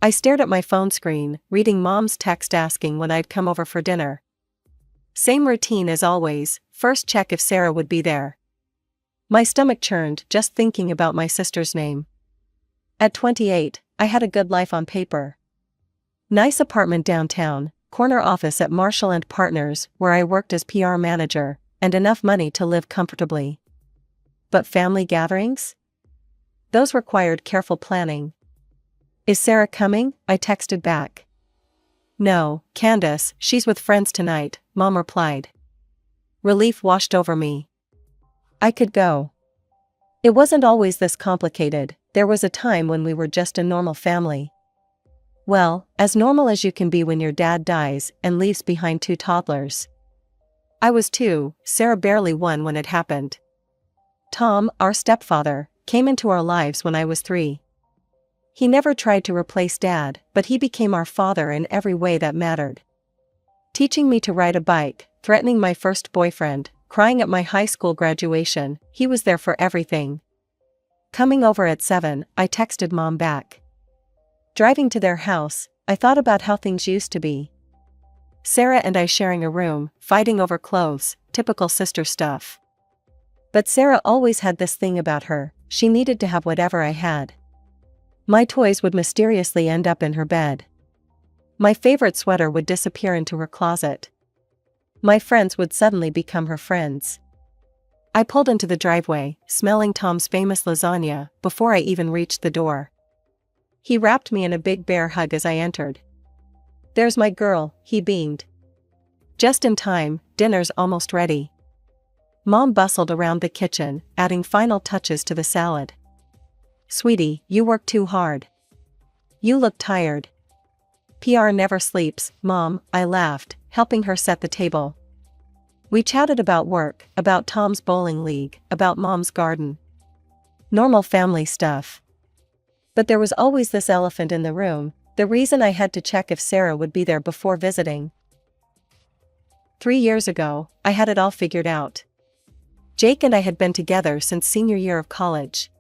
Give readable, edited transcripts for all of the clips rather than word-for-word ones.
I stared at my phone screen, reading Mom's text asking when I'd come over for dinner. Same routine as always, first check if Sarah would be there. My stomach churned just thinking about my sister's name. At 28, I had a good life on paper. Nice apartment downtown, corner office at Marshall & Partners where I worked as PR manager, and enough money to live comfortably. But family gatherings? Those required careful planning. Is Sarah coming? I texted back. No, Candace, she's with friends tonight, Mom replied. Relief washed over me. I could go. It wasn't always this complicated, there was a time when we were just a normal family. Well, as normal as you can be when your dad dies and leaves behind 2 toddlers. I was 2, Sarah barely 1 when it happened. Tom, our stepfather, came into our lives when I was 3. He never tried to replace Dad, but he became our father in every way that mattered. Teaching me to ride a bike, threatening my first boyfriend, crying at my high school graduation, he was there for everything. Coming over at 7, I texted Mom back. Driving to their house, I thought about how things used to be. Sarah and I sharing a room, fighting over clothes, typical sister stuff. But Sarah always had this thing about her, she needed to have whatever I had. My toys would mysteriously end up in her bed. My favorite sweater would disappear into her closet. My friends would suddenly become her friends. I pulled into the driveway, smelling Tom's famous lasagna, before I even reached the door. He wrapped me in a big bear hug as I entered. There's my girl, he beamed. Just in time, dinner's almost ready. Mom bustled around the kitchen, adding final touches to the salad. Sweetie, you work too hard. You look tired. PR never sleeps, Mom, I laughed, helping her set the table. We chatted about work, about Tom's bowling league, about Mom's garden. Normal family stuff. But there was always this elephant in the room, the reason I had to check if Sarah would be there before visiting. 3 years ago, I had it all figured out. Jake and I had been together since senior year of college.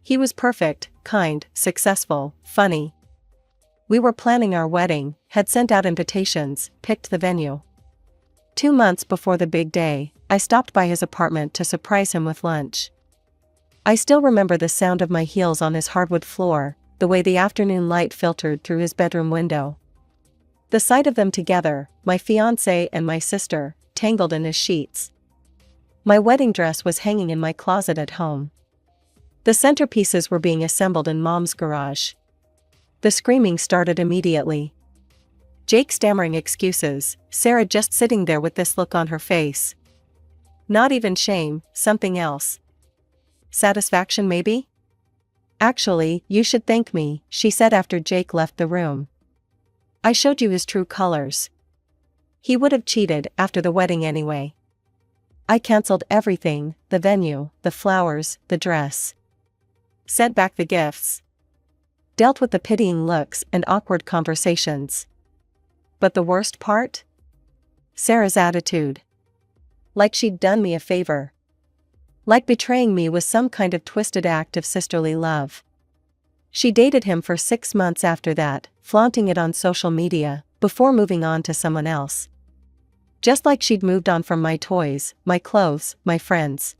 He was perfect, kind, successful, funny. We were planning our wedding, had sent out invitations, picked the venue. 2 months before the big day, I stopped by his apartment to surprise him with lunch. I still remember the sound of my heels on his hardwood floor, the way the afternoon light filtered through his bedroom window. The sight of them together, my fiancé and my sister, tangled in his sheets. My wedding dress was hanging in my closet at home. The centerpieces were being assembled in Mom's garage. The screaming started immediately. Jake stammering excuses, Sarah just sitting there with this look on her face. Not even shame, something else. Satisfaction maybe? Actually, you should thank me, she said after Jake left the room. I showed you his true colors. He would have cheated after the wedding anyway. I canceled everything, the venue, the flowers, the dress. Sent back the gifts. Dealt with the pitying looks and awkward conversations. But the worst part? Sarah's attitude. Like she'd done me a favor. Like betraying me was some kind of twisted act of sisterly love. She dated him for 6 months after that, flaunting it on social media, before moving on to someone else. Just like she'd moved on from my toys, my clothes, my friends.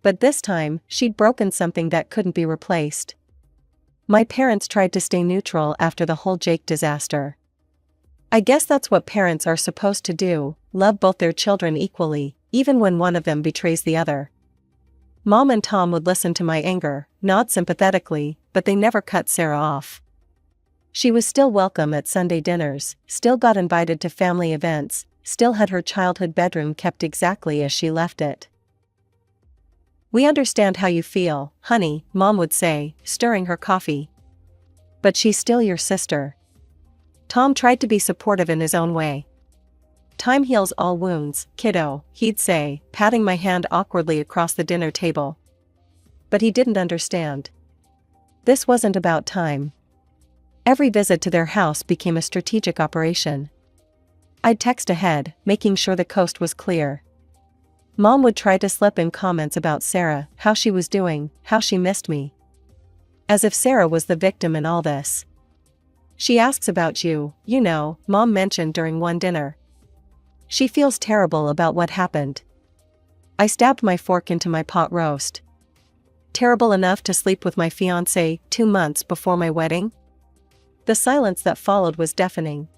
But this time, she'd broken something that couldn't be replaced. My parents tried to stay neutral after the whole Jake disaster. I guess that's what parents are supposed to do, love both their children equally, even when one of them betrays the other. Mom and Tom would listen to my anger, nod sympathetically, but they never cut Sarah off. She was still welcome at Sunday dinners, still got invited to family events, still had her childhood bedroom kept exactly as she left it. We understand how you feel, honey, Mom would say, stirring her coffee. But she's still your sister. Tom tried to be supportive in his own way. Time heals all wounds, kiddo, he'd say, patting my hand awkwardly across the dinner table. But he didn't understand. This wasn't about time. Every visit to their house became a strategic operation. I'd text ahead, making sure the coast was clear. Mom would try to slip in comments about Sarah, how she was doing, how she missed me. As if Sarah was the victim in all this. She asks about you, Mom mentioned during one dinner. She feels terrible about what happened. I stabbed my fork into my pot roast. Terrible enough to sleep with my fiancé 2 months before my wedding? The silence that followed was deafening.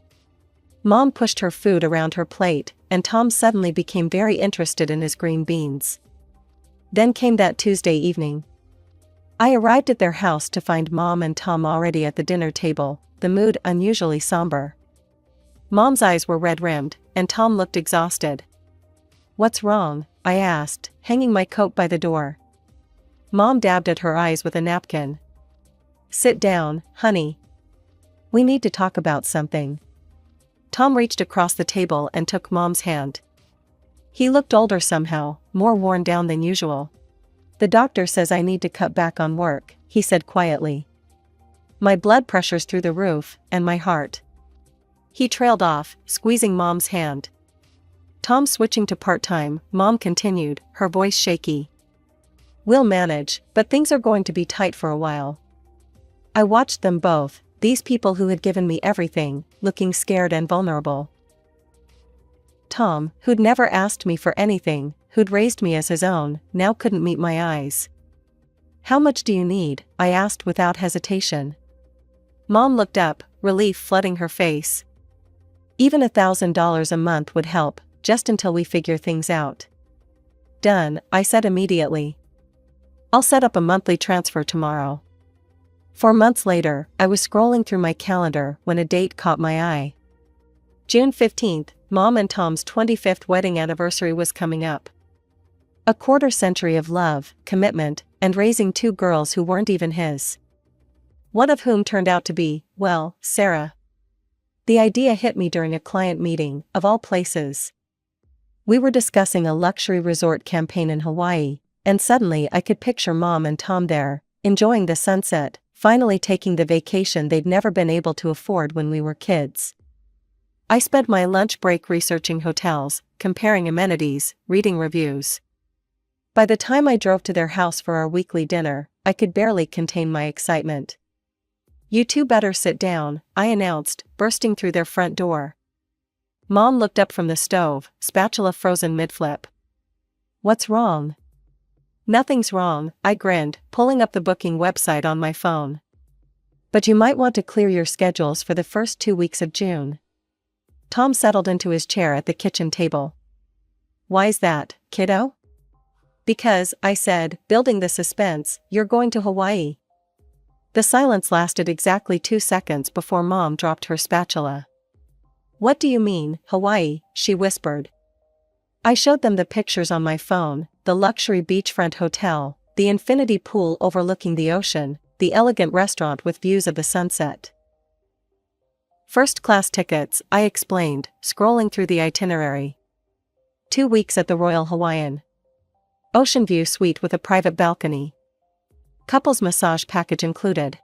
Mom pushed her food around her plate, and Tom suddenly became very interested in his green beans. Then came that Tuesday evening. I arrived at their house to find Mom and Tom already at the dinner table, the mood unusually somber. Mom's eyes were red-rimmed, and Tom looked exhausted. "What's wrong?" I asked, hanging my coat by the door. Mom dabbed at her eyes with a napkin. "Sit down, honey. We need to talk about something." Tom reached across the table and took Mom's hand. He looked older somehow, more worn down than usual. "The doctor says I need to cut back on work," he said quietly. "My blood pressure's through the roof, and my heart." He trailed off, squeezing Mom's hand. Tom switching to part-time, Mom continued, her voice shaky. "We'll manage, but things are going to be tight for a while." I watched them both, these people who had given me everything, looking scared and vulnerable. Tom, who'd never asked me for anything, who'd raised me as his own, now couldn't meet my eyes. "How much do you need?" I asked without hesitation. Mom looked up, relief flooding her face. "Even $1,000 a month would help, just until we figure things out." "Done," I said immediately. "I'll set up a monthly transfer tomorrow." 4 months later, I was scrolling through my calendar when a date caught my eye. June 15th, Mom and Tom's 25th wedding anniversary was coming up. A quarter-century of love, commitment, and raising 2 girls who weren't even his. One of whom turned out to be, well, Sarah. The idea hit me during a client meeting, of all places. We were discussing a luxury resort campaign in Hawaii, and suddenly I could picture Mom and Tom there, enjoying the sunset, finally taking the vacation they'd never been able to afford when we were kids. I spent my lunch break researching hotels, comparing amenities, reading reviews. By the time I drove to their house for our weekly dinner, I could barely contain my excitement. "You two better sit down," I announced, bursting through their front door. Mom looked up from the stove, spatula frozen mid-flip. "What's wrong?" "Nothing's wrong," I grinned, pulling up the booking website on my phone. "But you might want to clear your schedules for the first 2 weeks of June." Tom settled into his chair at the kitchen table. "Why's that, kiddo?" "Because," I said, building the suspense, "you're going to Hawaii." The silence lasted exactly 2 seconds before Mom dropped her spatula. "What do you mean, Hawaii?" she whispered. I showed them the pictures on my phone, the luxury beachfront hotel, the infinity pool overlooking the ocean, the elegant restaurant with views of the sunset. "First-class tickets," I explained, scrolling through the itinerary. 2 weeks at the Royal Hawaiian. Ocean view suite with a private balcony. Couples massage package included.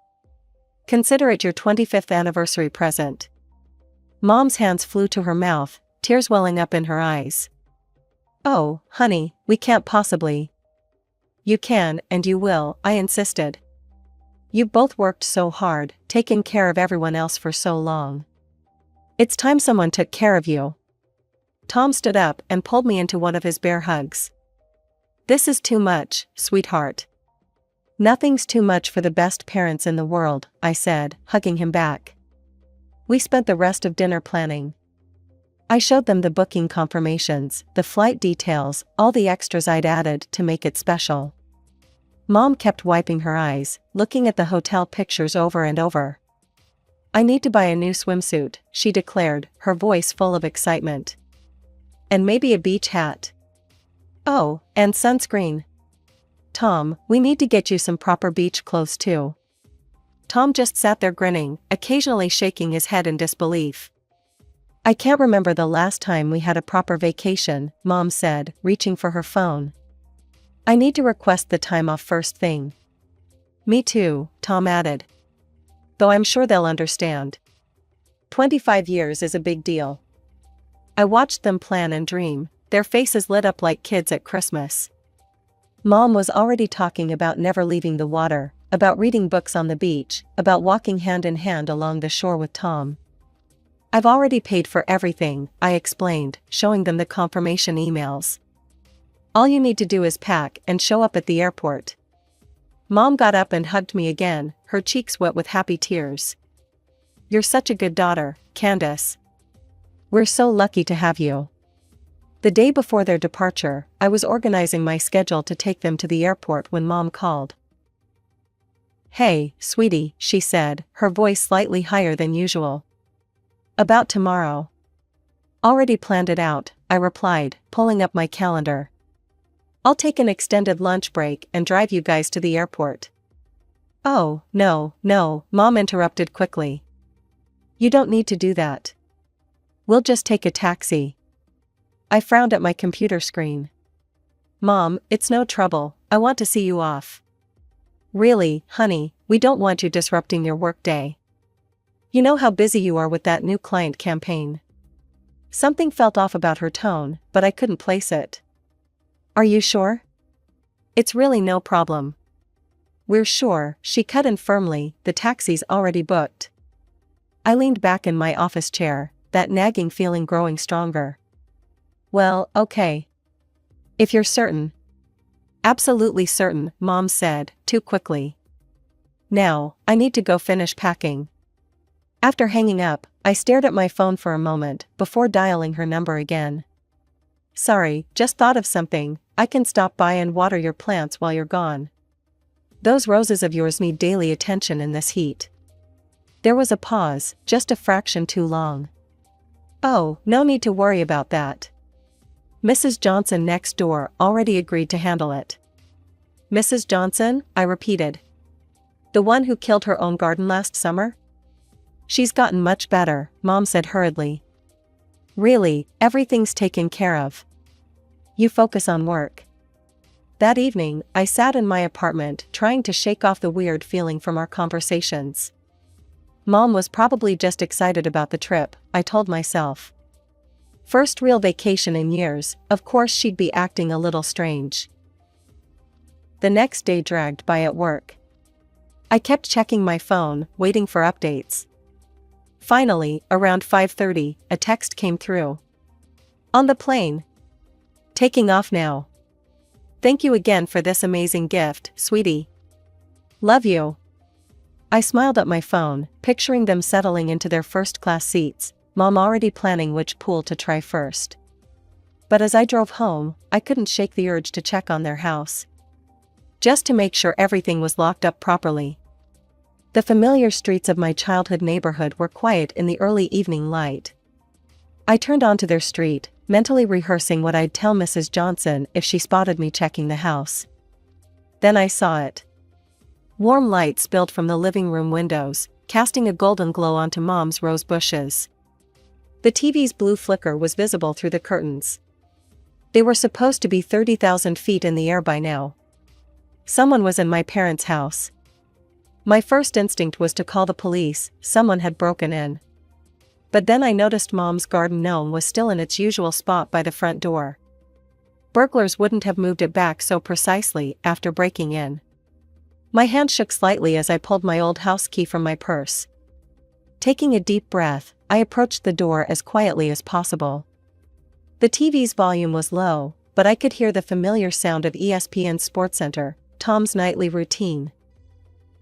Consider it your 25th anniversary present. Mom's hands flew to her mouth, tears welling up in her eyes. "Oh, honey, we can't possibly." "You can, and you will," I insisted. "You've both worked so hard, taken care of everyone else for so long. It's time someone took care of you." Tom stood up and pulled me into one of his bear hugs. "This is too much, sweetheart." "Nothing's too much for the best parents in the world," I said, hugging him back. We spent the rest of dinner planning. I showed them the booking confirmations, the flight details, all the extras I'd added to make it special. Mom kept wiping her eyes, looking at the hotel pictures over and over. "I need to buy a new swimsuit," she declared, her voice full of excitement. "And maybe a beach hat. Oh, and sunscreen. Tom, we need to get you some proper beach clothes too." Tom just sat there grinning, occasionally shaking his head in disbelief. "I can't remember the last time we had a proper vacation," Mom said, reaching for her phone. "I need to request the time off first thing." "Me too," Tom added. "Though I'm sure they'll understand. 25 years is a big deal." I watched them plan and dream, their faces lit up like kids at Christmas. Mom was already talking about never leaving the water, about reading books on the beach, about walking hand in hand along the shore with Tom. I've already paid for everything, I explained, showing them the confirmation emails. All you need to do is pack and show up at the airport. Mom got up and hugged me again, her cheeks wet with happy tears. You're such a good daughter, Candace. We're so lucky to have you. The day before their departure, I was organizing my schedule to take them to the airport when Mom called. Hey, sweetie, she said, her voice slightly higher than usual. About tomorrow. Already planned it out, I replied, pulling up my calendar. I'll take an extended lunch break and drive you guys to the airport. Oh, no, Mom interrupted quickly. You don't need to do that. We'll just take a taxi. I frowned at my computer screen. Mom, it's no trouble, I want to see you off. Really, honey, we don't want you disrupting your workday. You know how busy you are with that new client campaign. Something felt off about her tone, but I couldn't place it. Are you sure? It's really no problem. We're sure, she cut in firmly, the taxi's already booked. I leaned back in my office chair, that nagging feeling growing stronger. Well, okay. If you're certain. Absolutely certain, Mom said, too quickly. Now, I need to go finish packing. After hanging up, I stared at my phone for a moment before dialing her number again. Sorry, just thought of something, I can stop by and water your plants while you're gone. Those roses of yours need daily attention in this heat. There was a pause, just a fraction too long. Oh, no need to worry about that. Mrs. Johnson next door already agreed to handle it. Mrs. Johnson, I repeated. The one who killed her own garden last summer? She's gotten much better, Mom said hurriedly. Really, everything's taken care of. You focus on work. That evening, I sat in my apartment trying to shake off the weird feeling from our conversations. Mom was probably just excited about the trip, I told myself. First real vacation in years, of course she'd be acting a little strange. The next day dragged by at work. I kept checking my phone, waiting for updates. Finally, around 5:30, a text came through. On the plane. Taking off now. Thank you again for this amazing gift, sweetie. Love you. I smiled at my phone, picturing them settling into their first-class seats, Mom already planning which pool to try first. But as I drove home, I couldn't shake the urge to check on their house. Just to make sure everything was locked up properly. The familiar streets of my childhood neighborhood were quiet in the early evening light. I turned onto their street, mentally rehearsing what I'd tell Mrs. Johnson if she spotted me checking the house. Then I saw it. Warm light spilled from the living room windows, casting a golden glow onto Mom's rose bushes. The TV's blue flicker was visible through the curtains. They were supposed to be 30,000 feet in the air by now. Someone was in my parents' house. My first instinct was to call the police, someone had broken in. But then I noticed Mom's garden gnome was still in its usual spot by the front door. Burglars wouldn't have moved it back so precisely after breaking in. My hand shook slightly as I pulled my old house key from my purse. Taking a deep breath, I approached the door as quietly as possible. The TV's volume was low, but I could hear the familiar sound of ESPN's SportsCenter, Tom's nightly routine.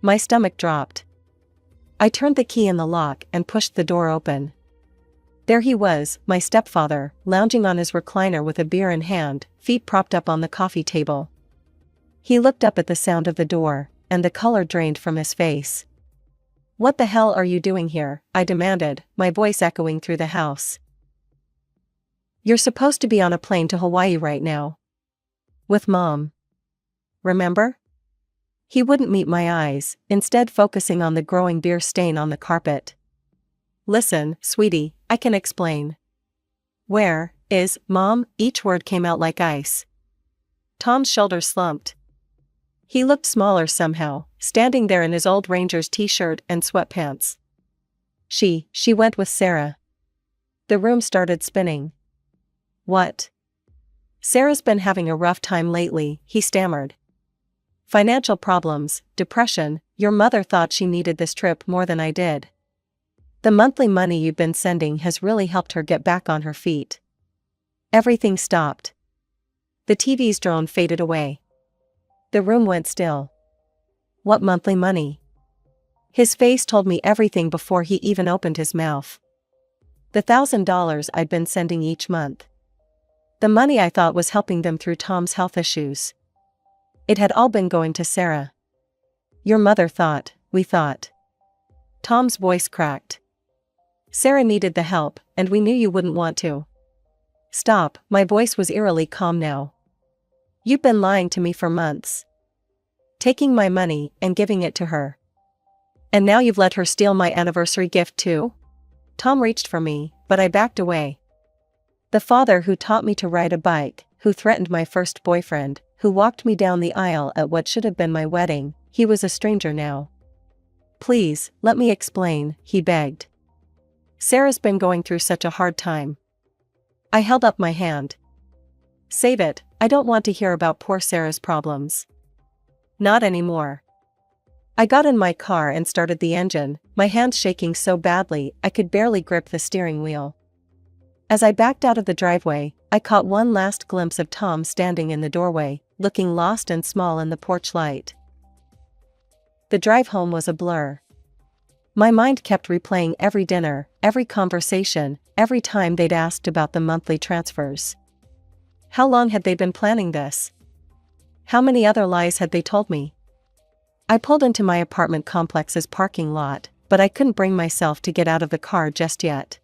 My stomach dropped. I turned the key in the lock and pushed the door open. There he was, my stepfather, lounging on his recliner with a beer in hand, feet propped up on the coffee table. He looked up at the sound of the door, and the color drained from his face. What the hell are you doing here? I demanded, my voice echoing through the house. You're supposed to be on a plane to Hawaii right now. With Mom. Remember? He wouldn't meet my eyes, instead focusing on the growing beer stain on the carpet. Listen, sweetie, I can explain. Where is Mom? Each word came out like ice. Tom's shoulders slumped. He looked smaller somehow, standing there in his old Rangers t-shirt and sweatpants. She went with Sarah. The room started spinning. What? Sarah's been having a rough time lately, he stammered. Financial problems, depression, your mother thought she needed this trip more than I did. The monthly money you've been sending has really helped her get back on her feet. Everything stopped. The TV's drone faded away. The room went still. What monthly money? His face told me everything before he even opened his mouth. The $1,000 I'd been sending each month. The money I thought was helping them through Tom's health issues. It had all been going to Sarah. Your mother thought, we thought. Tom's voice cracked. Sarah needed the help, and we knew you wouldn't want to. Stop, my voice was eerily calm now. You've been lying to me for months. Taking my money and giving it to her. And now you've let her steal my anniversary gift too? Tom reached for me, but I backed away. The father who taught me to ride a bike, who threatened my first boyfriend, who walked me down the aisle at what should have been my wedding, he was a stranger now. Please, let me explain, he begged. Sarah's been going through such a hard time. I held up my hand. Save it, I don't want to hear about poor Sarah's problems. Not anymore. I got in my car and started the engine, my hands shaking so badly I could barely grip the steering wheel. As I backed out of the driveway, I caught one last glimpse of Tom standing in the doorway, looking lost and small in the porch light. The drive home was a blur. My mind kept replaying every dinner, every conversation, every time they'd asked about the monthly transfers. How long had they been planning this? How many other lies had they told me? I pulled into my apartment complex's parking lot, but I couldn't bring myself to get out of the car just yet.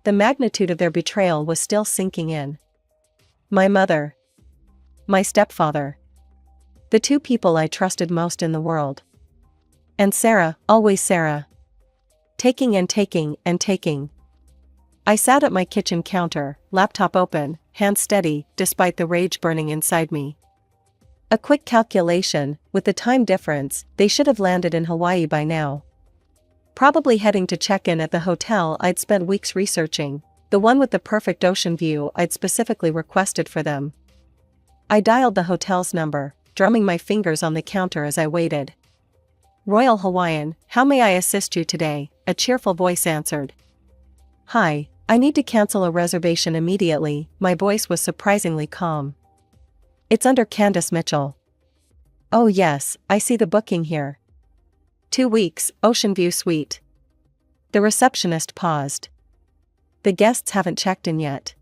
The magnitude of their betrayal was still sinking in. My mother. My stepfather. The two people I trusted most in the world. And Sarah, always Sarah. Taking and taking and taking. I sat at my kitchen counter, laptop open, hands steady, despite the rage burning inside me. A quick calculation, with the time difference, they should have landed in Hawaii by now. Probably heading to check in at the hotel I'd spent weeks researching, the one with the perfect ocean view I'd specifically requested for them. I dialed the hotel's number, drumming my fingers on the counter as I waited. Royal Hawaiian, how may I assist you today? A cheerful voice answered. Hi, I need to cancel a reservation immediately, my voice was surprisingly calm. It's under Candace Mitchell. Oh yes, I see the booking here. 2 weeks, Ocean View Suite. The receptionist paused. The guests haven't checked in yet.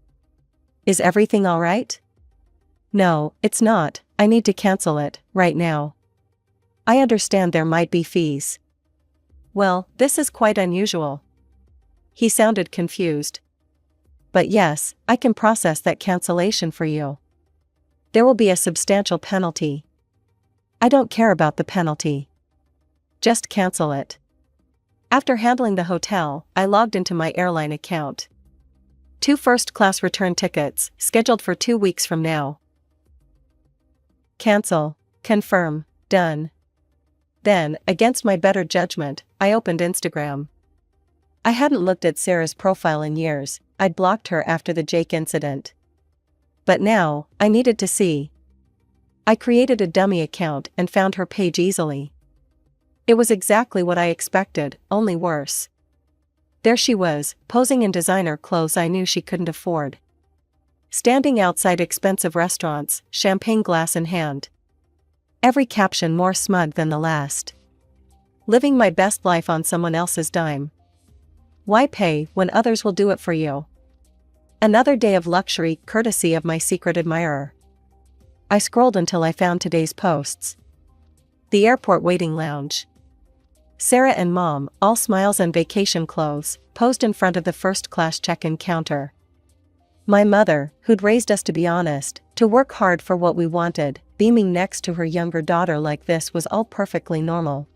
Is everything all right? No, it's not, I need to cancel it, right now. I understand there might be fees. Well, this is quite unusual. He sounded confused. But yes, I can process that cancellation for you. There will be a substantial penalty. I don't care about the penalty. Just cancel it. After handling the hotel, I logged into my airline account. 2 first-class return tickets, scheduled for 2 weeks from now. Cancel. Confirm. Done. Then, against my better judgment, I opened Instagram. I hadn't looked at Sarah's profile in years, I'd blocked her after the Jake incident. But now, I needed to see. I created a dummy account and found her page easily. It was exactly what I expected, only worse. There she was, posing in designer clothes I knew she couldn't afford. Standing outside expensive restaurants, champagne glass in hand. Every caption more smug than the last. Living my best life on someone else's dime. Why pay when others will do it for you? Another day of luxury, courtesy of my secret admirer. I scrolled until I found today's posts. The airport waiting lounge. Sarah and Mom, all smiles and vacation clothes, posed in front of the first-class check-in counter. My mother, who'd raised us to be honest, to work hard for what we wanted, beaming next to her younger daughter like this was all perfectly normal.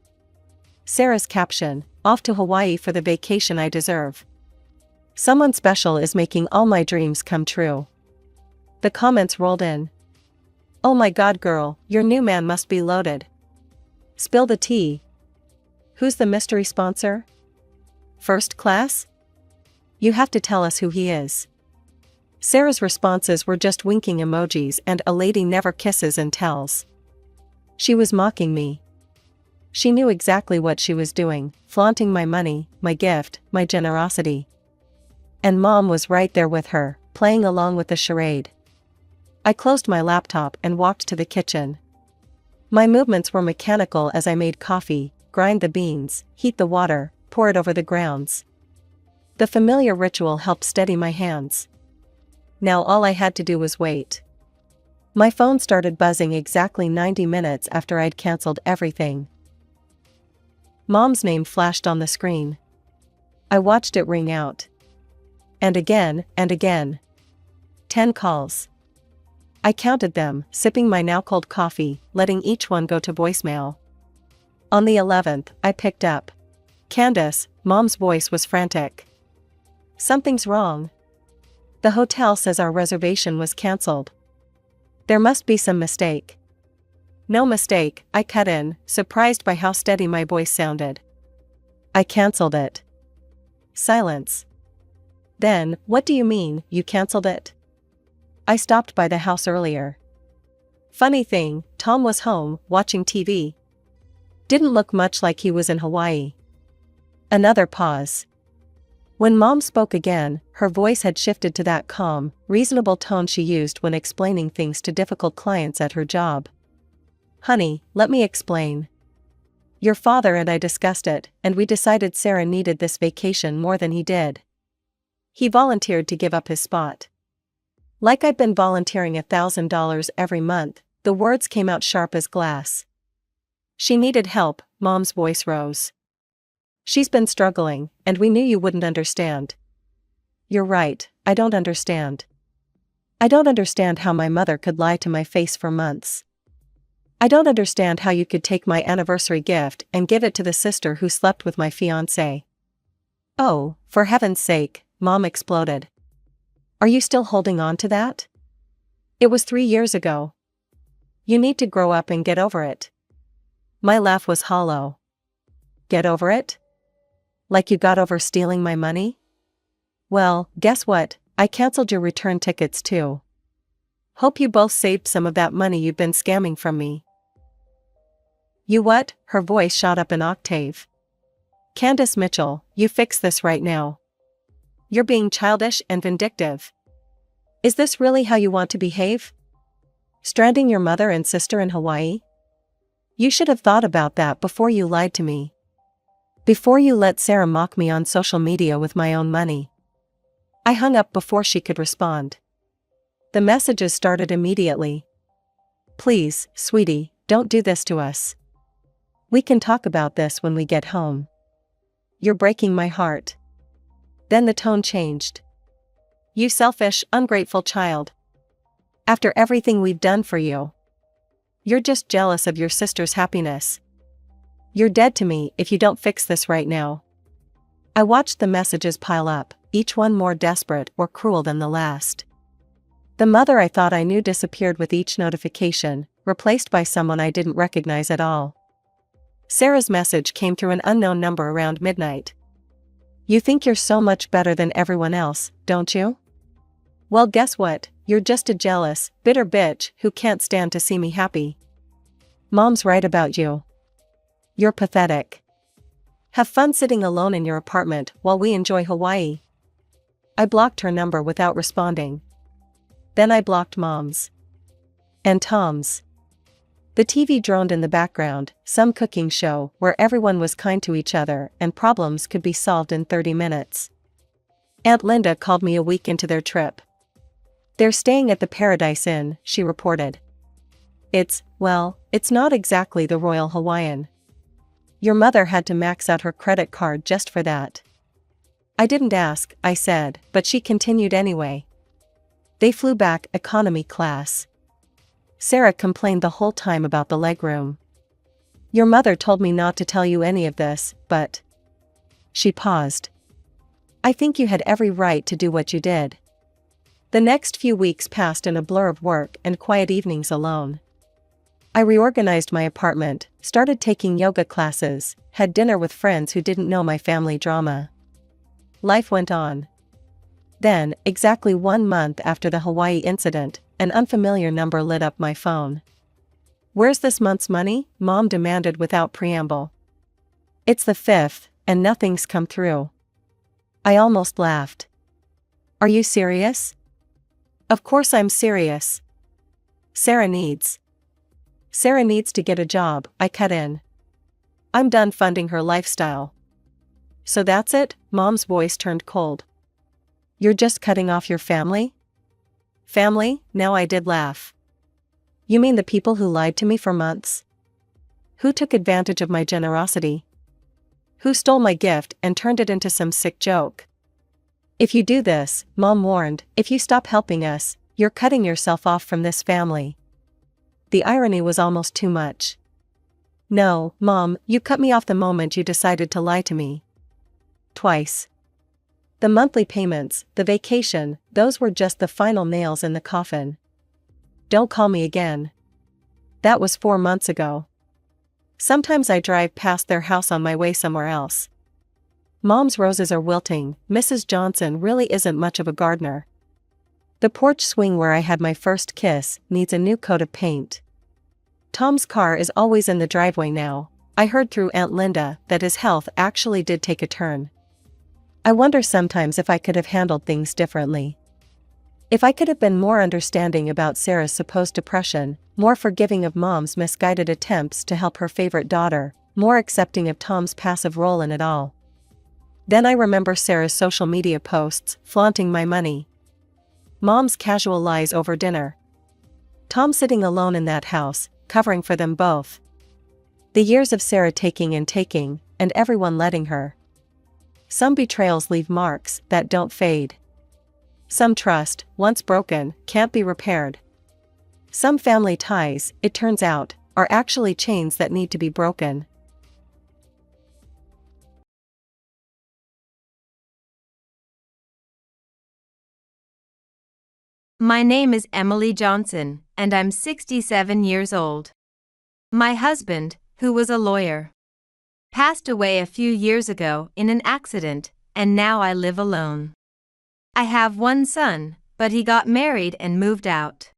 Sarah's caption, off to Hawaii for the vacation I deserve. Someone special is making all my dreams come true. The comments rolled in. Oh my god girl, your new man must be loaded. Spill the tea. Who's the mystery sponsor? First class? You have to tell us who he is. Sarah's responses were just winking emojis and a lady never kisses and tells. She was mocking me. She knew exactly what she was doing, flaunting my money, my gift, my generosity. And Mom was right there with her, playing along with the charade. I closed my laptop and walked to the kitchen. My movements were mechanical as I made coffee, grind the beans, heat the water, pour it over the grounds. The familiar ritual helped steady my hands. Now all I had to do was wait. My phone started buzzing exactly 90 minutes after I'd canceled everything. Mom's name flashed on the screen. I watched it ring out. And again, and again. 10 calls. I counted them, sipping my now cold coffee, letting each one go to voicemail. On the 11th, I picked up. Candace, Mom's voice was frantic. Something's wrong. The hotel says our reservation was canceled. There must be some mistake. No mistake, I cut in, surprised by how steady my voice sounded. I canceled it. Silence. Then, what do you mean, you canceled it? I stopped by the house earlier. Funny thing, Tom was home, watching TV. Didn't look much like he was in Hawaii. Another pause. When Mom spoke again, her voice had shifted to that calm, reasonable tone she used when explaining things to difficult clients at her job. Honey, let me explain. Your father and I discussed it, and we decided Sarah needed this vacation more than he did. He volunteered to give up his spot. Like I'd been volunteering $1,000 every month, the words came out sharp as glass. She needed help, Mom's voice rose. She's been struggling, and we knew you wouldn't understand. You're right, I don't understand. I don't understand how my mother could lie to my face for months. I don't understand how you could take my anniversary gift and give it to the sister who slept with my fiancé. Oh, for heaven's sake, Mom exploded. Are you still holding on to that? It was 3 years ago. You need to grow up and get over it. My laugh was hollow. Get over it? Like you got over stealing my money? Well, guess what? I canceled your return tickets too. Hope you both saved some of that money you've been scamming from me. You what? Her voice shot up an octave. Candace Mitchell, you fix this right now. You're being childish and vindictive. Is this really how you want to behave? Stranding your mother and sister in Hawaii? You should have thought about that before you lied to me. Before you let Sarah mock me on social media with my own money. I hung up before she could respond. The messages started immediately. Please, sweetie, don't do this to us. We can talk about this when we get home. You're breaking my heart. Then the tone changed. You selfish, ungrateful child. After everything we've done for you. You're just jealous of your sister's happiness. You're dead to me if you don't fix this right now. I watched the messages pile up, each one more desperate or cruel than the last. The mother I thought I knew disappeared with each notification, replaced by someone I didn't recognize at all. Sarah's message came through an unknown number around midnight. You think you're so much better than everyone else, don't you? Well, guess what? You're just a jealous, bitter bitch who can't stand to see me happy. Mom's right about you. You're pathetic. Have fun sitting alone in your apartment while we enjoy Hawaii. I blocked her number without responding. Then I blocked Mom's. And Tom's. The TV droned in the background, some cooking show where everyone was kind to each other and problems could be solved in 30 minutes. Aunt Linda called me a week into their trip. They're staying at the Paradise Inn, she reported. It's not exactly the Royal Hawaiian. Your mother had to max out her credit card just for that. I didn't ask, I said, but she continued anyway. They flew back economy class. Sarah complained the whole time about the legroom. Your mother told me not to tell you any of this, but... She paused. I think you had every right to do what you did. The next few weeks passed in a blur of work and quiet evenings alone. I reorganized my apartment, started taking yoga classes, had dinner with friends who didn't know my family drama. Life went on. Then, exactly 1 month after the Hawaii incident, an unfamiliar number lit up my phone. Where's this month's money? Mom demanded without preamble. It's the 5th, and nothing's come through. I almost laughed. Are you serious? Of course I'm serious. Sarah needs to get a job, I cut in. I'm done funding her lifestyle. So that's it? Mom's voice turned cold. You're just cutting off your family? Family? Now I did laugh. You mean the people who lied to me for months? Who took advantage of my generosity? Who stole my gift and turned it into some sick joke? If you do this, Mom warned, if you stop helping us, you're cutting yourself off from this family. The irony was almost too much. No, Mom, you cut me off the moment you decided to lie to me. Twice. The monthly payments, the vacation, those were just the final nails in the coffin. Don't call me again. That was 4 months ago. Sometimes I drive past their house on my way somewhere else. Mom's roses are wilting. Mrs. Johnson really isn't much of a gardener. The porch swing where I had my first kiss needs a new coat of paint. Tom's car is always in the driveway now. I heard through Aunt Linda that his health actually did take a turn. I wonder sometimes if I could have handled things differently. If I could have been more understanding about Sarah's supposed depression, more forgiving of Mom's misguided attempts to help her favorite daughter, more accepting of Tom's passive role in it all. Then I remember Sarah's social media posts, flaunting my money. Mom's casual lies over dinner. Tom sitting alone in that house, covering for them both. The years of Sarah taking, and everyone letting her. Some betrayals leave marks that don't fade. Some trust, once broken, can't be repaired. Some family ties, it turns out, are actually chains that need to be broken. My name is Emily Johnson, and I'm 67 years old. My husband, who was a lawyer, passed away a few years ago in an accident, and now I live alone. I have one son, but he got married and moved out.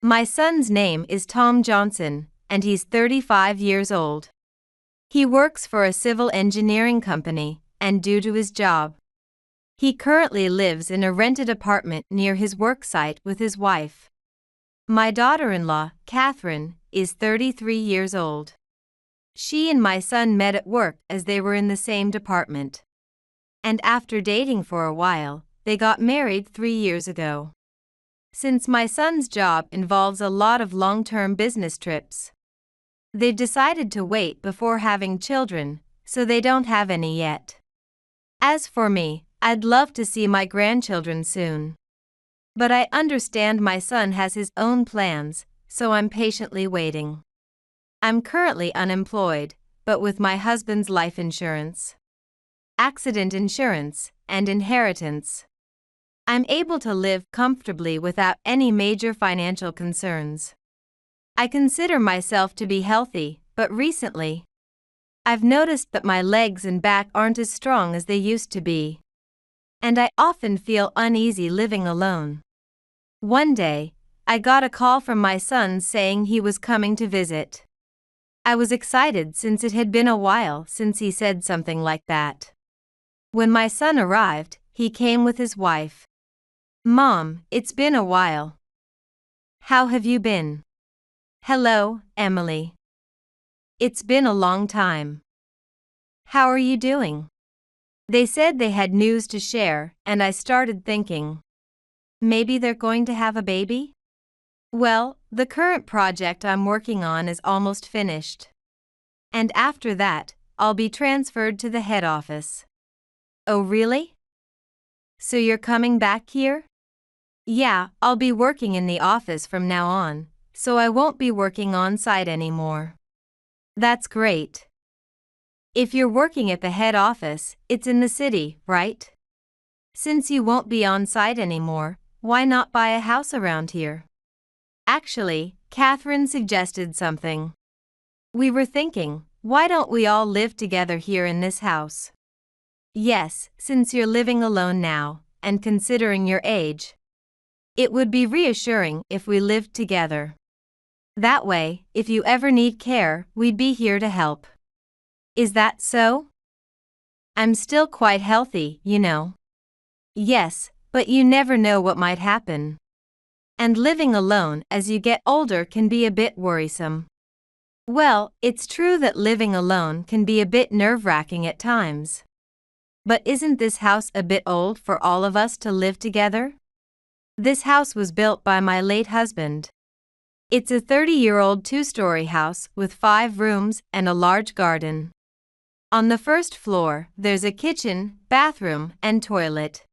My son's name is Tom Johnson, and he's 35 years old. He works for a civil engineering company, and due to his job, he currently lives in a rented apartment near his work site with his wife. My daughter-in-law, Catherine, is 33 years old. She and my son met at work as they were in the same department. And after dating for a while, they got married 3 years ago. Since my son's job involves a lot of long-term business trips, they've decided to wait before having children, so they don't have any yet. As for me, I'd love to see my grandchildren soon. But I understand my son has his own plans, so I'm patiently waiting. I'm currently unemployed, but with my husband's life insurance, accident insurance, and inheritance, I'm able to live comfortably without any major financial concerns. I consider myself to be healthy, but recently, I've noticed that my legs and back aren't as strong as they used to be. And I often feel uneasy living alone. One day, I got a call from my son saying he was coming to visit. I was excited since it had been a while since he said something like that. When my son arrived, he came with his wife. "Mom, it's been a while. How have you been?" "Hello, Emily. It's been a long time. How are you doing?" They said they had news to share, and I started thinking, maybe they're going to have a baby? Well, the current project I'm working on is almost finished. And after that, I'll be transferred to the head office. Oh, really? So you're coming back here? Yeah, I'll be working in the office from now on, so I won't be working on site anymore. That's great. If you're working at the head office, it's in the city, right? Since you won't be on site anymore, why not buy a house around here? Actually, Catherine suggested something. We were thinking, why don't we all live together here in this house? Yes, since you're living alone now, and considering your age, it would be reassuring if we lived together. That way, if you ever need care, we'd be here to help. Is that so? I'm still quite healthy, you know. Yes, but you never know what might happen. And living alone as you get older can be a bit worrisome. Well, it's true that living alone can be a bit nerve-wracking at times. But isn't this house a bit old for all of us to live together? This house was built by my late husband. It's a 30-year-old two-story house with 5 rooms and a large garden. On the first floor, there's a kitchen, bathroom, and toilet,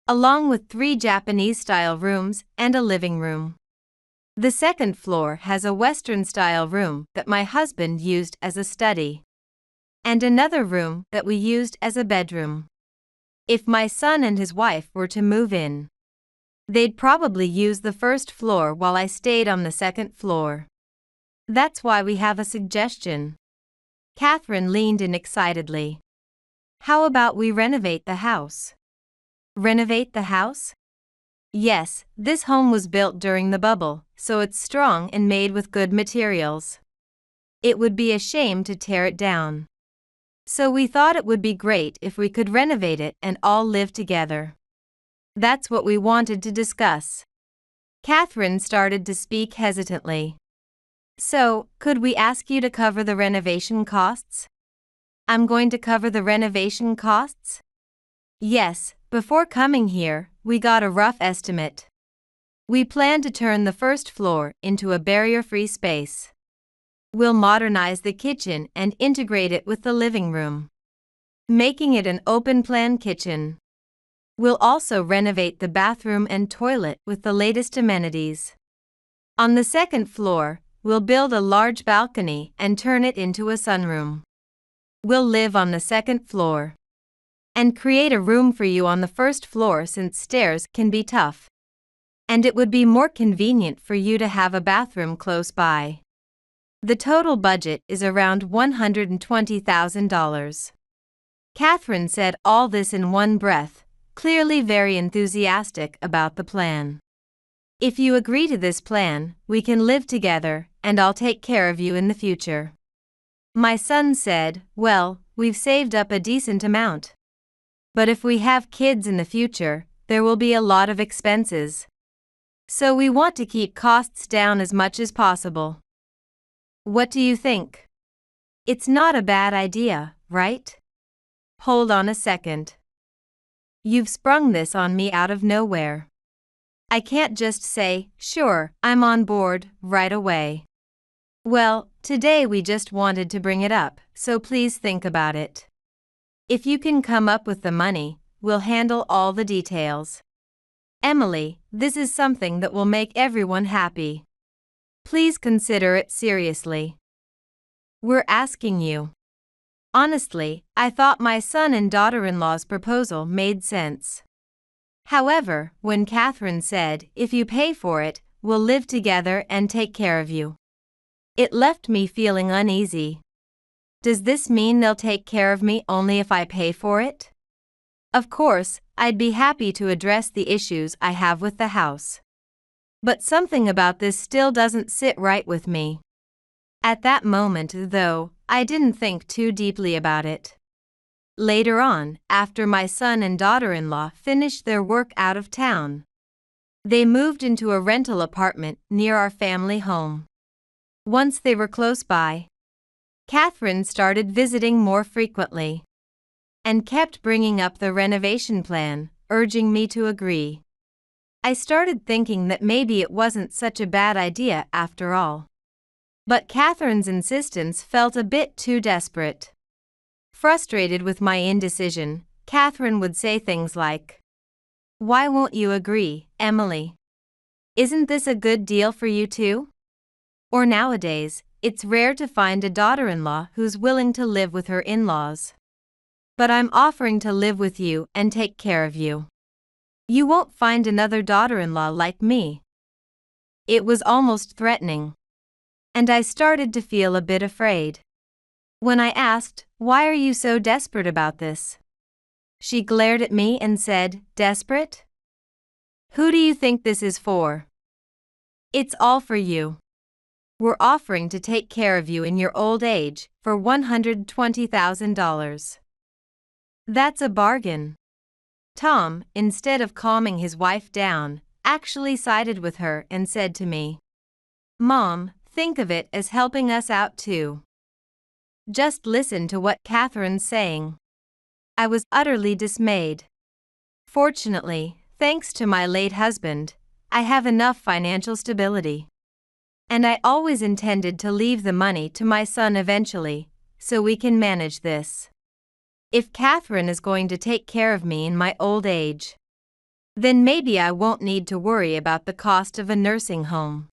along with 3 Japanese-style rooms and a living room. The second floor has a Western-style room that my husband used as a study, and another room that we used as a bedroom. If my son and his wife were to move in, they'd probably use the first floor while I stayed on the second floor. That's why we have a suggestion. Catherine leaned in excitedly. How about we renovate the house? Renovate the house? Yes, this home was built during the bubble, so it's strong and made with good materials. It would be a shame to tear it down. So we thought it would be great if we could renovate it and all live together. That's what we wanted to discuss. Catherine started to speak hesitantly. So, could we ask you to cover the renovation costs? I'm going to cover the renovation costs? Yes, before coming here, we got a rough estimate. We plan to turn the first floor into a barrier-free space. We'll modernize the kitchen and integrate it with the living room, making it an open-plan kitchen. We'll also renovate the bathroom and toilet with the latest amenities. On the second floor, we'll build a large balcony and turn it into a sunroom. We'll live on the second floor and create a room for you on the first floor since stairs can be tough. And it would be more convenient for you to have a bathroom close by. The total budget is around $120,000. Catherine said all this in one breath, clearly very enthusiastic about the plan. If you agree to this plan, we can live together, and I'll take care of you in the future. My son said, well, we've saved up a decent amount. But if we have kids in the future, there will be a lot of expenses. So we want to keep costs down as much as possible. What do you think? It's not a bad idea, right? Hold on a second. You've sprung this on me out of nowhere. I can't just say, sure, I'm on board, right away. Well, today we just wanted to bring it up, so please think about it. If you can come up with the money, we'll handle all the details. Emily, this is something that will make everyone happy. Please consider it seriously. We're asking you. Honestly, I thought my son and daughter-in-law's proposal made sense. However, when Catherine said, if you pay for it, we'll live together and take care of you, it left me feeling uneasy. Does this mean they'll take care of me only if I pay for it? Of course, I'd be happy to address the issues I have with the house. But something about this still doesn't sit right with me. At that moment, though, I didn't think too deeply about it. Later on, after my son and daughter-in-law finished their work out of town, they moved into a rental apartment near our family home. Once they were close by, Catherine started visiting more frequently and kept bringing up the renovation plan, urging me to agree. I started thinking that maybe it wasn't such a bad idea after all. But Catherine's insistence felt a bit too desperate. Frustrated with my indecision, Catherine would say things like, "Why won't you agree, Emily? Isn't this a good deal for you too?" Or nowadays, it's rare to find a daughter-in-law who's willing to live with her in-laws. But I'm offering to live with you and take care of you. You won't find another daughter-in-law like me. It was almost threatening. And I started to feel a bit afraid. When I asked, "Why are you so desperate about this?" she glared at me and said, "Desperate? Who do you think this is for?" "It's all for you." We're offering to take care of you in your old age for $120,000. That's a bargain. Tom, instead of calming his wife down, actually sided with her and said to me, "Mom, think of it as helping us out too. Just listen to what Catherine's saying." I was utterly dismayed. Fortunately, thanks to my late husband, I have enough financial stability. And I always intended to leave the money to my son eventually, so we can manage this. If Catherine is going to take care of me in my old age, then maybe I won't need to worry about the cost of a nursing home.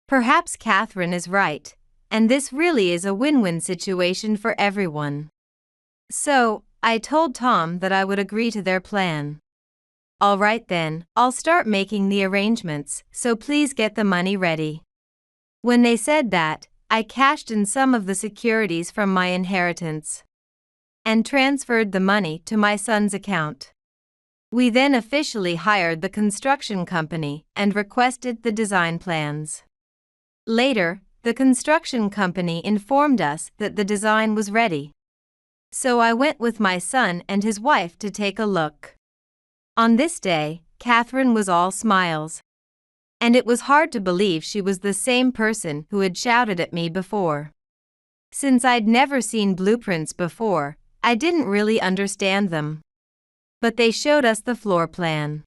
Perhaps Catherine is right, and this really is a win-win situation for everyone. So, I told Tom that I would agree to their plan. "All right then, I'll start making the arrangements, so please get the money ready." When they said that, I cashed in some of the securities from my inheritance and transferred the money to my son's account. We then officially hired the construction company and requested the design plans. Later, the construction company informed us that the design was ready. So I went with my son and his wife to take a look. On this day, Catherine was all smiles. And it was hard to believe she was the same person who had shouted at me before. Since I'd never seen blueprints before, I didn't really understand them. But they showed us the floor plan.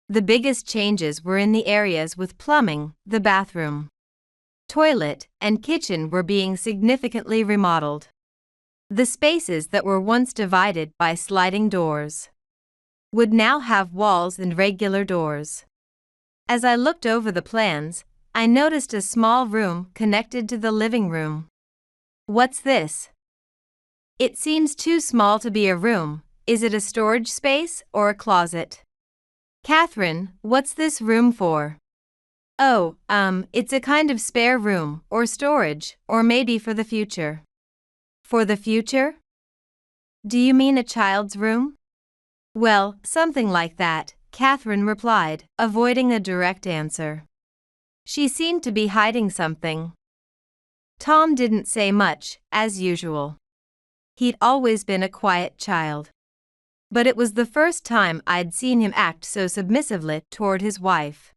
The biggest changes were in the areas with plumbing, the bathroom, toilet, and kitchen were being significantly remodeled. The spaces that were once divided by sliding doors would now have walls and regular doors. As I looked over the plans, I noticed a small room connected to the living room. "What's this? It seems too small to be a room. Is it a storage space or a closet?" "Catherine, what's this room for?" "Oh, it's a kind of spare room, or storage, or maybe for the future." "For the future? Do you mean a child's room?" "Well, something like that," Catherine replied, avoiding a direct answer. She seemed to be hiding something. Tom didn't say much, as usual. He'd always been a quiet child. But it was the first time I'd seen him act so submissively toward his wife.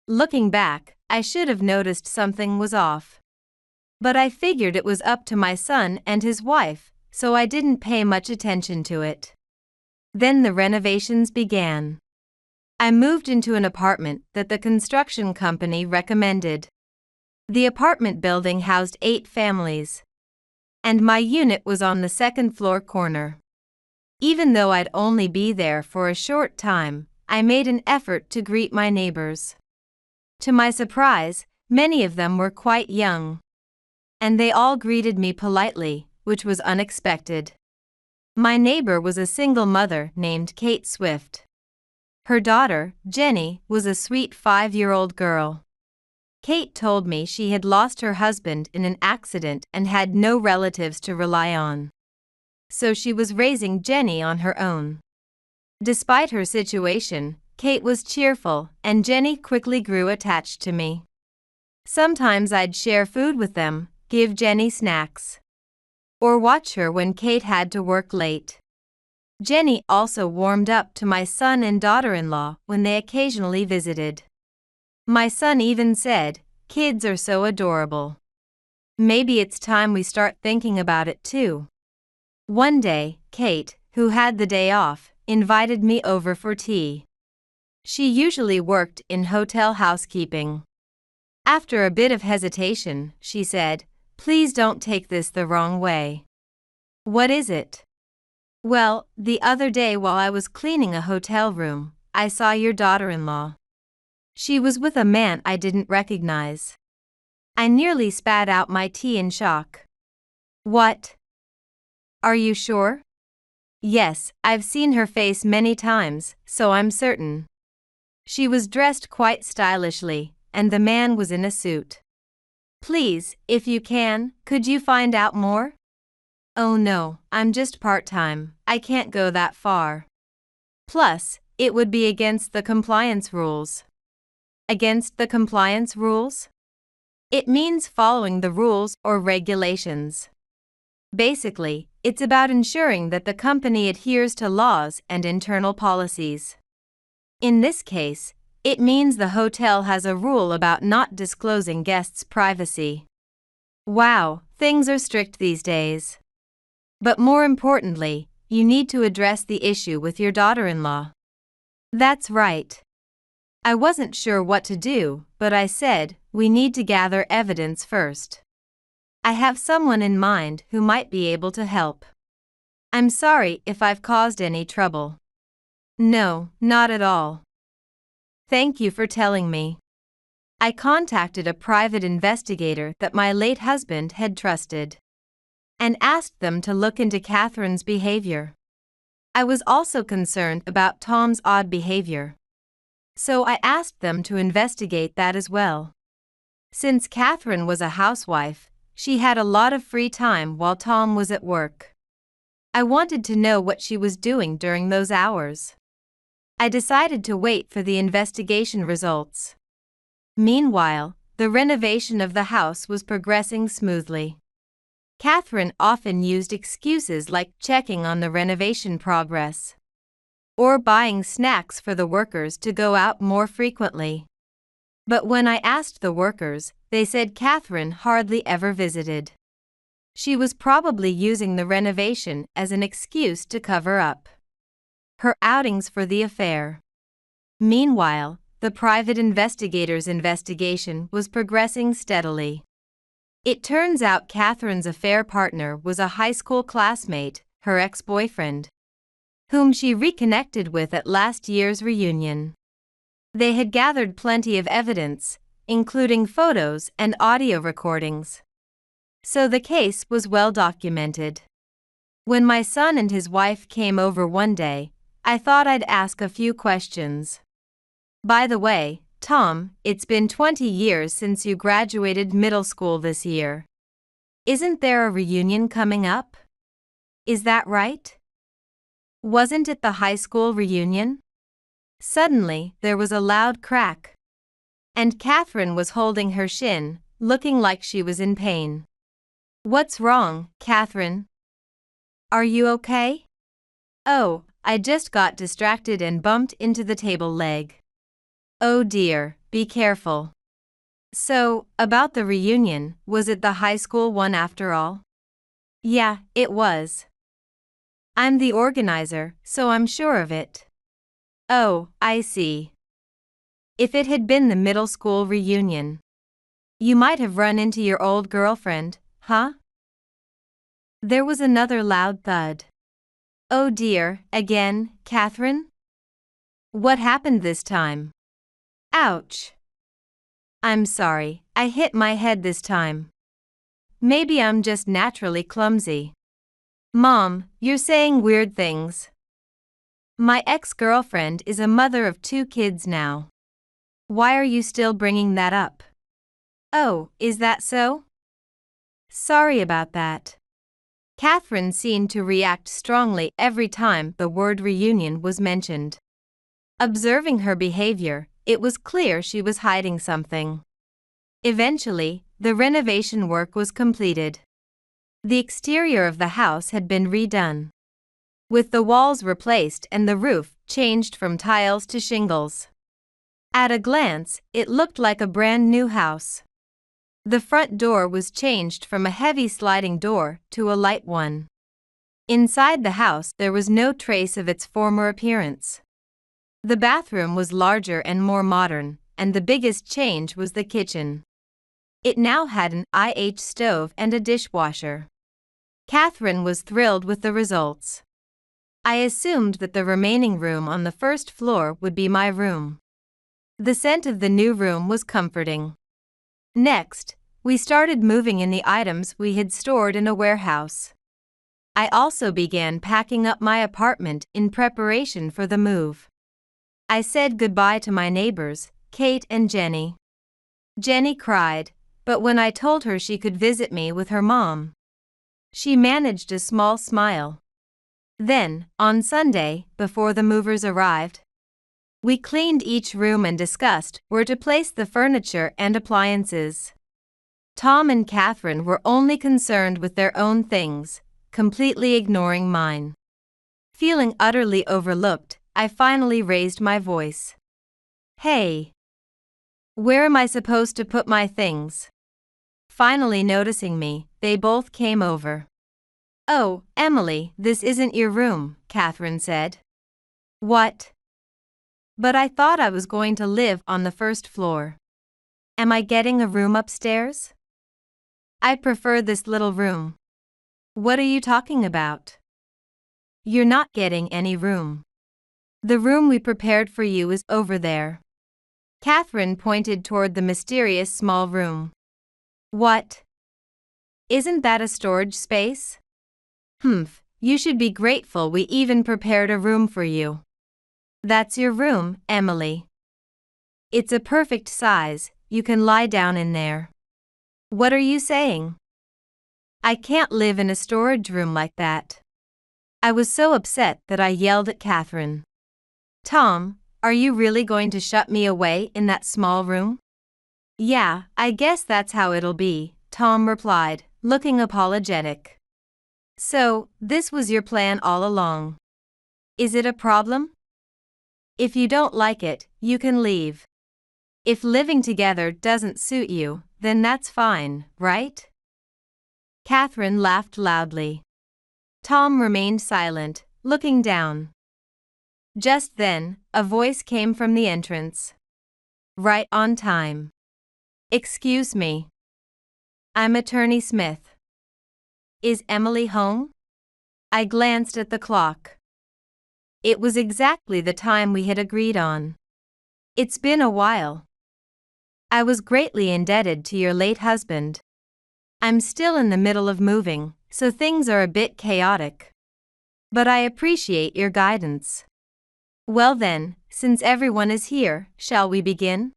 Looking back, I should have noticed something was off. But I figured it was up to my son and his wife, so I didn't pay much attention to it. Then the renovations began. I moved into an apartment that the construction company recommended. The apartment building housed 8 families. And my unit was on the second-floor corner. Even though I'd only be there for a short time, I made an effort to greet my neighbors. To my surprise, many of them were quite young. And they all greeted me politely, which was unexpected. My neighbor was a single mother named Kate Swift. Her daughter, Jenny, was a sweet 5-year-old girl. Kate told me she had lost her husband in an accident and had no relatives to rely on. So she was raising Jenny on her own. Despite her situation, Kate was cheerful, and Jenny quickly grew attached to me. Sometimes I'd share food with them, give Jenny snacks, or watch her when Kate had to work late. Jenny also warmed up to my son and daughter-in-law when they occasionally visited. My son even said, "Kids are so adorable. Maybe it's time we start thinking about it too." One day, Kate, who had the day off, invited me over for tea. She usually worked in hotel housekeeping. After a bit of hesitation, she said, "Please don't take this the wrong way." "What is it?" "Well, the other day while I was cleaning a hotel room, I saw your daughter-in-law. She was with a man I didn't recognize." I nearly spat out my tea in shock. "What? Are you sure?" "Yes, I've seen her face many times, so I'm certain. She was dressed quite stylishly, and the man was in a suit." "Please, if you can, could you find out more?" "Oh no, I'm just part-time, I can't go that far. Plus, it would be against the compliance rules." "Against the compliance rules?" It means following the rules or regulations. Basically, it's about ensuring that the company adheres to laws and internal policies. In this case, it means the hotel has a rule about not disclosing guests' privacy. Wow, things are strict these days. But more importantly, you need to address the issue with your daughter-in-law. That's right. I wasn't sure what to do, but I said, we need to gather evidence first. I have someone in mind who might be able to help. I'm sorry if I've caused any trouble. No, not at all. Thank you for telling me. I contacted a private investigator that my late husband had trusted and asked them to look into Catherine's behavior. I was also concerned about Tom's odd behavior, so I asked them to investigate that as well. Since Catherine was a housewife, she had a lot of free time while Tom was at work. I wanted to know what she was doing during those hours. I decided to wait for the investigation results. Meanwhile, the renovation of the house was progressing smoothly. Catherine often used excuses like checking on the renovation progress or buying snacks for the workers to go out more frequently. But when I asked the workers, they said Catherine hardly ever visited. She was probably using the renovation as an excuse to cover up her outings for the affair. Meanwhile, the private investigator's investigation was progressing steadily. It turns out Catherine's affair partner was a high school classmate, her ex-boyfriend, whom she reconnected with at last year's reunion. They had gathered plenty of evidence, including photos and audio recordings. So the case was well documented. When my son and his wife came over one day, I thought I'd ask a few questions. By the way, Tom, it's been 20 years since you graduated middle school this year. Isn't there a reunion coming up? Is that right? Wasn't it the high school reunion? Suddenly, there was a loud crack, and Catherine was holding her shin, looking like she was in pain. What's wrong, Catherine? Are you okay? Oh, I just got distracted and bumped into the table leg. Oh dear, be careful. So, about the reunion, was it the high school one after all? Yeah, it was. I'm the organizer, so I'm sure of it. Oh, I see. If it had been the middle school reunion, you might have run into your old girlfriend, huh? There was another loud thud. Oh dear, again, Catherine? What happened this time? Ouch. I'm sorry, I hit my head this time. Maybe I'm just naturally clumsy. Mom, you're saying weird things. My ex-girlfriend is a mother of 2 kids now. Why are you still bringing that up? Oh, is that so? Sorry about that. Catherine seemed to react strongly every time the word reunion was mentioned. Observing her behavior, it was clear she was hiding something. Eventually, the renovation work was completed. The exterior of the house had been redone, with the walls replaced and the roof changed from tiles to shingles. At a glance, it looked like a brand new house. The front door was changed from a heavy sliding door to a light one. Inside the house, there was no trace of its former appearance. The bathroom was larger and more modern, and the biggest change was the kitchen. It now had an IH stove and a dishwasher. Catherine was thrilled with the results. I assumed that the remaining room on the first floor would be my room. The scent of the new room was comforting. Next, we started moving in the items we had stored in a warehouse. I also began packing up my apartment in preparation for the move. I said goodbye to my neighbors, Kate and Jenny. Jenny cried, but when I told her she could visit me with her mom, she managed a small smile. Then, on Sunday, before the movers arrived, we cleaned each room and discussed where to place the furniture and appliances. Tom and Catherine were only concerned with their own things, completely ignoring mine. Feeling utterly overlooked, I finally raised my voice. Hey! Where am I supposed to put my things? Finally noticing me, they both came over. Oh, Emily, this isn't your room, Catherine said. What? But I thought I was going to live on the first floor. Am I getting a room upstairs? I prefer this little room. What are you talking about? You're not getting any room. The room we prepared for you is over there. Catherine pointed toward the mysterious small room. What? Isn't that a storage space? Humph, you should be grateful we even prepared a room for you. That's your room, Emily. It's a perfect size, you can lie down in there. What are you saying? I can't live in a storage room like that. I was so upset that I yelled at Catherine. Tom, are you really going to shut me away in that small room? Yeah, I guess that's how it'll be, Tom replied, looking apologetic. So, this was your plan all along. Is it a problem? If you don't like it, you can leave. If living together doesn't suit you, then that's fine, right? Catherine laughed loudly. Tom remained silent, looking down. Just then, a voice came from the entrance. Right on time. Excuse me. I'm Attorney Smith. Is Emily home? I glanced at the clock. It was exactly the time we had agreed on. It's been a while. I was greatly indebted to your late husband. I'm still in the middle of moving, so things are a bit chaotic. But I appreciate your guidance. Well then, since everyone is here, shall we begin?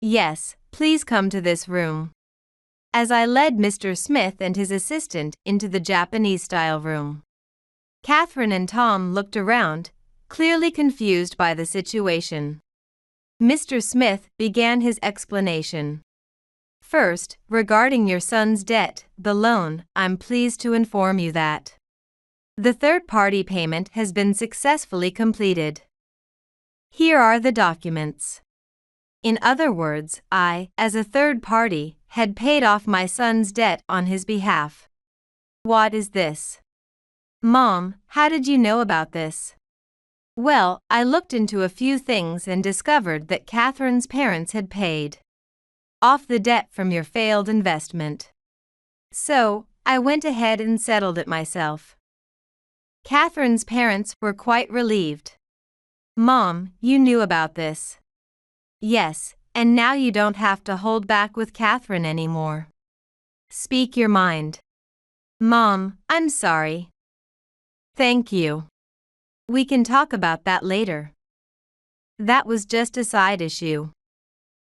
Yes, please come to this room. As I led Mr. Smith and his assistant into the Japanese-style room. Catherine and Tom looked around, clearly confused by the situation. Mr. Smith began his explanation. First, regarding your son's debt, the loan, I'm pleased to inform you that the third-party payment has been successfully completed. Here are the documents. In other words, I, as a third party, had paid off my son's debt on his behalf. What is this? Mom, how did you know about this? Well, I looked into a few things and discovered that Catherine's parents had paid off the debt from your failed investment. So, I went ahead and settled it myself. Catherine's parents were quite relieved. Mom, you knew about this. Yes, and now you don't have to hold back with Catherine anymore. Speak your mind. Mom, I'm sorry. Thank you. We can talk about that later. That was just a side issue.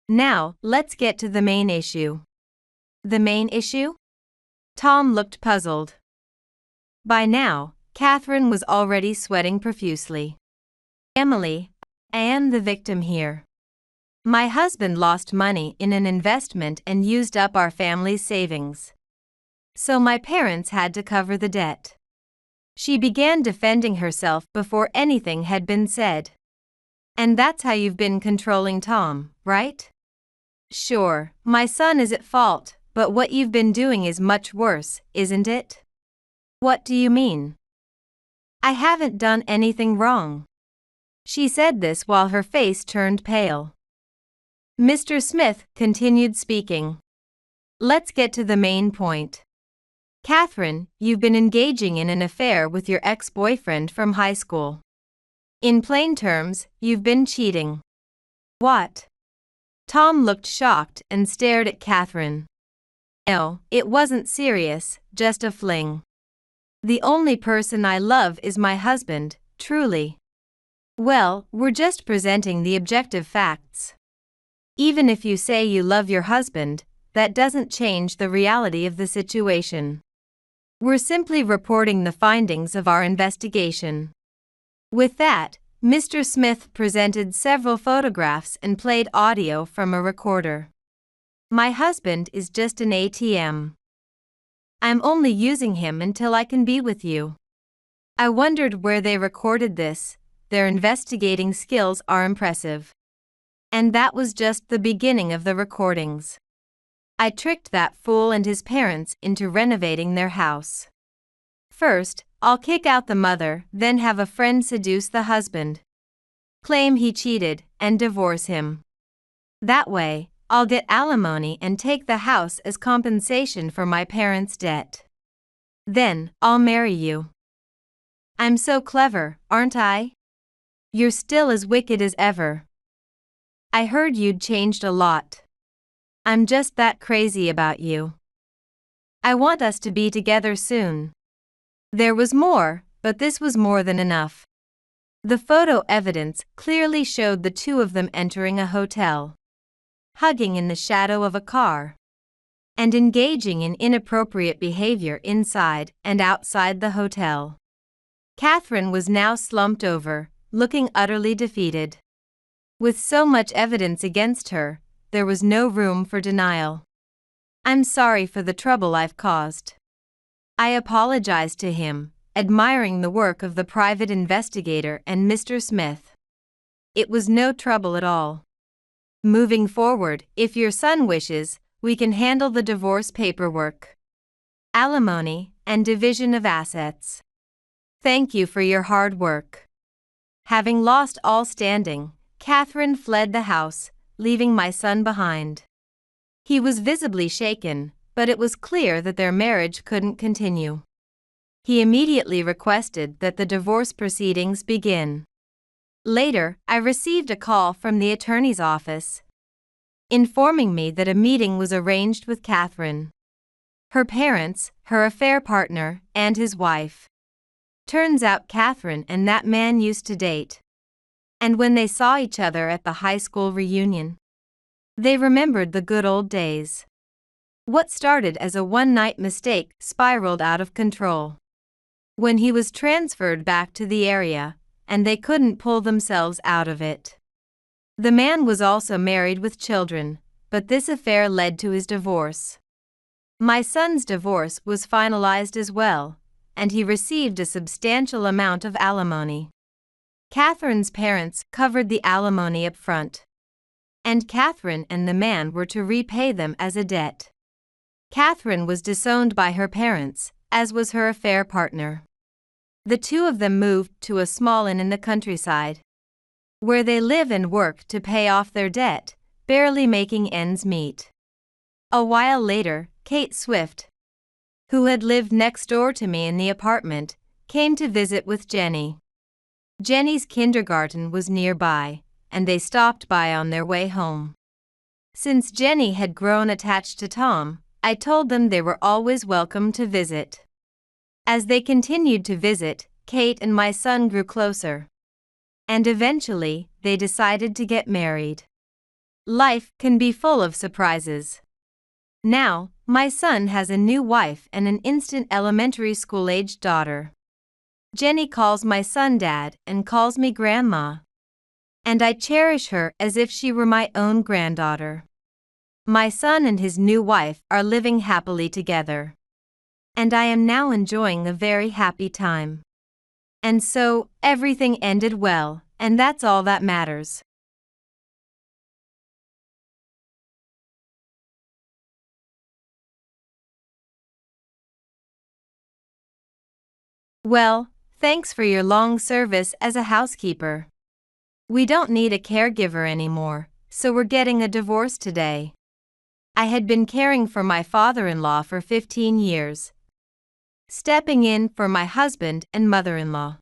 Now, let's get to the main issue. The main issue? Tom looked puzzled. By now, Catherine was already sweating profusely. Emily, I am the victim here. My husband lost money in an investment and used up our family's savings. So my parents had to cover the debt. She began defending herself before anything had been said. And that's how you've been controlling Tom, right? Sure, my son is at fault, but what you've been doing is much worse, isn't it? What do you mean? I haven't done anything wrong. She said this while her face turned pale. Mr. Smith continued speaking. Let's get to the main point. Catherine, you've been engaging in an affair with your ex-boyfriend from high school. In plain terms, you've been cheating. What? Tom looked shocked and stared at Catherine. No, it wasn't serious, just a fling. The only person I love is my husband, truly. Well, we're just presenting the objective facts. Even if you say you love your husband, that doesn't change the reality of the situation. We're simply reporting the findings of our investigation. With that, Mr. Smith presented several photographs and played audio from a recorder. My husband is just an ATM. I'm only using him until I can be with you. I wondered where they recorded this. Their investigating skills are impressive. And that was just the beginning of the recordings. I tricked that fool and his parents into renovating their house. First, I'll kick out the mother, then have a friend seduce the husband, claim he cheated, and divorce him. That way, I'll get alimony and take the house as compensation for my parents' debt. Then, I'll marry you. I'm so clever, aren't I? You're still as wicked as ever. I heard you'd changed a lot. I'm just that crazy about you. I want us to be together soon. There was more, but this was more than enough. The photo evidence clearly showed the two of them entering a hotel, hugging in the shadow of a car, and engaging in inappropriate behavior inside and outside the hotel. Catherine was now slumped over, looking utterly defeated. With so much evidence against her, there was no room for denial. I'm sorry for the trouble I've caused. I apologized to him, admiring the work of the private investigator and Mr. Smith. It was no trouble at all. Moving forward, if your son wishes, we can handle the divorce paperwork, alimony, and division of assets. Thank you for your hard work. Having lost all standing, Catherine fled the house, leaving my son behind. He was visibly shaken, but it was clear that their marriage couldn't continue. He immediately requested that the divorce proceedings begin. Later, I received a call from the attorney's office, informing me that a meeting was arranged with Catherine, her parents, her affair partner, and his wife. Turns out Catherine and that man used to date. And when they saw each other at the high school reunion, they remembered the good old days. What started as a one-night mistake spiraled out of control when he was transferred back to the area, and they couldn't pull themselves out of it. The man was also married with children, but this affair led to his divorce. My son's divorce was finalized as well, and he received a substantial amount of alimony. Catherine's parents covered the alimony up front, and Catherine and the man were to repay them as a debt. Catherine was disowned by her parents, as was her affair partner. The two of them moved to a small inn in the countryside, where they live and work to pay off their debt, barely making ends meet. A while later, Kate Swift, who had lived next door to me in the apartment, came to visit with Jenny. Jenny's kindergarten was nearby, and they stopped by on their way home. Since Jenny had grown attached to Tom, I told them they were always welcome to visit. As they continued to visit, Kate and my son grew closer. And eventually, they decided to get married. Life can be full of surprises. Now, my son has a new wife and an instant elementary school-aged daughter. Jenny calls my son Dad and calls me Grandma. And I cherish her as if she were my own granddaughter. My son and his new wife are living happily together. And I am now enjoying a very happy time. And so, everything ended well, and that's all that matters. Well, thanks for your long service as a housekeeper. We don't need a caregiver anymore, so we're getting a divorce today. I had been caring for my father-in-law for 15 years, stepping in for my husband and mother-in-law.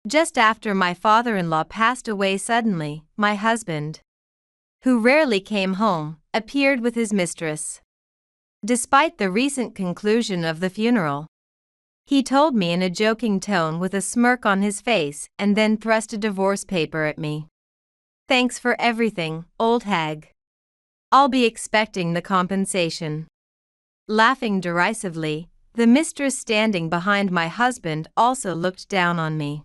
Just after my father-in-law passed away suddenly, my husband, who rarely came home, appeared with his mistress. Despite the recent conclusion of the funeral, he told me in a joking tone with a smirk on his face and then thrust a divorce paper at me. Thanks for everything, old hag. I'll be expecting the compensation. Laughing derisively, the mistress standing behind my husband also looked down on me.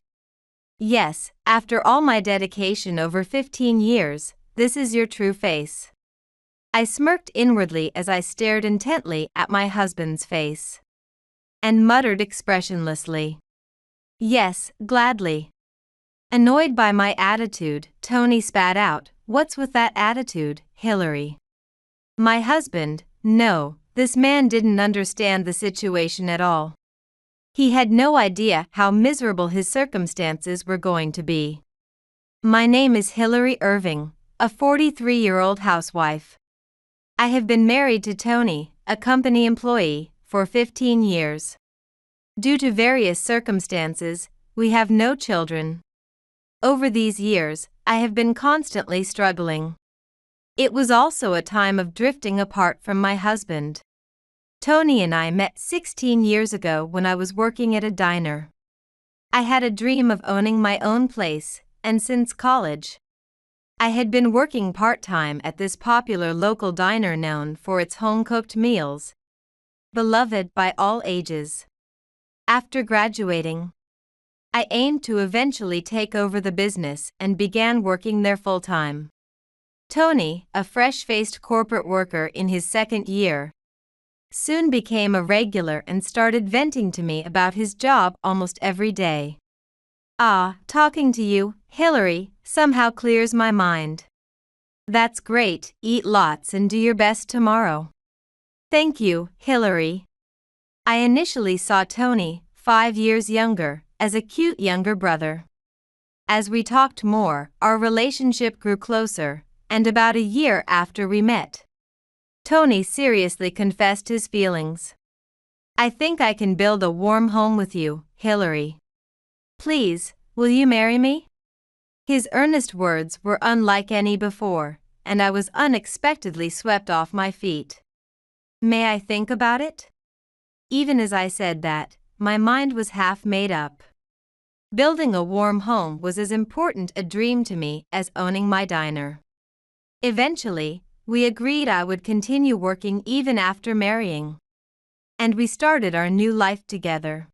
Yes, after all my dedication over 15 years, this is your true face. I smirked inwardly as I stared intently at my husband's face. And muttered expressionlessly, "Yes, gladly." Annoyed by my attitude, Tony spat out, "What's with that attitude, Hillary?" My husband, no, this man didn't understand the situation at all. He had no idea how miserable his circumstances were going to be. My name is Hillary Irving, a 43-year-old housewife. I have been married to Tony, a company employee, for 15 years. Due to various circumstances, we have no children. Over these years, I have been constantly struggling. It was also a time of drifting apart from my husband. Tony and I met 16 years ago when I was working at a diner. I had a dream of owning my own place, and since college, I had been working part-time at this popular local diner known for its home-cooked meals, beloved by all ages. After graduating, I aimed to eventually take over the business and began working there full-time. Tony, a fresh-faced corporate worker in his second year, soon became a regular and started venting to me about his job almost every day. Talking to you, Hillary, somehow clears my mind. That's great, eat lots and do your best tomorrow. Thank you, Hillary. I initially saw Tony, 5 years younger, as a cute younger brother. As we talked more, our relationship grew closer, and about a year after we met, Tony seriously confessed his feelings. "I think I can build a warm home with you, Hillary. Please, will you marry me?" His earnest words were unlike any before, and I was unexpectedly swept off my feet. "May I think about it?" Even as I said that, my mind was half made up. Building a warm home was as important a dream to me as owning my diner. Eventually, we agreed I would continue working even after marrying. And we started our new life together.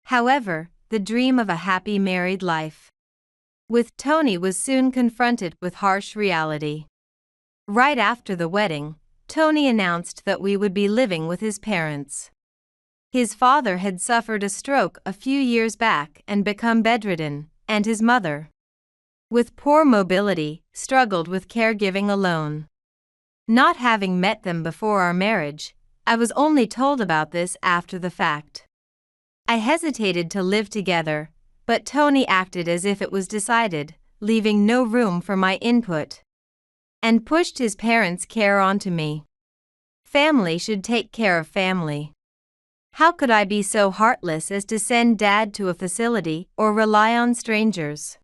However, the dream of a happy married life with Tony was soon confronted with harsh reality. Right after the wedding, Tony announced that we would be living with his parents. His father had suffered a stroke a few years back and become bedridden, and his mother, with poor mobility, struggled with caregiving alone. Not having met them before our marriage, I was only told about this after the fact. I hesitated to live together, but Tony acted as if it was decided, leaving no room for my input, and pushed his parents' care onto me. Family should take care of family. How could I be so heartless as to send Dad to a facility or rely on strangers?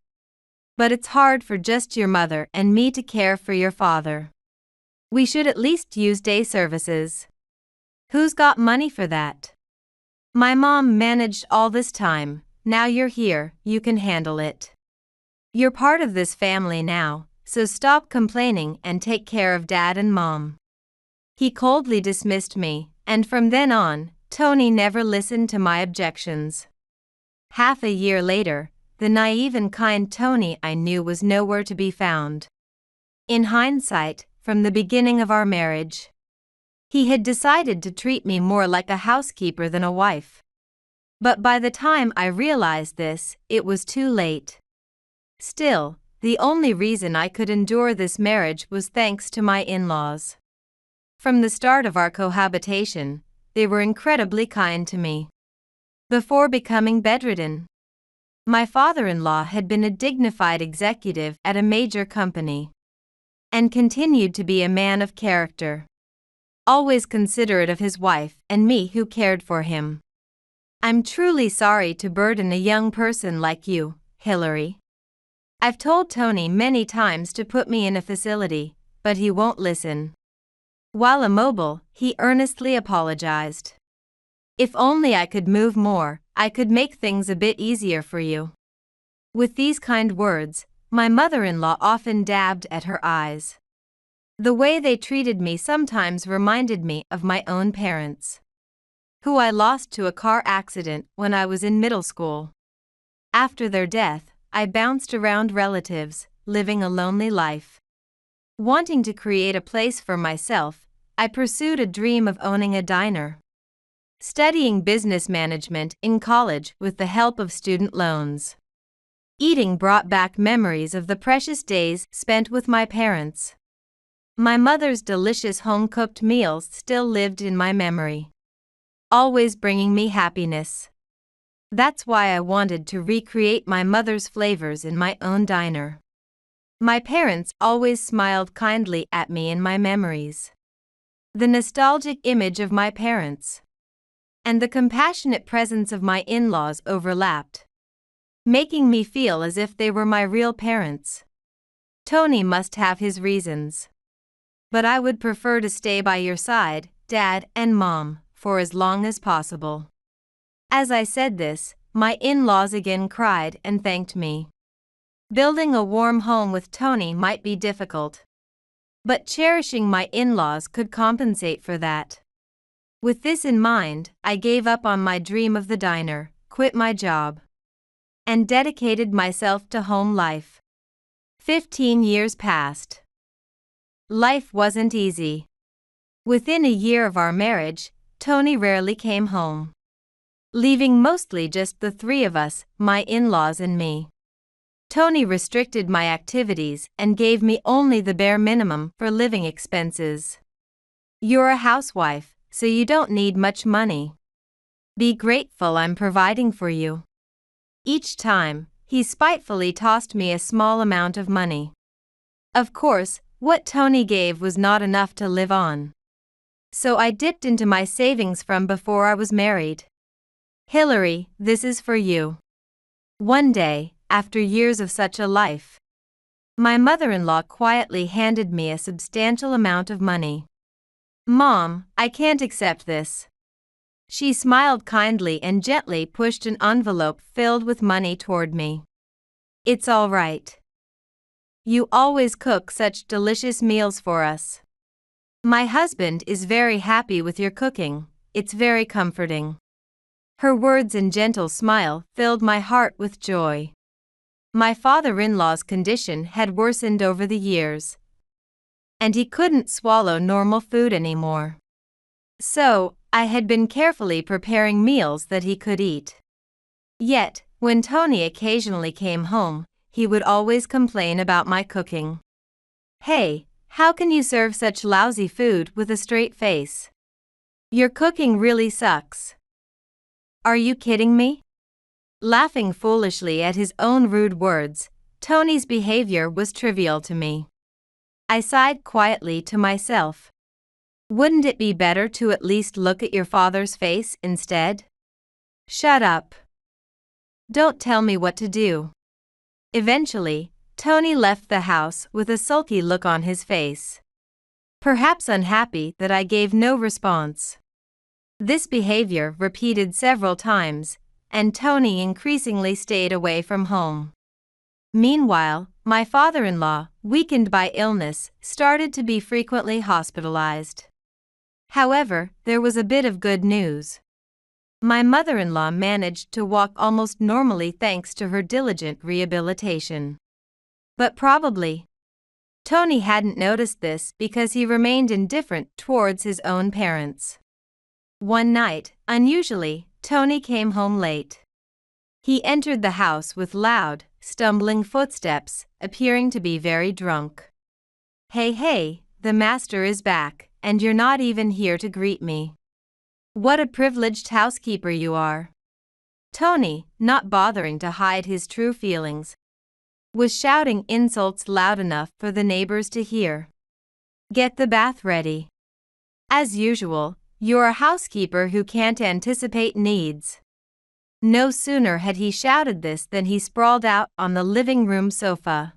But it's hard for just your mother and me to care for your father. We should at least use day services. Who's got money for that? My mom managed all this time. Now you're here, you can handle it. You're part of this family now, so stop complaining and take care of Dad and Mom. He coldly dismissed me, and from then on, Tony never listened to my objections. Half a year later, the naive and kind Tony I knew was nowhere to be found. In hindsight, from the beginning of our marriage, he had decided to treat me more like a housekeeper than a wife. But by the time I realized this, it was too late. Still, the only reason I could endure this marriage was thanks to my in-laws. From the start of our cohabitation, they were incredibly kind to me. Before becoming bedridden, my father-in-law had been a dignified executive at a major company, and continued to be a man of character, always considerate of his wife and me who cared for him. I'm truly sorry to burden a young person like you, Hillary. I've told Tony many times to put me in a facility, but he won't listen. While immobile, he earnestly apologized. If only I could move more, I could make things a bit easier for you. With these kind words, my mother-in-law often dabbed at her eyes. The way they treated me sometimes reminded me of my own parents, who I lost to a car accident when I was in middle school. After their death, I bounced around relatives, living a lonely life. Wanting to create a place for myself, I pursued a dream of owning a diner. Studying business management in college with the help of student loans. Eating brought back memories of the precious days spent with my parents. My mother's delicious home-cooked meals still lived in my memory, always bringing me happiness. That's why I wanted to recreate my mother's flavors in my own diner. My parents always smiled kindly at me in my memories. The nostalgic image of my parents and the compassionate presence of my in-laws overlapped, making me feel as if they were my real parents. Tony must have his reasons. But I would prefer to stay by your side, Dad and Mom, for as long as possible. As I said this, my in-laws again cried and thanked me. Building a warm home with Tony might be difficult, but cherishing my in-laws could compensate for that. With this in mind, I gave up on my dream of the diner, quit my job, and dedicated myself to home life. 15 years passed. Life wasn't easy. Within a year of our marriage, Tony rarely came home, leaving mostly just the three of us, my in-laws and me. Tony restricted my activities and gave me only the bare minimum for living expenses. You're a housewife, so you don't need much money. Be grateful I'm providing for you. Each time, he spitefully tossed me a small amount of money. Of course, what Tony gave was not enough to live on. So I dipped into my savings from before I was married. Hillary, this is for you. One day, after years of such a life, my mother-in-law quietly handed me a substantial amount of money. Mom, I can't accept this. She smiled kindly and gently pushed an envelope filled with money toward me. It's all right. You always cook such delicious meals for us. My husband is very happy with your cooking, it's very comforting. Her words and gentle smile filled my heart with joy. My father-in-law's condition had worsened over the years, and he couldn't swallow normal food anymore. So, I had been carefully preparing meals that he could eat. Yet, when Tony occasionally came home, he would always complain about my cooking. Hey, how can you serve such lousy food with a straight face? Your cooking really sucks. Are you kidding me? Laughing foolishly at his own rude words, Tony's behavior was trivial to me. I sighed quietly to myself. Wouldn't it be better to at least look at your father's face instead? Shut up. Don't tell me what to do. Eventually, Tony left the house with a sulky look on his face. Perhaps unhappy that I gave no response. This behavior repeated several times, and Tony increasingly stayed away from home. Meanwhile, my father-in-law, weakened by illness, started to be frequently hospitalized. However, there was a bit of good news. My mother-in-law managed to walk almost normally thanks to her diligent rehabilitation. But probably, Tony hadn't noticed this because he remained indifferent towards his own parents. One night, unusually, Tony came home late. He entered the house with loud, stumbling footsteps, appearing to be very drunk. Hey, the master is back, and you're not even here to greet me. What a privileged housekeeper you are. Tony, not bothering to hide his true feelings, was shouting insults loud enough for the neighbors to hear. Get the bath ready. As usual, you're a housekeeper who can't anticipate needs. No sooner had he shouted this than he sprawled out on the living room sofa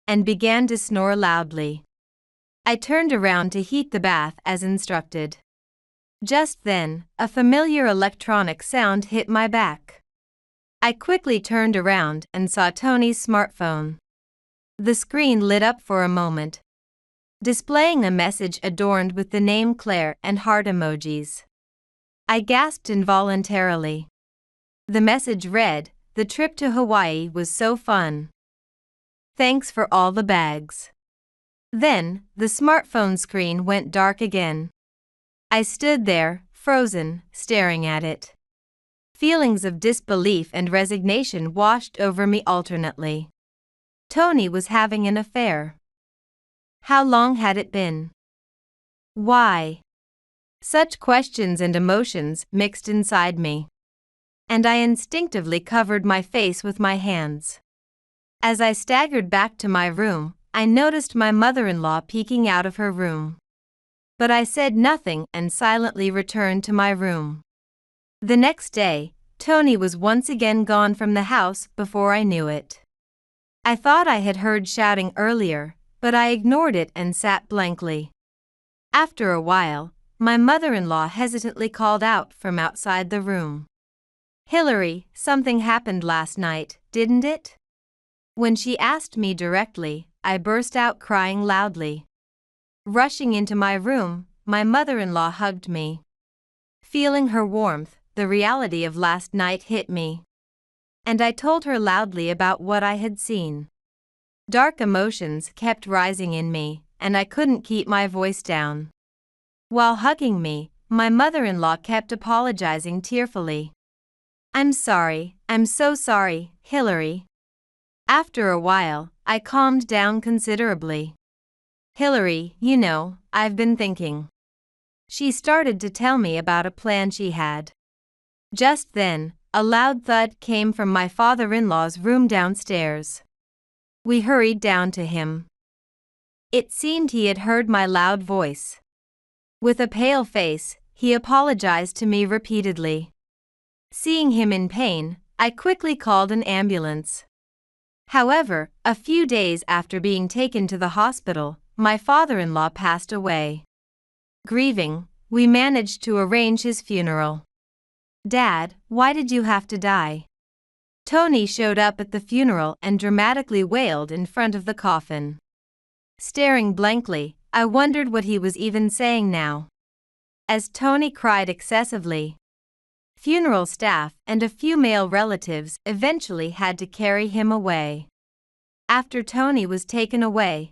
and began to snore loudly. I turned around to heat the bath as instructed. Just then, a familiar electronic sound hit my back. I quickly turned around and saw Tony's smartphone. The screen lit up for a moment, displaying a message adorned with the name Claire and heart emojis. I gasped involuntarily. The message read, "The trip to Hawaii was so fun. Thanks for all the bags." Then, the smartphone screen went dark again. I stood there, frozen, staring at it. Feelings of disbelief and resignation washed over me alternately. Tony was having an affair. How long had it been? Why? Such questions and emotions mixed inside me. And I instinctively covered my face with my hands. As I staggered back to my room, I noticed my mother-in-law peeking out of her room. But I said nothing and silently returned to my room. The next day, Tony was once again gone from the house before I knew it. I thought I had heard shouting earlier, but I ignored it and sat blankly. After a while, my mother-in-law hesitantly called out from outside the room. "Hillary, something happened last night, didn't it?" When she asked me directly, I burst out crying loudly. Rushing into my room, my mother-in-law hugged me. Feeling her warmth, the reality of last night hit me. And I told her loudly about what I had seen. Dark emotions kept rising in me, and I couldn't keep my voice down. While hugging me, my mother-in-law kept apologizing tearfully. I'm so sorry, Hillary." After a while, I calmed down considerably. "Hillary, I've been thinking." She started to tell me about a plan she had. Just then, a loud thud came from my father-in-law's room downstairs. We hurried down to him. It seemed he had heard my loud voice. With a pale face, he apologized to me repeatedly. Seeing him in pain, I quickly called an ambulance. However, a few days after being taken to the hospital, my father-in-law passed away. Grieving, we managed to arrange his funeral. "Dad, why did you have to die?" Tony showed up at the funeral and dramatically wailed in front of the coffin. Staring blankly, I wondered what he was even saying now. As Tony cried excessively, funeral staff and a few male relatives eventually had to carry him away. After Tony was taken away,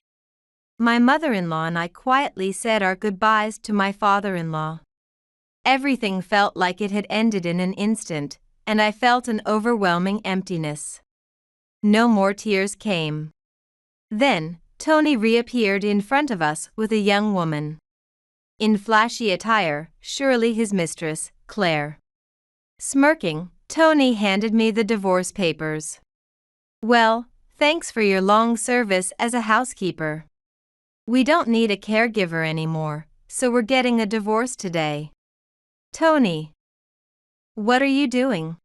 my mother-in-law and I quietly said our goodbyes to my father-in-law. Everything felt like it had ended in an instant, and I felt an overwhelming emptiness. No more tears came. Then, Tony reappeared in front of us with a young woman. In flashy attire, surely his mistress, Claire. Smirking, Tony handed me the divorce papers. "Well, thanks for your long service as a housekeeper. We don't need a caregiver anymore, so we're getting a divorce today." "Tony, what are you doing?"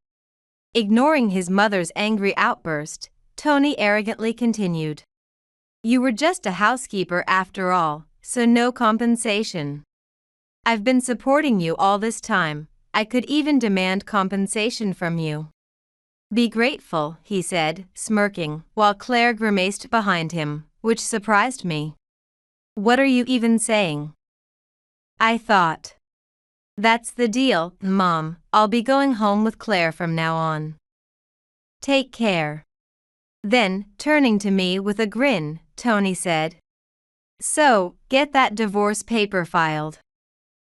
Ignoring his mother's angry outburst, Tony arrogantly continued. "You were just a housekeeper after all, so no compensation. I've been supporting you all this time. I could even demand compensation from you." "Be grateful," he said, smirking, while Claire grimaced behind him, which surprised me. "What are you even saying?" I thought. "That's the deal, Mom. I'll be going home with Claire from now on. Take care." Then, turning to me with a grin, Tony said, "So, get that divorce paper filed."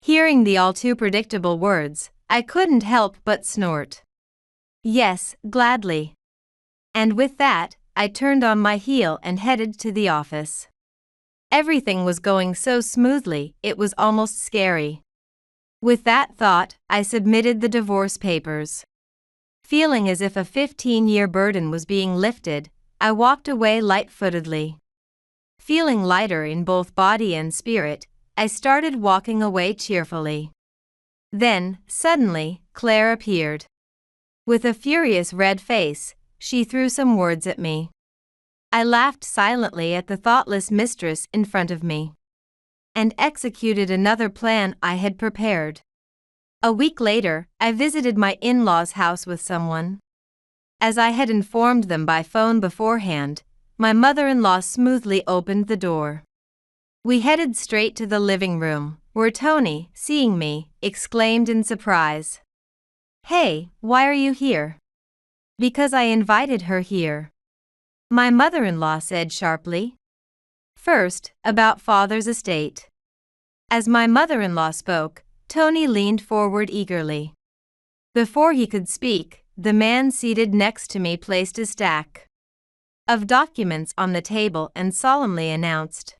Hearing the all-too predictable words, I couldn't help but snort. "Yes, gladly." And with that, I turned on my heel and headed to the office. Everything was going so smoothly, it was almost scary. With that thought, I submitted the divorce papers. Feeling as if a 15-year burden was being lifted, I walked away light-footedly. Feeling lighter in both body and spirit, I started walking away cheerfully. Then, suddenly, Claire appeared. With a furious red face, she threw some words at me. I laughed silently at the thoughtless mistress in front of me, and executed another plan I had prepared. A week later, I visited my in-laws' house with someone. As I had informed them by phone beforehand, my mother-in-law smoothly opened the door. We headed straight to the living room, where Tony, seeing me, exclaimed in surprise, "Hey, why are you here?" "Because I invited her here," my mother-in-law said sharply. First, about father's estate. As my mother-in-law spoke, Tony leaned forward eagerly. Before he could speak, the man seated next to me placed a stack of documents on the table and solemnly announced,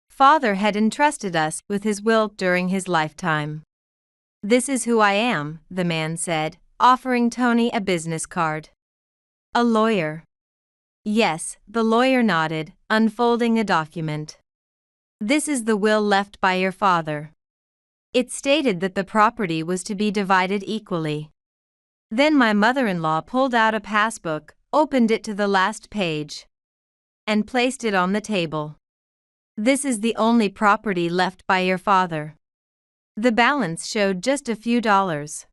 "Father had entrusted us with his will during his lifetime." "This is who I am," the man said, offering Tony a business card. "A lawyer." "Yes," the lawyer nodded, unfolding a document. "This is the will left by your father." It stated that the property was to be divided equally. Then my mother-in-law pulled out a passbook, opened it to the last page, and placed it on the table. "This is the only property left by your father." The balance showed just a few dollars.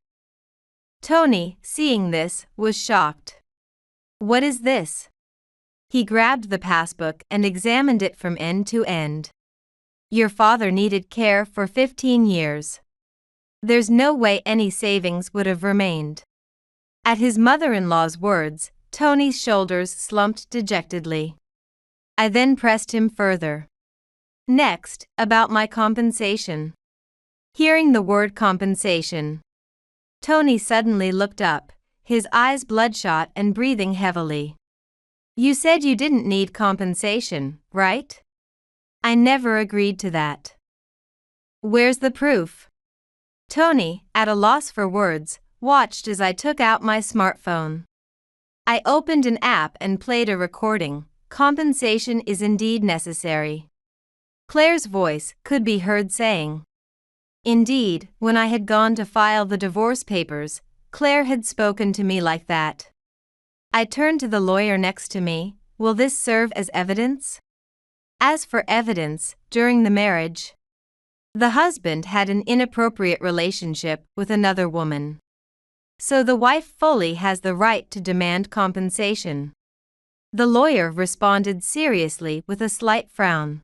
Tony, seeing this, was shocked. "What is this?" He grabbed the passbook and examined it from end to end. "Your father needed care for 15 years. There's no way any savings would have remained." At his mother-in-law's words, Tony's shoulders slumped dejectedly. I then pressed him further. "Next, about my compensation." Hearing the word compensation, Tony suddenly looked up, his eyes bloodshot and breathing heavily. "You said you didn't need compensation, right?" "I never agreed to that." "Where's the proof?" Tony, at a loss for words, watched as I took out my smartphone. I opened an app and played a recording. "Compensation is indeed necessary." Claire's voice could be heard saying. Indeed, when I had gone to file the divorce papers, Claire had spoken to me like that. I turned to the lawyer next to me. "Will this serve as evidence?" As for evidence, during the marriage, the husband had an inappropriate relationship with another woman. So the wife fully has the right to demand compensation. The lawyer responded seriously with a slight frown.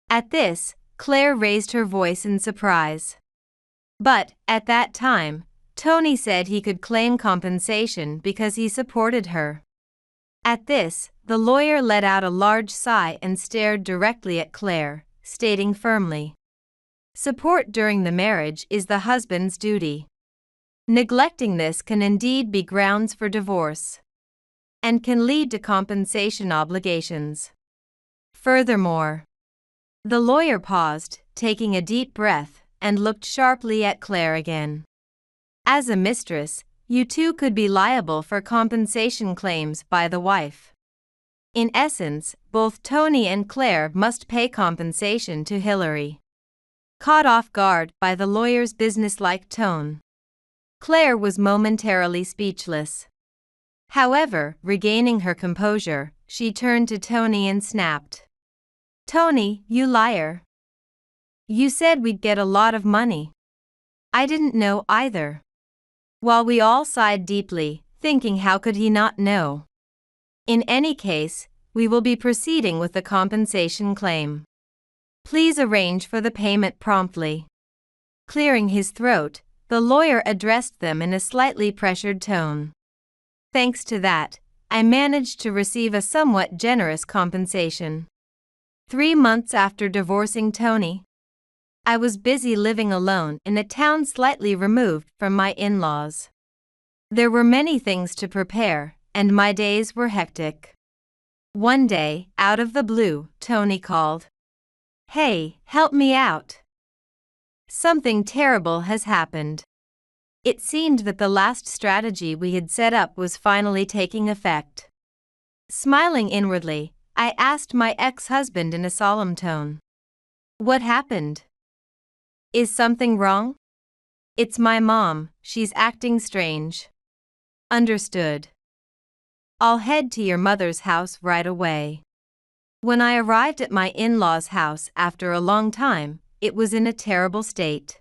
At this, Claire raised her voice in surprise. But, at that time, Tony said he could claim compensation because he supported her. At this, the lawyer let out a large sigh and stared directly at Claire, stating firmly, "Support during the marriage is the husband's duty. Neglecting this can indeed be grounds for divorce, and can lead to compensation obligations." Furthermore, the lawyer paused, taking a deep breath, and looked sharply at Claire again. "As a mistress, you too could be liable for compensation claims by the wife. In essence, both Tony and Claire must pay compensation to Hillary." Caught off guard by the lawyer's businesslike tone, Claire was momentarily speechless. However, regaining her composure, she turned to Tony and snapped, "Tony, you liar. You said we'd get a lot of money." "I didn't know either." While we all sighed deeply, thinking how could he not know? "In any case, we will be proceeding with the compensation claim. Please arrange for the payment promptly." Clearing his throat, the lawyer addressed them in a slightly pressured tone. Thanks to that, I managed to receive a somewhat generous compensation. 3 months after divorcing Tony, I was busy living alone in a town slightly removed from my in-laws. There were many things to prepare, and my days were hectic. One day, out of the blue, Tony called. "Hey, help me out. Something terrible has happened." It seemed that the last strategy we had set up was finally taking effect. Smiling inwardly, I asked my ex-husband in a solemn tone, "What happened? Is something wrong?" "It's my mom, she's acting strange." "Understood. I'll head to your mother's house right away." When I arrived at my in-laws' house after a long time, it was in a terrible state.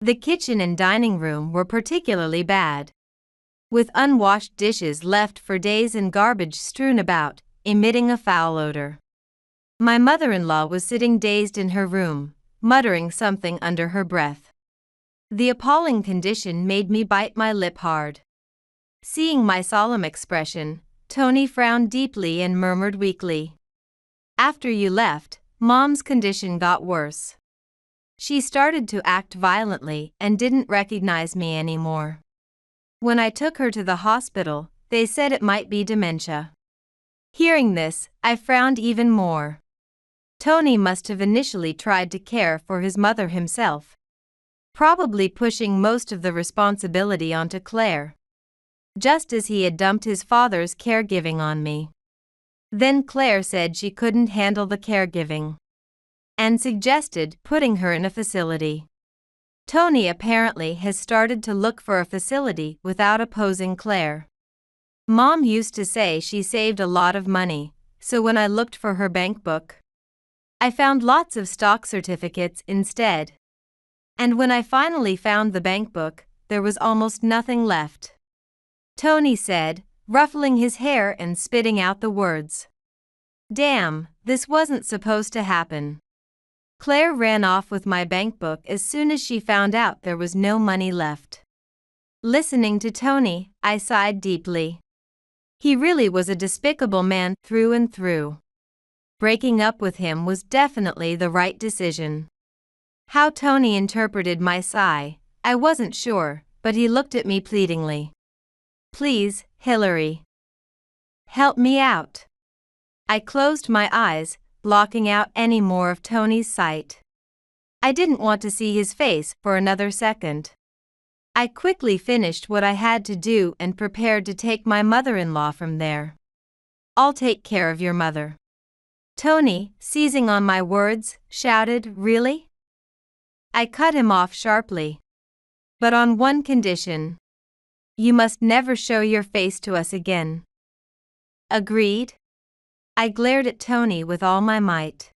The kitchen and dining room were particularly bad, with unwashed dishes left for days and garbage strewn about, emitting a foul odor. My mother-in-law was sitting dazed in her room, muttering something under her breath. The appalling condition made me bite my lip hard. Seeing my solemn expression, Tony frowned deeply and murmured weakly, After you left, Mom's condition got worse. She started to act violently and didn't recognize me anymore. When I took her to the hospital, they said it might be dementia. Hearing this, I frowned even more. Tony must have initially tried to care for his mother himself, probably pushing most of the responsibility onto Claire, just as he had dumped his father's caregiving on me. Then Claire said she couldn't handle the caregiving and suggested putting her in a facility. Tony apparently has started to look for a facility without opposing Claire. Mom used to say she saved a lot of money, so when I looked for her bank book, I found lots of stock certificates instead. And when I finally found the bank book, there was almost nothing left. Tony said, ruffling his hair and spitting out the words. Damn, this wasn't supposed to happen. Claire ran off with my bank book as soon as she found out there was no money left. Listening to Tony, I sighed deeply. He really was a despicable man through and through. Breaking up with him was definitely the right decision. How Tony interpreted my sigh, I wasn't sure, but he looked at me pleadingly. Please, Hillary. Help me out. I closed my eyes, blocking out any more of Tony's sight. I didn't want to see his face for another second. I quickly finished what I had to do and prepared to take my mother-in-law from there. I'll take care of your mother. Tony, seizing on my words, shouted, Really? I cut him off sharply. But on one condition. You must never show your face to us again. Agreed? I glared at Tony with all my might.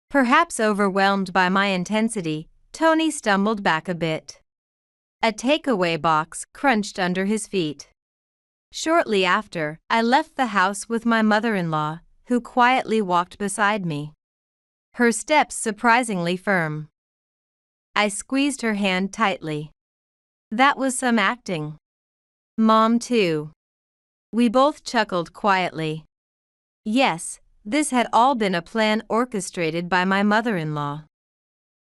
Perhaps overwhelmed by my intensity, Tony stumbled back a bit. A takeaway box crunched under his feet. Shortly after, I left the house with my mother-in-law, who quietly walked beside me. Her steps surprisingly firm. I squeezed her hand tightly. That was some acting. Mom too. We both chuckled quietly. Yes, this had all been a plan orchestrated by my mother-in-law.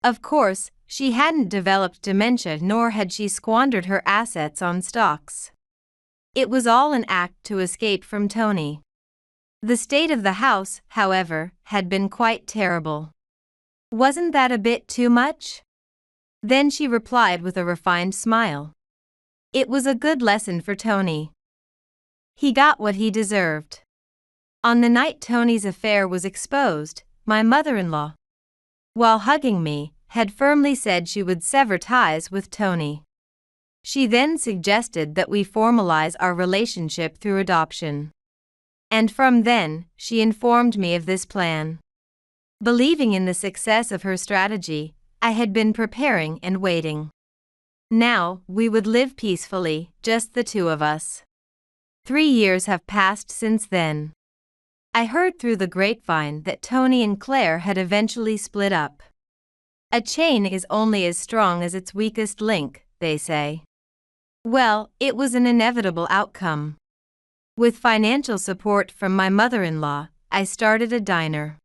Of course, she hadn't developed dementia nor had she squandered her assets on stocks. It was all an act to escape from Tony. The state of the house, however, had been quite terrible. Wasn't that a bit too much? Then she replied with a refined smile. It was a good lesson for Tony. He got what he deserved. On the night Tony's affair was exposed, my mother-in-law, while hugging me, had firmly said she would sever ties with Tony. She then suggested that we formalize our relationship through adoption. And from then, she informed me of this plan. Believing in the success of her strategy, I had been preparing and waiting. Now, we would live peacefully, just the two of us. 3 years have passed since then. I heard through the grapevine that Tony and Claire had eventually split up. A chain is only as strong as its weakest link, they say. Well, it was an inevitable outcome. With financial support from my mother-in-law, I started a diner.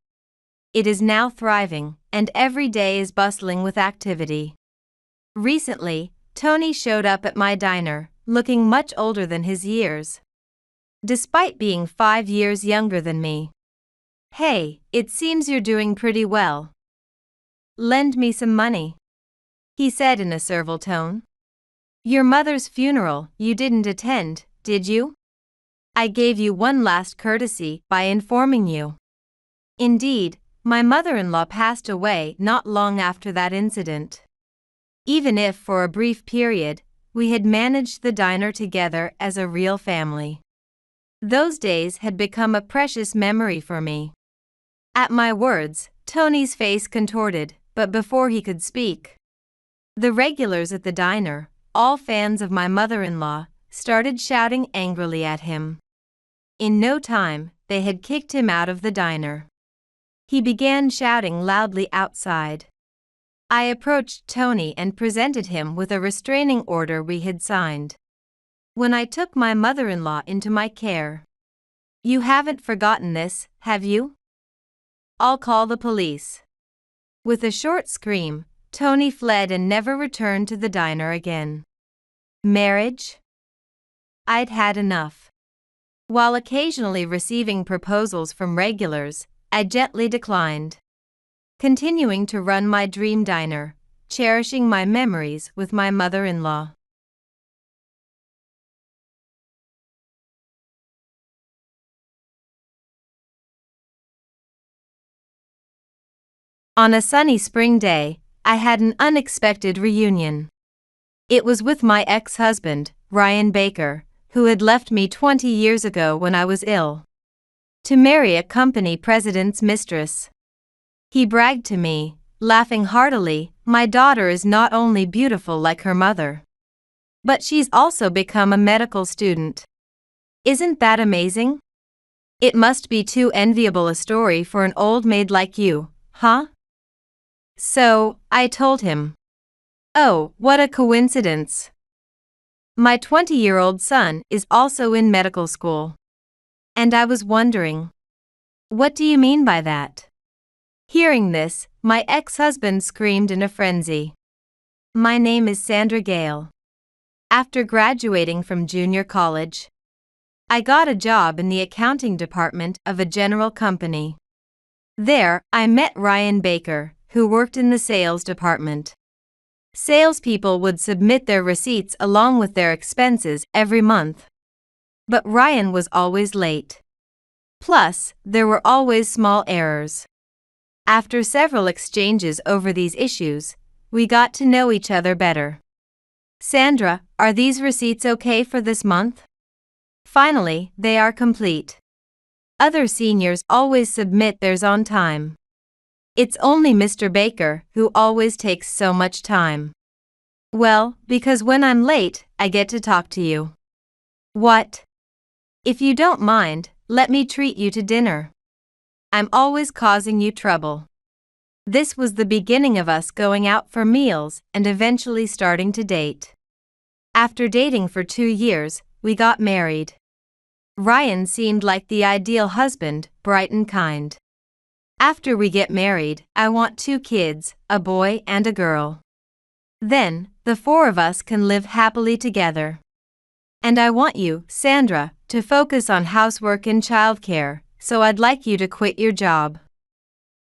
It is now thriving, and every day is bustling with activity. Recently, Tony showed up at my diner, looking much older than his years, despite being 5 years younger than me. Hey, it seems you're doing pretty well. Lend me some money, he said in a servile tone. Your mother's funeral you didn't attend, did you? I gave you one last courtesy by informing you. Indeed, my mother-in-law passed away not long after that incident. Even if for a brief period, we had managed the diner together as a real family. Those days had become a precious memory for me. At my words, Tony's face contorted, but before he could speak, the regulars at the diner, all fans of my mother-in-law, started shouting angrily at him. In no time, they had kicked him out of the diner. He began shouting loudly outside. I approached Tony and presented him with a restraining order we had signed when I took my mother-in-law into my care. You haven't forgotten this, have you? I'll call the police." With a short scream, Tony fled and never returned to the diner again. Marriage? I'd had enough. While occasionally receiving proposals from regulars, I gently declined. Continuing to run my dream diner, cherishing my memories with my mother-in-law. On a sunny spring day, I had an unexpected reunion. It was with my ex-husband, Ryan Baker, who had left me 20 years ago when I was ill, to marry a company president's mistress. He bragged to me, laughing heartily, "My daughter is not only beautiful like her mother, but she's also become a medical student. Isn't that amazing? It must be too enviable a story for an old maid like you, huh?" So, I told him. "Oh, what a coincidence. My 20-year-old son is also in medical school. And I was wondering, what do you mean by that?" Hearing this, my ex-husband screamed in a frenzy. "My name is Sandra Gale. After graduating from junior college, I got a job in the accounting department of a general company. There, I met Ryan Baker, who worked in the sales department. Salespeople would submit their receipts along with their expenses every month. But Ryan was always late. Plus, there were always small errors. After several exchanges over these issues, we got to know each other better. "Sandra, are these receipts okay for this month?" Finally, they are complete. Other seniors always submit theirs on time. It's only Mr. Baker who always takes so much time. "Well, because when I'm late, I get to talk to you." "What? If you don't mind, let me treat you to dinner. I'm always causing you trouble." This was the beginning of us going out for meals and eventually starting to date. After dating for 2 years, we got married. Ryan seemed like the ideal husband, bright and kind. After we get married, I want 2 kids, a boy and a girl. Then, the 4 of us can live happily together. And I want you, Sandra, to focus on housework and childcare, so I'd like you to quit your job.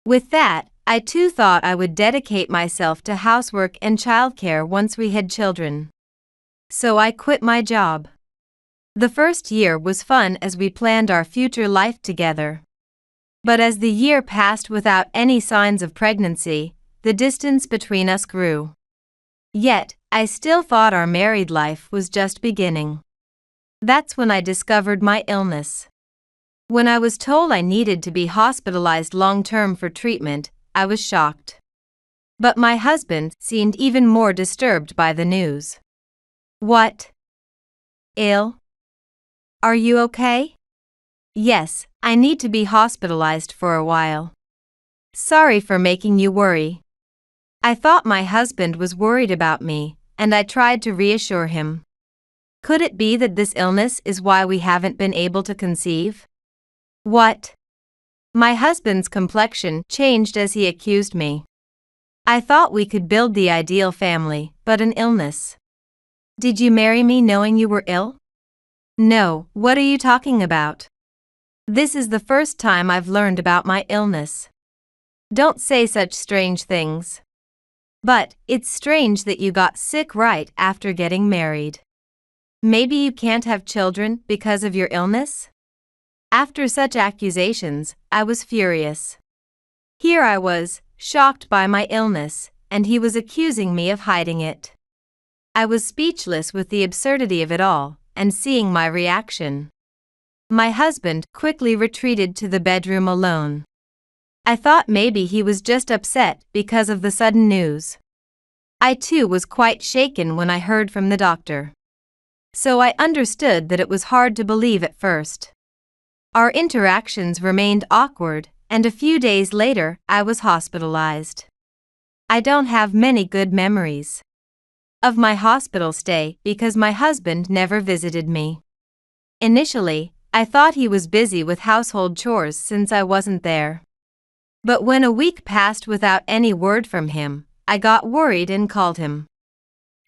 With that, I too thought I would dedicate myself to housework and childcare once we had children. So I quit my job. The first year was fun as we planned our future life together. But as the year passed without any signs of pregnancy, the distance between us grew. Yet, I still thought our married life was just beginning. That's when I discovered my illness. When I was told I needed to be hospitalized long-term for treatment, I was shocked. But my husband seemed even more disturbed by the news. "What? Ill? Are you okay?" "Yes, I need to be hospitalized for a while. Sorry for making you worry." I thought my husband was worried about me, and I tried to reassure him. Could it be that this illness is why we haven't been able to conceive? "What?" My husband's complexion changed as he accused me. "I thought we could build the ideal family, but an illness. Did you marry me knowing you were ill?" "No, what are you talking about? This is the first time I've learned about my illness." "Don't say such strange things." "But, it's strange that you got sick right after getting married. Maybe you can't have children because of your illness?" After such accusations, I was furious. Here I was, shocked by my illness, and he was accusing me of hiding it. I was speechless with the absurdity of it all, and seeing my reaction. My husband quickly retreated to the bedroom alone. I thought maybe he was just upset because of the sudden news. I too was quite shaken when I heard from the doctor. So I understood that it was hard to believe at first. Our interactions remained awkward, and a few days later, I was hospitalized. I don't have many good memories of my hospital stay because my husband never visited me. Initially, I thought he was busy with household chores since I wasn't there. But when a week passed without any word from him, I got worried and called him.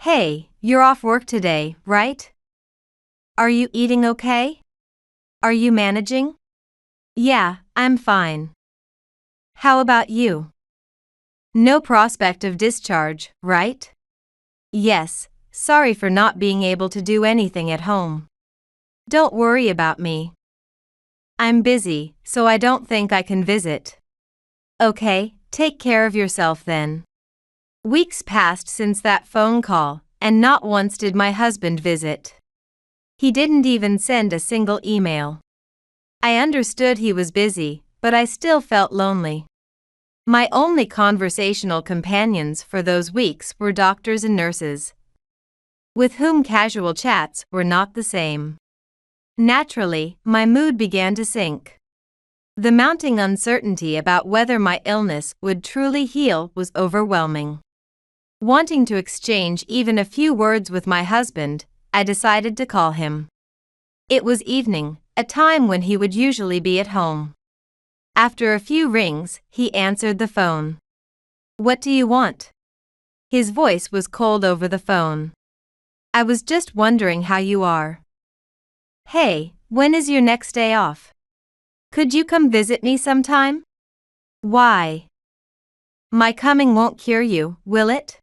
Hey, you're off work today, right? Are you eating okay? Are you managing? Yeah, I'm fine. How about you? No prospect of discharge, right? Yes, sorry for not being able to do anything at home. Don't worry about me. I'm busy, so I don't think I can visit. Okay, take care of yourself then. Weeks passed since that phone call, and not once did my husband visit. He didn't even send a single email. I understood he was busy, but I still felt lonely. My only conversational companions for those weeks were doctors and nurses, with whom casual chats were not the same. Naturally, my mood began to sink. The mounting uncertainty about whether my illness would truly heal was overwhelming. Wanting to exchange even a few words with my husband, I decided to call him. It was evening, a time when he would usually be at home. After a few rings, he answered the phone. What do you want? His voice was cold over the phone. I was just wondering how you are. Hey, when is your next day off? Could you come visit me sometime? Why? My coming won't cure you, will it?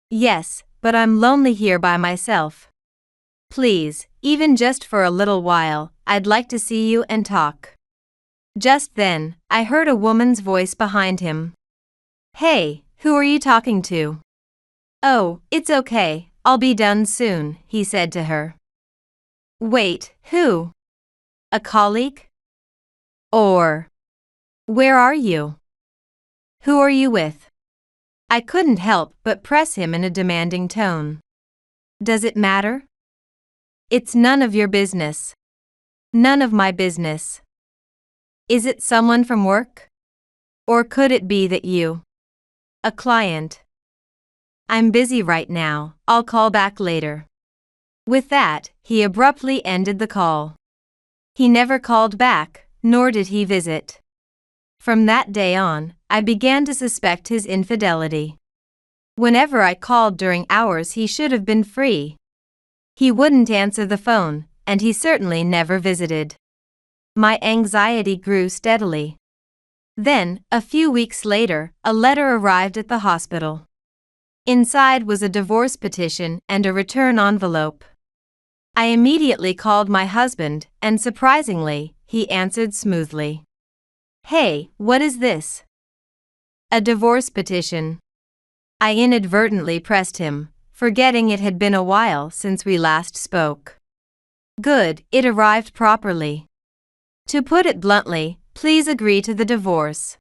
Yes, but I'm lonely here by myself. Please, even just for a little while, I'd like to see you and talk. Just then, I heard a woman's voice behind him. Hey, who are you talking to? Oh, it's okay, I'll be done soon, he said to her. Wait, who? A colleague? Or, where are you? Who are you with? I couldn't help but press him in a demanding tone. Does it matter? It's none of your business. None of my business. Is it someone from work? Or could it be that you? A client. I'm busy right now, I'll call back later. With that, he abruptly ended the call. He never called back, nor did he visit. From that day on, I began to suspect his infidelity. Whenever I called during hours he should have been free, he wouldn't answer the phone, and he certainly never visited. My anxiety grew steadily. Then, a few weeks later, a letter arrived at the hospital. Inside was a divorce petition and a return envelope. I immediately called my husband, and surprisingly, he answered smoothly. Hey, what is this? A divorce petition. I inadvertently pressed him, forgetting it had been a while since we last spoke. Good, it arrived properly. To put it bluntly, please agree to the divorce.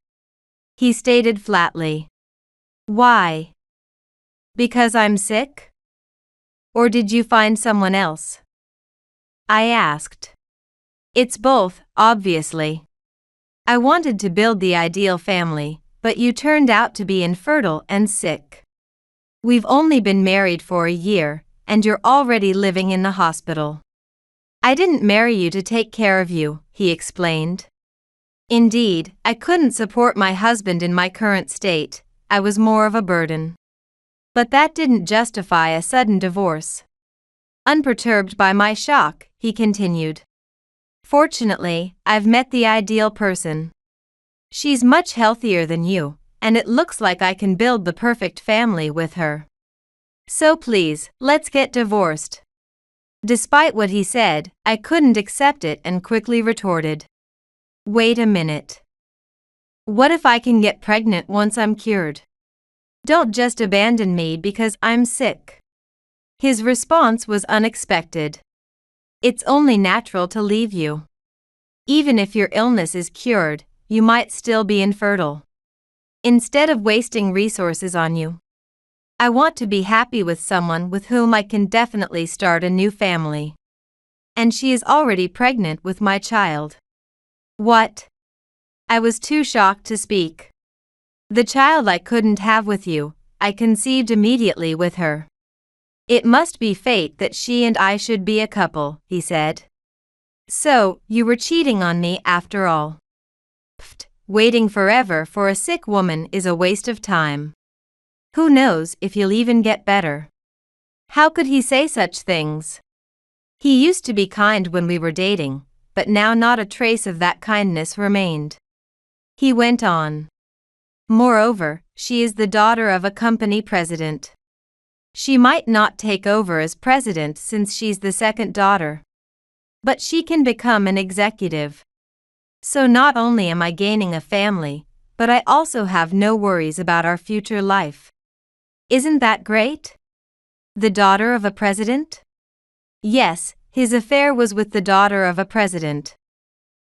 He stated flatly. Why? Because I'm sick? Or did you find someone else? I asked. It's both, obviously. I wanted to build the ideal family, but you turned out to be infertile and sick. We've only been married for a year, and you're already living in the hospital. I didn't marry you to take care of you, he explained. Indeed, I couldn't support my husband in my current state, I was more of a burden. But that didn't justify a sudden divorce. Unperturbed by my shock, he continued. Fortunately, I've met the ideal person. She's much healthier than you, and it looks like I can build the perfect family with her. So please, let's get divorced. Despite what he said, I couldn't accept it and quickly retorted. Wait a minute. What if I can get pregnant once I'm cured? Don't just abandon me because I'm sick. His response was unexpected. It's only natural to leave you. Even if your illness is cured, you might still be infertile. Instead of wasting resources on you, I want to be happy with someone with whom I can definitely start a new family. And she is already pregnant with my child. What? I was too shocked to speak. The child I couldn't have with you, I conceived immediately with her. It must be fate that she and I should be a couple, he said. So, you were cheating on me after all. Pfft, waiting forever for a sick woman is a waste of time. Who knows if he'll even get better? How could he say such things? He used to be kind when we were dating, but now not a trace of that kindness remained. He went on. Moreover, she is the daughter of a company president. She might not take over as president since she's the second daughter. But she can become an executive. So not only am I gaining a family, but I also have no worries about our future life. Isn't that great? The daughter of a president? Yes, his affair was with the daughter of a president.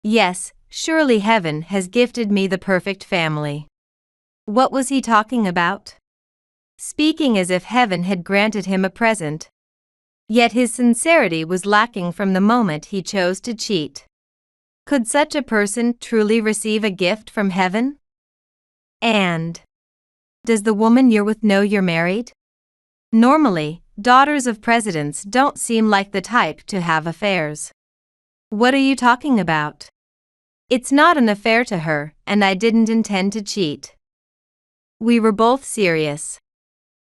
Yes, surely heaven has gifted me the perfect family. What was he talking about? Speaking as if heaven had granted him a present. Yet his sincerity was lacking from the moment he chose to cheat. Could such a person truly receive a gift from heaven? And does the woman you're with know you're married? Normally, daughters of presidents don't seem like the type to have affairs. What are you talking about? It's not an affair to her, and I didn't intend to cheat. We were both serious.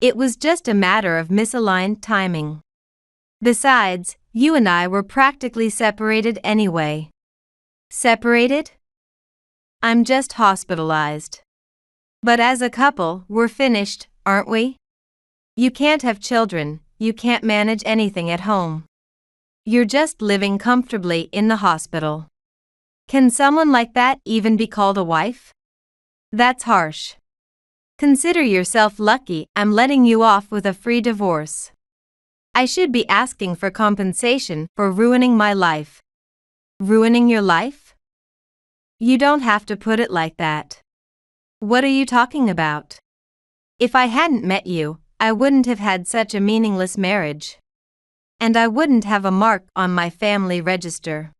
It was just a matter of misaligned timing. Besides, you and I were practically separated anyway. Separated? I'm just hospitalized. But as a couple, we're finished, aren't we? You can't have children, you can't manage anything at home. You're just living comfortably in the hospital. Can someone like that even be called a wife? That's harsh. Consider yourself lucky I'm letting you off with a free divorce. I should be asking for compensation for ruining my life. Ruining your life? You don't have to put it like that. What are you talking about? If I hadn't met you, I wouldn't have had such a meaningless marriage. And I wouldn't have a mark on my family register.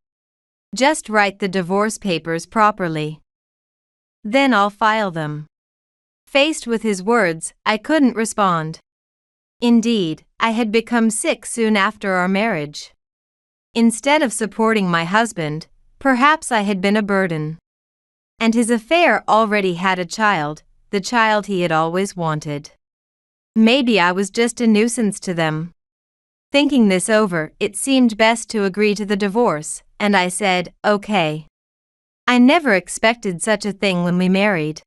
Just write the divorce papers properly. Then I'll file them. Faced with his words, I couldn't respond. Indeed, I had become sick soon after our marriage. Instead of supporting my husband, perhaps I had been a burden. And his affair already had a child, the child he had always wanted. Maybe I was just a nuisance to them. Thinking this over, it seemed best to agree to the divorce, and I said, okay. I never expected such a thing when we married.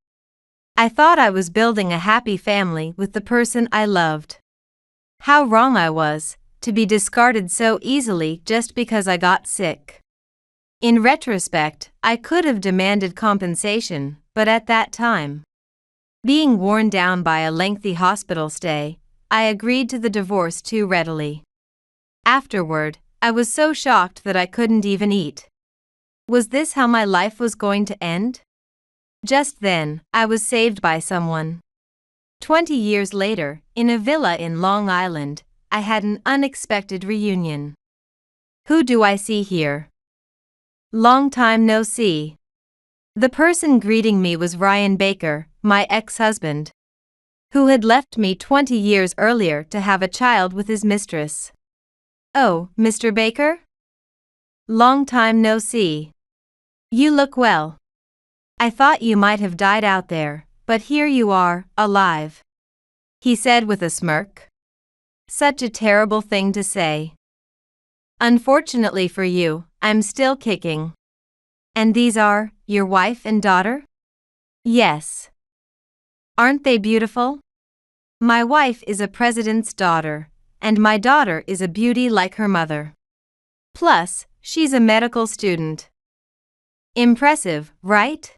I thought I was building a happy family with the person I loved. How wrong I was, to be discarded so easily just because I got sick. In retrospect, I could have demanded compensation, but at that time, being worn down by a lengthy hospital stay, I agreed to the divorce too readily. Afterward, I was so shocked that I couldn't even eat. Was this how my life was going to end? Just then, I was saved by someone. 20 years later, in a villa in Long Island, I had an unexpected reunion. Who do I see here? Long time no see. The person greeting me was Ryan Baker, my ex-husband, who had left me 20 years earlier to have a child with his mistress. Oh, Mr. Baker? Long time no see. You look well. I thought you might have died out there, but here you are, alive. He said with a smirk. Such a terrible thing to say. Unfortunately for you, I'm still kicking. And these are your wife and daughter? Yes. Aren't they beautiful? My wife is a president's daughter, and my daughter is a beauty like her mother. Plus, she's a medical student. Impressive, right?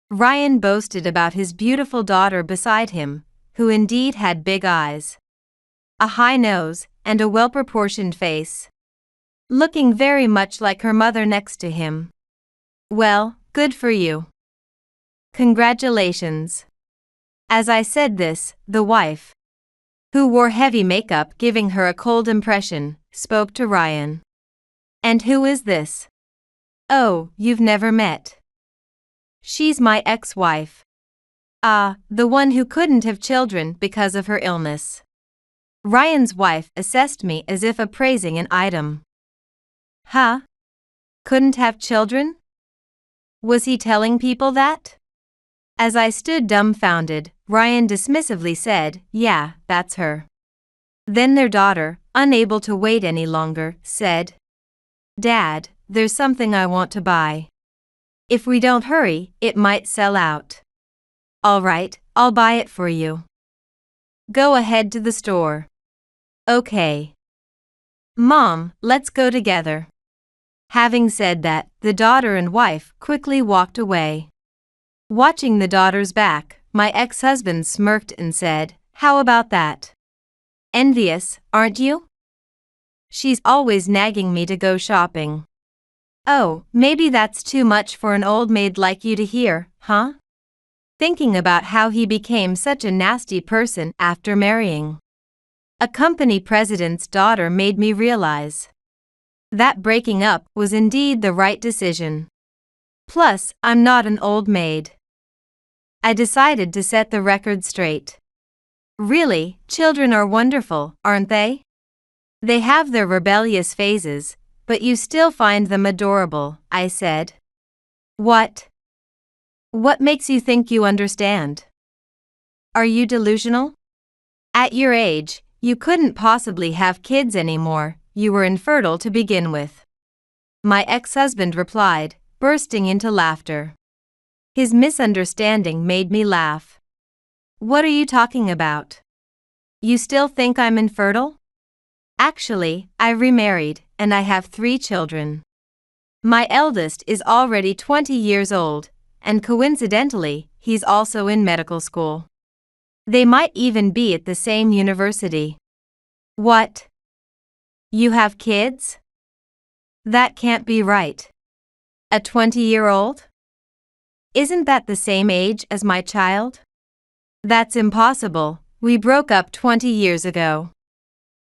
Ryan boasted about his beautiful daughter beside him, who indeed had big eyes, a high nose, and a well-proportioned face. Looking very much like her mother next to him. Well, good for you. Congratulations. As I said this, the wife, who wore heavy makeup giving her a cold impression, spoke to Ryan. And who is this? Oh, you've never met. She's my ex-wife. Ah, the one who couldn't have children because of her illness. Ryan's wife assessed me as if appraising an item. Huh? Couldn't have children? Was he telling people that? As I stood dumbfounded, Ryan dismissively said, "Yeah, that's her." Then their daughter, unable to wait any longer, said, "Dad, there's something I want to buy. If we don't hurry, it might sell out." "All right, I'll buy it for you. Go ahead to the store." "Okay. Mom, let's go together." Having said that, the daughter and wife quickly walked away. Watching the daughter's back, my ex-husband smirked and said, "How about that? Envious, aren't you? She's always nagging me to go shopping." "Oh, maybe that's too much for an old maid like you to hear, huh?" Thinking about how he became such a nasty person after marrying a company president's daughter made me realize that breaking up was indeed the right decision. Plus, I'm not an old maid. I decided to set the record straight. Really, children are wonderful, aren't they? They have their rebellious phases, but you still find them adorable, I said. What? What makes you think you understand? Are you delusional? At your age, you couldn't possibly have kids anymore, you were infertile to begin with. My ex-husband replied, bursting into laughter. His misunderstanding made me laugh. What are you talking about? You still think I'm infertile? Actually, I remarried, and I have 3 children. My eldest is already 20 years old, and coincidentally, he's also in medical school. They might even be at the same university. What? You have kids? That can't be right. A 20-year-old? Isn't that the same age as my child? That's impossible, we broke up 20 years ago.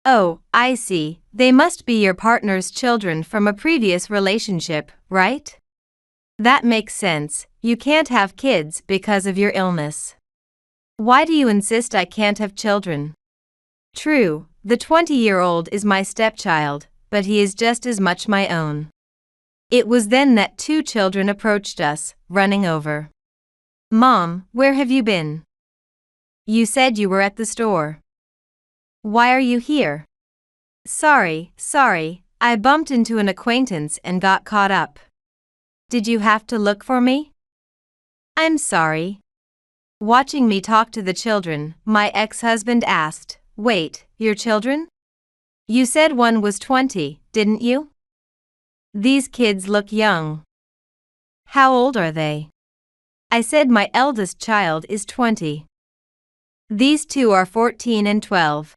Oh, I see, they must be your partner's children from a previous relationship, right? That makes sense, you can't have kids because of your illness. Why do you insist I can't have children? True, the 20-year-old is my stepchild, but he is just as much my own. It was then that 2 children approached us, running over. Mom, where have you been? You said you were at the store. Why are you here? Sorry, I bumped into an acquaintance and got caught up. Did you have to look for me? I'm sorry. Watching me talk to the children, my ex-husband asked, Wait, your children? You said one was 20, didn't you? These kids look young. How old are they? I said my eldest child is 20. These 2 are 14 and 12.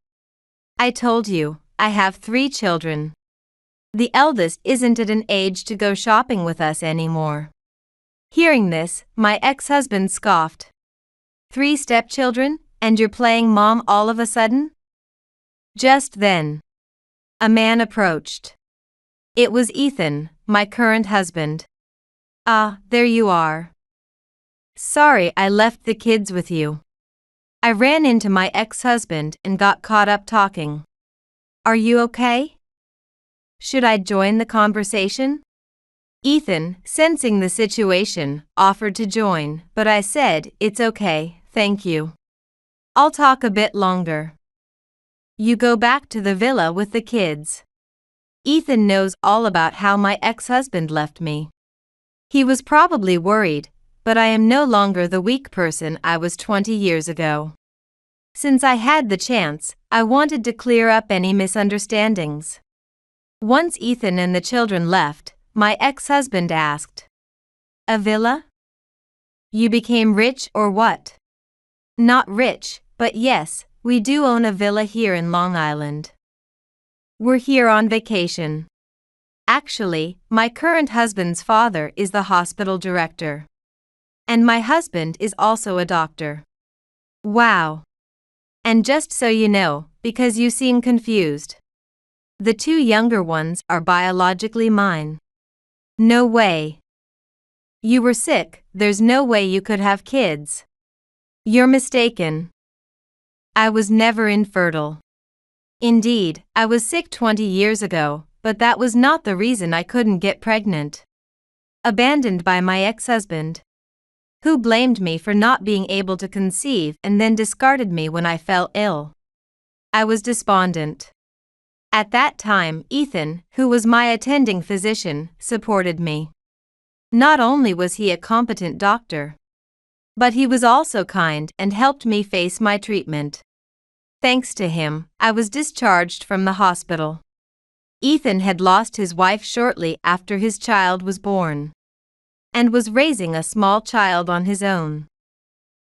I told you, I have 3 children. The eldest isn't at an age to go shopping with us anymore. Hearing this, my ex-husband scoffed. 3 stepchildren, and you're playing mom all of a sudden? Just then, a man approached. It was Ethan, my current husband. Ah, there you are. Sorry I left the kids with you. I ran into my ex-husband and got caught up talking. Are you okay? Should I join the conversation? Ethan, sensing the situation, offered to join, but I said, it's okay, thank you. I'll talk a bit longer. You go back to the villa with the kids. Ethan knows all about how my ex-husband left me. He was probably worried, but I am no longer the weak person I was 20 years ago. Since I had the chance, I wanted to clear up any misunderstandings. Once Ethan and the children left, my ex-husband asked, A villa? You became rich or what? Not rich, but yes, we do own a villa here in Long Island. We're here on vacation. Actually, my current husband's father is the hospital director. And my husband is also a doctor. Wow. And just so you know, because you seem confused, the 2 younger ones are biologically mine. No way. You were sick, there's no way you could have kids. You're mistaken. I was never infertile. Indeed, I was sick 20 years ago, but that was not the reason I couldn't get pregnant. abandoned by my ex-husband, who blamed me for not being able to conceive and then discarded me when I fell ill. I was despondent. At that time, Ethan, who was my attending physician, supported me. Not only was he a competent doctor, but he was also kind and helped me face my treatment. Thanks to him, I was discharged from the hospital. Ethan had lost his wife shortly after his child was born, and was raising a small child on his own.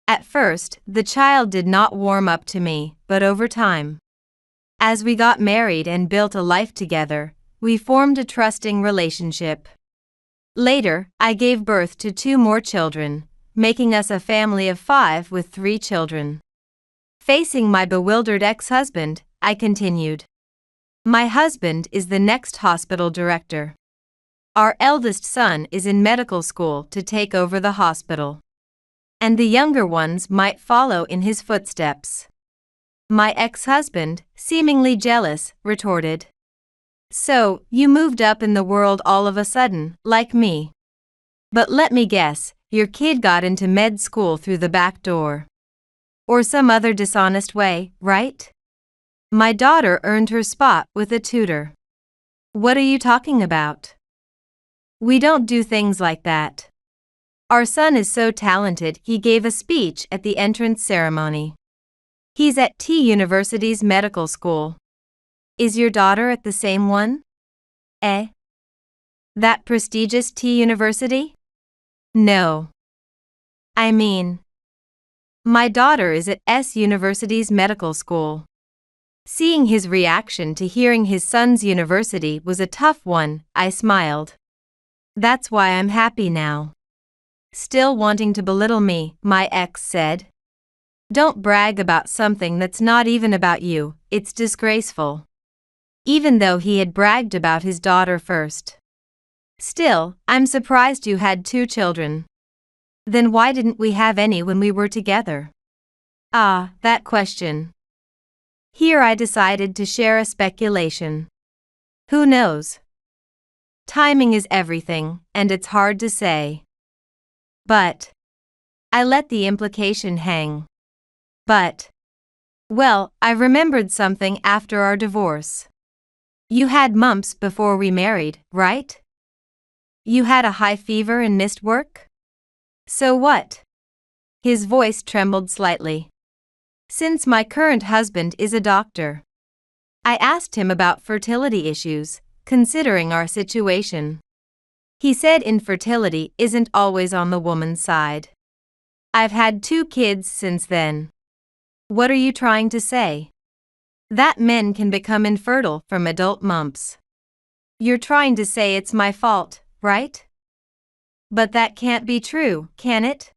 At first, the child did not warm up to me, but over time, as we got married and built a life together, we formed a trusting relationship. Later, I gave birth to 2 more children, making us a family of 5 with 3 children. Facing my bewildered ex-husband, I continued. My husband is the next hospital director. Our eldest son is in medical school to take over the hospital, and the younger ones might follow in his footsteps. My ex-husband, seemingly jealous, retorted. So, you moved up in the world all of a sudden, like me. But let me guess, your kid got into med school through the back door. Or some other dishonest way, right? My daughter earned her spot with a tutor. What are you talking about? We don't do things like that. Our son is so talented he gave a speech at the entrance ceremony. He's at T University's medical school. Is your daughter at the same one? That prestigious T University? No. I mean, my daughter is at S University's medical school. Seeing his reaction to hearing his son's university was a tough one, I smiled. That's why I'm happy now. Still wanting to belittle me, my ex said. Don't brag about something that's not even about you, it's disgraceful. Even though he had bragged about his daughter first. Still, I'm surprised you had 2 children. Then why didn't we have any when we were together? Ah, that question. Here I decided to share a speculation. Who knows? Timing is everything, and it's hard to say. But I let the implication hang. Well, I remembered something after our divorce. You had mumps before we married, right? You had a high fever and missed work? So what? His voice trembled slightly. Since my current husband is a doctor, I asked him about fertility issues, considering our situation. He said infertility isn't always on the woman's side. I've had 2 kids since then. What are you trying to say? That men can become infertile from adult mumps. You're trying to say it's my fault, right? But that can't be true, can it?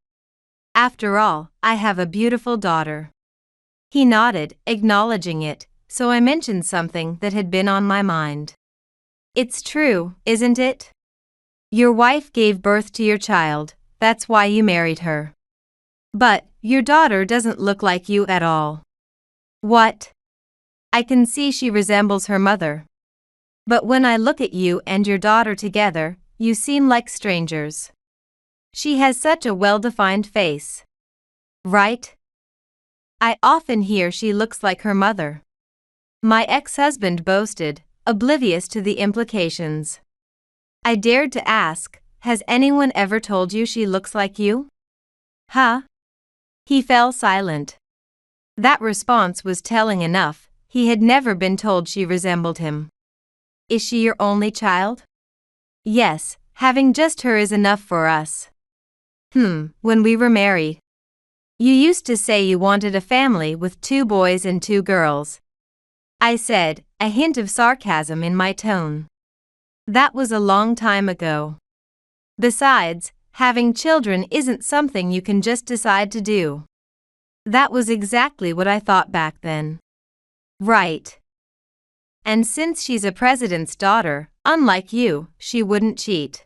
After all, I have a beautiful daughter. He nodded, acknowledging it, so I mentioned something that had been on my mind. It's true, isn't it? Your wife gave birth to your child, that's why you married her. But your daughter doesn't look like you at all. What? I can see she resembles her mother. But when I look at you and your daughter together, you seem like strangers. She has such a well-defined face. Right? I often hear she looks like her mother. My ex-husband boasted, oblivious to the implications. I dared to ask, has anyone ever told you she looks like you? Huh? He fell silent. That response was telling enough, he had never been told she resembled him. Is she your only child? Yes, having just her is enough for us. When we were married. You used to say you wanted a family with 2 boys and 2 girls. I said, a hint of sarcasm in my tone. That was a long time ago. Besides, having children isn't something you can just decide to do. That was exactly what I thought back then. Right. And since she's a president's daughter, unlike you, she wouldn't cheat.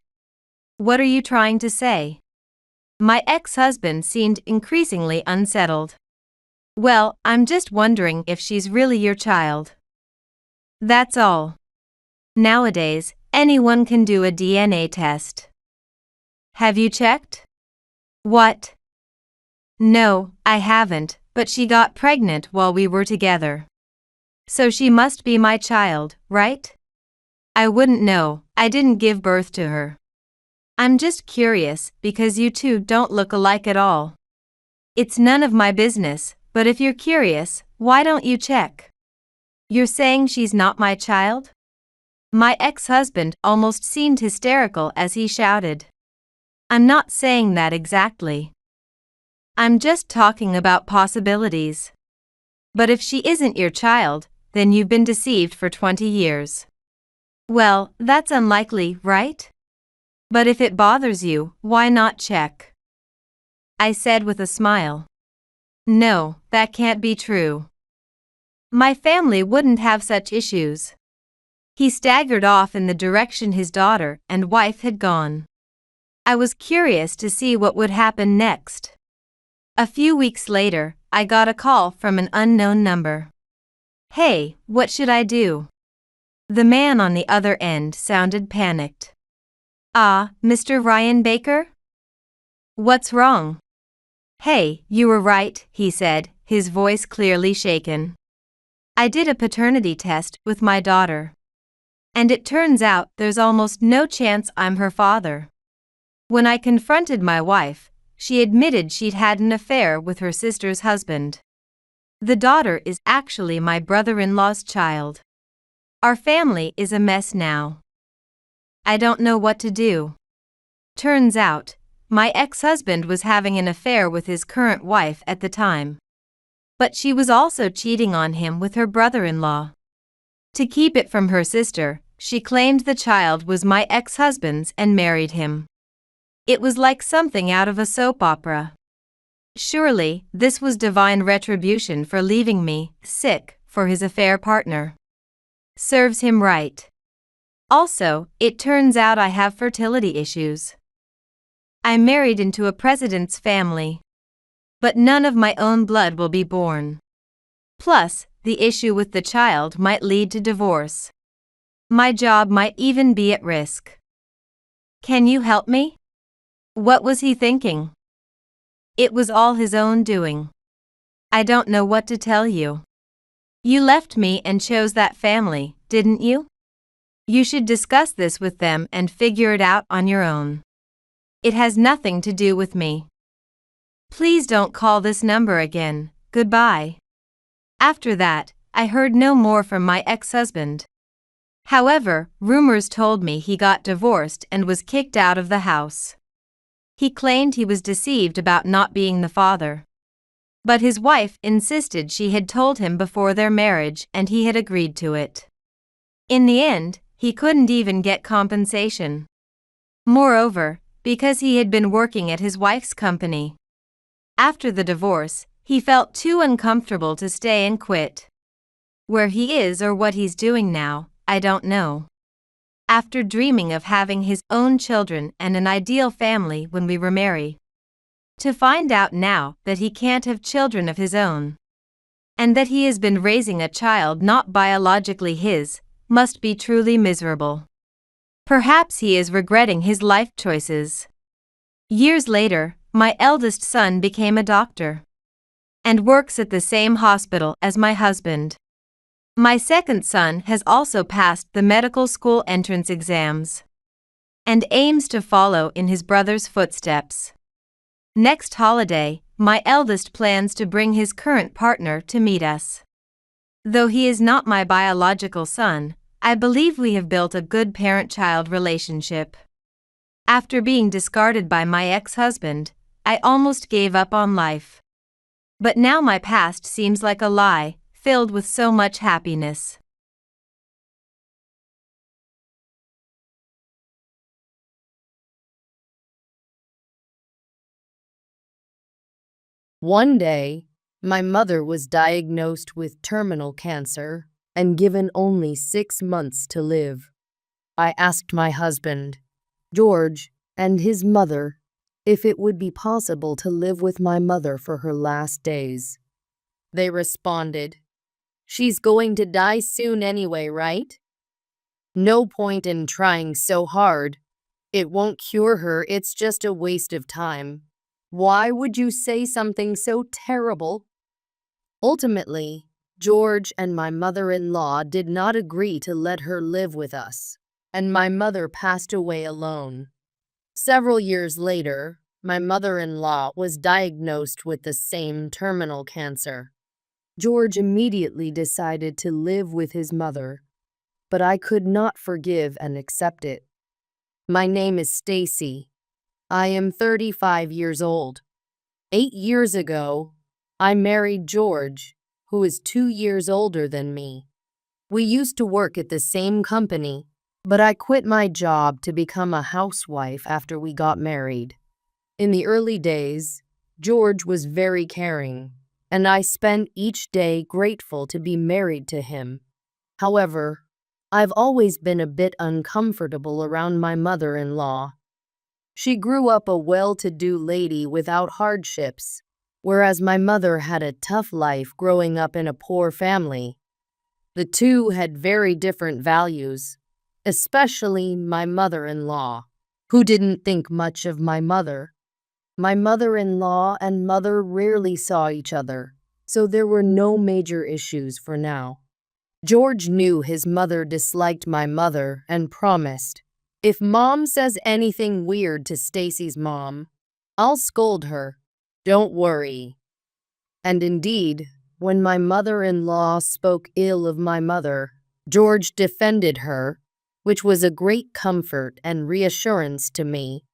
What are you trying to say? My ex-husband seemed increasingly unsettled. Well, I'm just wondering if she's really your child. That's all. Nowadays, anyone can do a DNA test. Have you checked? What? No, I haven't, but she got pregnant while we were together. So she must be my child, right? I wouldn't know, I didn't give birth to her. I'm just curious because you two don't look alike at all. It's none of my business, but if you're curious, why don't you check? You're saying she's not my child? My ex-husband almost seemed hysterical as he shouted. I'm not saying that exactly. I'm just talking about possibilities. But if she isn't your child, then you've been deceived for 20 years. Well, that's unlikely, right? But if it bothers you, why not check? I said with a smile. No, that can't be true. My family wouldn't have such issues. He staggered off in the direction his daughter and wife had gone. I was curious to see what would happen next. A few weeks later, I got a call from an unknown number. Hey, what should I do? The man on the other end sounded panicked. Ah, Mr. Ryan Baker? What's wrong? Hey, you were right, he said, his voice clearly shaken. I did a paternity test with my daughter. And it turns out there's almost no chance I'm her father. When I confronted my wife, she admitted she'd had an affair with her sister's husband. The daughter is actually my brother-in-law's child. Our family is a mess now. I don't know what to do. Turns out, my ex-husband was having an affair with his current wife at the time. But she was also cheating on him with her brother-in-law. To keep it from her sister, she claimed the child was my ex-husband's and married him. It was like something out of a soap opera. Surely, this was divine retribution for leaving me, sick, for his affair partner. Serves him right. Also, it turns out I have fertility issues. I married into a president's family. But none of my own blood will be born. Plus, the issue with the child might lead to divorce. My job might even be at risk. Can you help me? What was he thinking? It was all his own doing. I don't know what to tell you. You left me and chose that family, didn't you? You should discuss this with them and figure it out on your own. It has nothing to do with me. Please don't call this number again, goodbye. After that, I heard no more from my ex-husband. However, rumors told me he got divorced and was kicked out of the house. He claimed he was deceived about not being the father. But his wife insisted she had told him before their marriage and he had agreed to it. In the end, he couldn't even get compensation. Moreover, because he had been working at his wife's company. After the divorce, he felt too uncomfortable to stay and quit. Where he is or what he's doing now, I don't know. After dreaming of having his own children and an ideal family when we were married. To find out now that he can't have children of his own. And that he has been raising a child not biologically his, must be truly miserable. Perhaps he is regretting his life choices. Years later, my eldest son became a doctor. And works at the same hospital as my husband. My second son has also passed the medical school entrance exams. And aims to follow in his brother's footsteps. Next holiday, my eldest plans to bring his current partner to meet us. Though he is not my biological son, I believe we have built a good parent-child relationship. After being discarded by my ex-husband, I almost gave up on life. But now my past seems like a lie, filled with so much happiness. One day, my mother was diagnosed with terminal cancer and given only 6 months to live. I asked my husband, George, and his mother if it would be possible to live with my mother for her last days. They responded, "She's going to die soon anyway, right? No point in trying so hard. It won't cure her, it's just a waste of time. Why would you say something so terrible? Ultimately, George and my mother-in-law did not agree to let her live with us, and my mother passed away alone. Several years later, my mother-in-law was diagnosed with the same terminal cancer. George immediately decided to live with his mother, but I could not forgive and accept it. My name is Stacy. I am 35 years old. 8 years ago, I married George, who is 2 years older than me. We used to work at the same company, but I quit my job to become a housewife after we got married. In the early days, George was very caring, and I spent each day grateful to be married to him. However, I've always been a bit uncomfortable around my mother-in-law. She grew up a well-to-do lady without hardships, whereas my mother had a tough life growing up in a poor family. The two had very different values, especially my mother-in-law, who didn't think much of my mother. My mother-in-law and mother rarely saw each other, so there were no major issues for now. George knew his mother disliked my mother and promised, "If Mom says anything weird to Stacy's mom, I'll scold her. Don't worry." And indeed, when my mother-in-law spoke ill of my mother, George defended her, which was a great comfort and reassurance to me.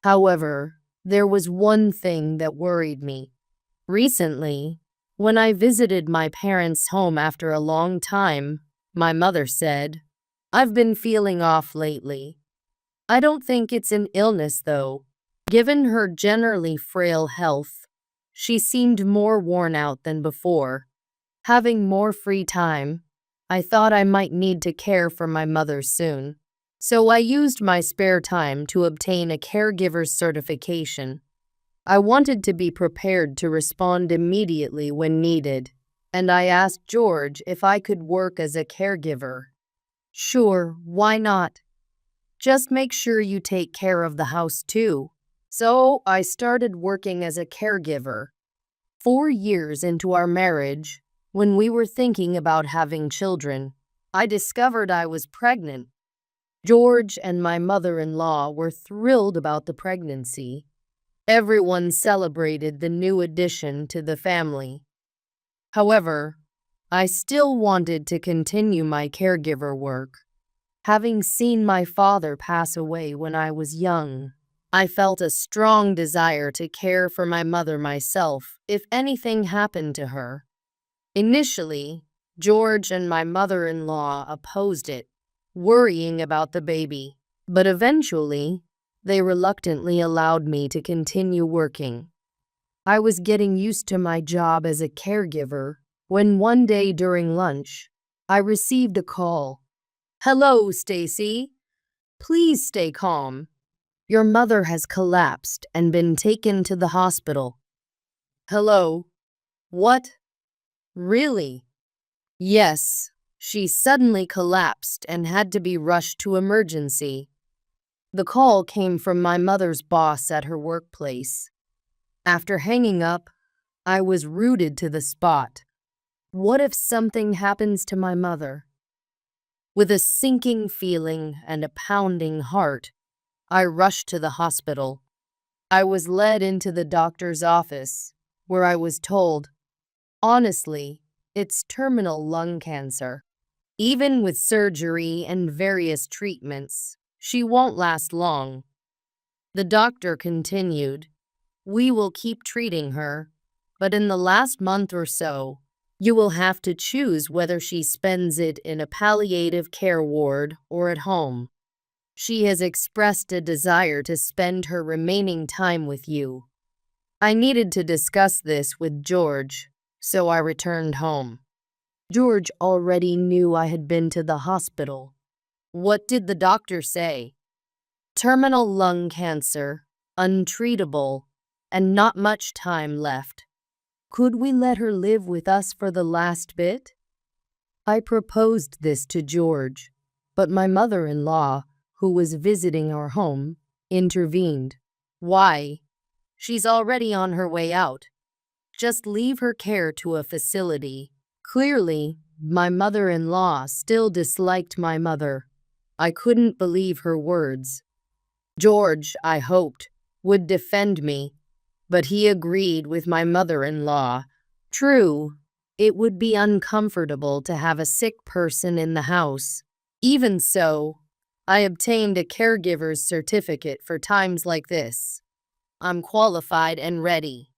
However, there was one thing that worried me. Recently, when I visited my parents' home after a long time, my mother said, "I've been feeling off lately. I don't think it's an illness though." Given her generally frail health, she seemed more worn out than before. Having more free time, I thought I might need to care for my mother soon. So I used my spare time to obtain a caregiver's certification. I wanted to be prepared to respond immediately when needed, and I asked George if I could work as a caregiver. "Sure, why not? Just make sure you take care of the house too." So I started working as a caregiver. 4 years into our marriage, when we were thinking about having children, I discovered I was pregnant. George and my mother-in-law were thrilled about the pregnancy. Everyone celebrated the new addition to the family. However, I still wanted to continue my caregiver work. Having seen my father pass away when I was young, I felt a strong desire to care for my mother myself if anything happened to her. Initially, George and my mother-in-law opposed it, worrying about the baby, but eventually, they reluctantly allowed me to continue working. I was getting used to my job as a caregiver when one day during lunch, I received a call. "Hello, Stacy. Please stay calm. Your mother has collapsed and been taken to the hospital." "Hello? What? Really?" "Yes, she suddenly collapsed and had to be rushed to emergency." The call came from my mother's boss at her workplace. After hanging up, I was rooted to the spot. What if something happens to my mother? With a sinking feeling and a pounding heart, I rushed to the hospital. I was led into the doctor's office, where I was told, "Honestly, it's terminal lung cancer. Even with surgery and various treatments, she won't last long." The doctor continued, "We will keep treating her, but in the last month or so, you will have to choose whether she spends it in a palliative care ward or at home. She has expressed a desire to spend her remaining time with you." I needed to discuss this with George, so I returned home. George already knew I had been to the hospital. What did the doctor say? Terminal lung cancer, untreatable, and not much time left. Could we let her live with us for the last bit? I proposed this to George, but my mother-in-law, who was visiting our home, intervened. "Why? She's already on her way out. Just leave her care to a facility." Clearly, my mother-in-law still disliked my mother. I couldn't believe her words. George, I hoped, would defend me, but he agreed with my mother-in-law. True, it would be uncomfortable to have a sick person in the house. Even so, I obtained a caregiver's certificate for times like this. I'm qualified and ready.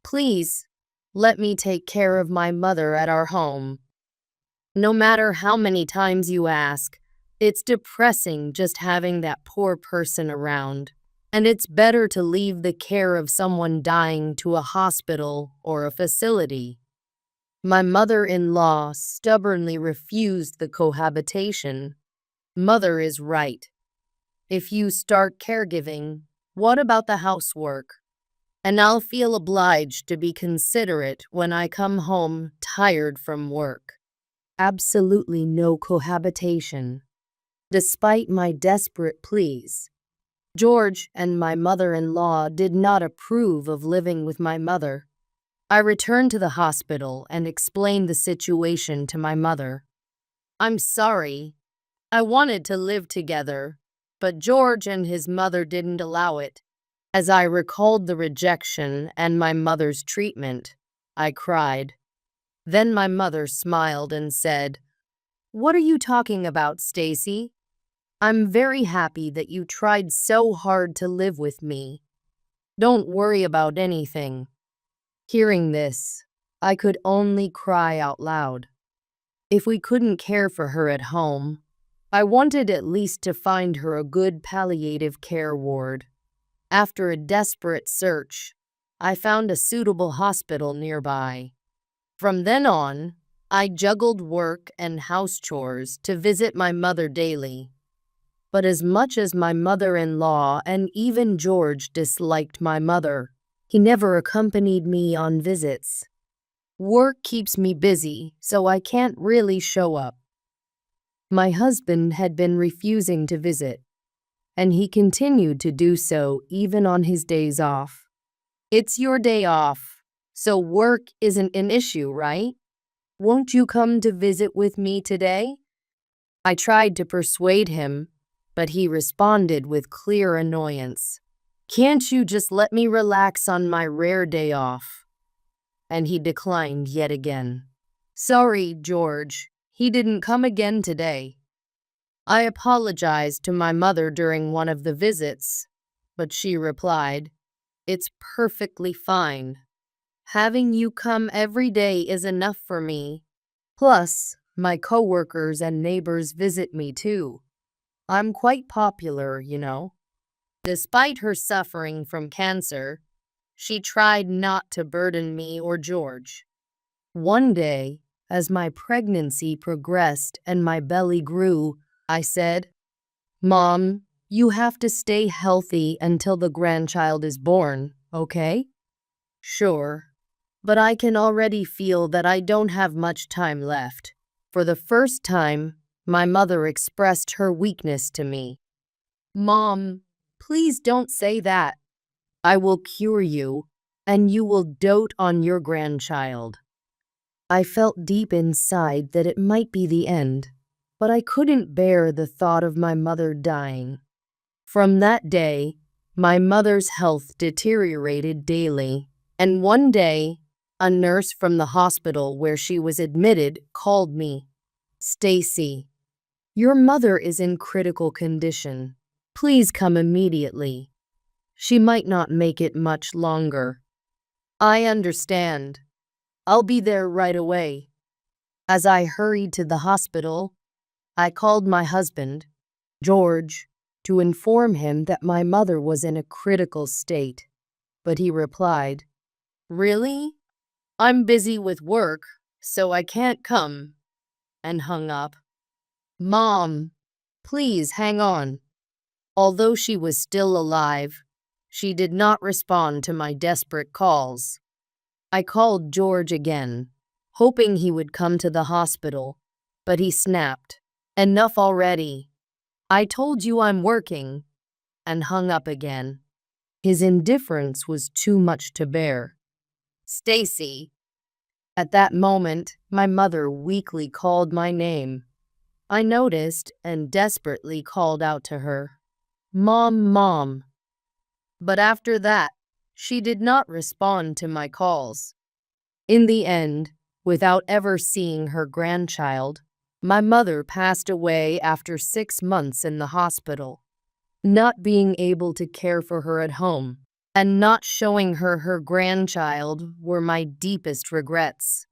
Please, let me take care of my mother at our home. No matter how many times you ask, it's depressing just having that poor person around. And it's better to leave the care of someone dying to a hospital or a facility. My mother-in-law stubbornly refused the cohabitation. Mother is right. If you start caregiving, what about the housework? And I'll feel obliged to be considerate when I come home tired from work. Absolutely no cohabitation. Despite my desperate pleas, George and my mother-in-law did not approve of living with my mother. I returned to the hospital and explained the situation to my mother. "I'm sorry. I wanted to live together, but George and his mother didn't allow it." As I recalled the rejection and my mother's treatment, I cried. Then my mother smiled and said, "What are you talking about, Stacy? I'm very happy that you tried so hard to live with me. Don't worry about anything." Hearing this, I could only cry out loud. If we couldn't care for her at home, I wanted at least to find her a good palliative care ward. After a desperate search, I found a suitable hospital nearby. From then on, I juggled work and house chores to visit my mother daily. But as much as my mother-in-law and even George disliked my mother, he never accompanied me on visits. Work keeps me busy, so I can't really show up. My husband had been refusing to visit, and he continued to do so even on his days off. "It's your day off, so work isn't an issue, right? Won't you come to visit with me today?" I tried to persuade him, but he responded with clear annoyance. "Can't you just let me relax on my rare day off?" And he declined yet again. "Sorry, George, he didn't come again today." I apologized to my mother during one of the visits, but she replied, "It's perfectly fine. Having you come every day is enough for me. Plus, my coworkers and neighbors visit me too. I'm quite popular, you know." Despite her suffering from cancer, she tried not to burden me or George. One day, as my pregnancy progressed and my belly grew, I said, "Mom, you have to stay healthy until the grandchild is born, okay?" "Sure, but I can already feel that I don't have much time left." For the first time, my mother expressed her weakness to me. "Mom, please don't say that. I will cure you, and you will dote on your grandchild." I felt deep inside that it might be the end, but I couldn't bear the thought of my mother dying. From that day, my mother's health deteriorated daily, and one day, a nurse from the hospital where she was admitted called me. "Stacy, your mother is in critical condition. Please come immediately. She might not make it much longer." "I understand. I'll be there right away." As I hurried to the hospital, I called my husband, George, to inform him that my mother was in a critical state. But he replied, "Really? I'm busy with work, so I can't come," and hung up. "Mom, please hang on." Although she was still alive, she did not respond to my desperate calls. I called George again, hoping he would come to the hospital, but he snapped, "Enough already. I told you I'm working, and hung up again. His indifference was too much to bear. Stacy. At that moment, my mother weakly called my name. I noticed and desperately called out to her, "Mom, Mom." But after that, she did not respond to my calls. In the end, without ever seeing her grandchild, my mother passed away after 6 months in the hospital. Not being able to care for her at home and not showing her her grandchild were my deepest regrets.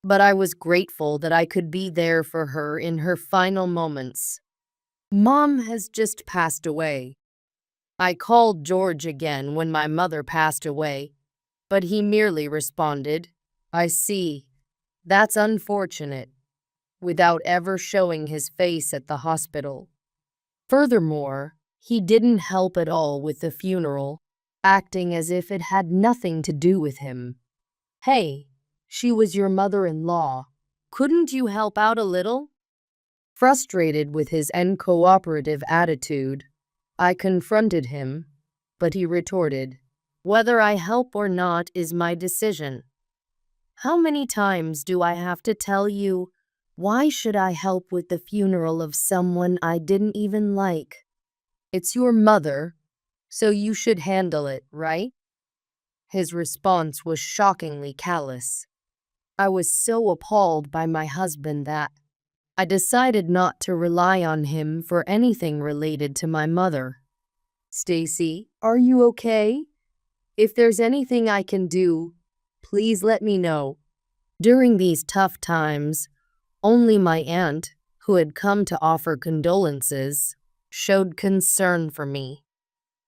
But I was grateful that I could be there for her in her final moments. Mom has just passed away. I called George again when my mother passed away, but he merely responded, "I see. That's unfortunate," without ever showing his face at the hospital. Furthermore, he didn't help at all with the funeral, acting as if it had nothing to do with him. Hey, she was your mother-in-law. Couldn't you help out a little? Frustrated with his uncooperative attitude, I confronted him, but he retorted, "Whether I help or not is my decision. How many times do I have to tell you, why should I help with the funeral of someone I didn't even like? It's your mother, so you should handle it, right?" His response was shockingly callous. I was so appalled by my husband that I decided not to rely on him for anything related to my mother. "Stacy, are you okay? If there's anything I can do, please let me know." During these tough times, only my aunt, who had come to offer condolences, showed concern for me.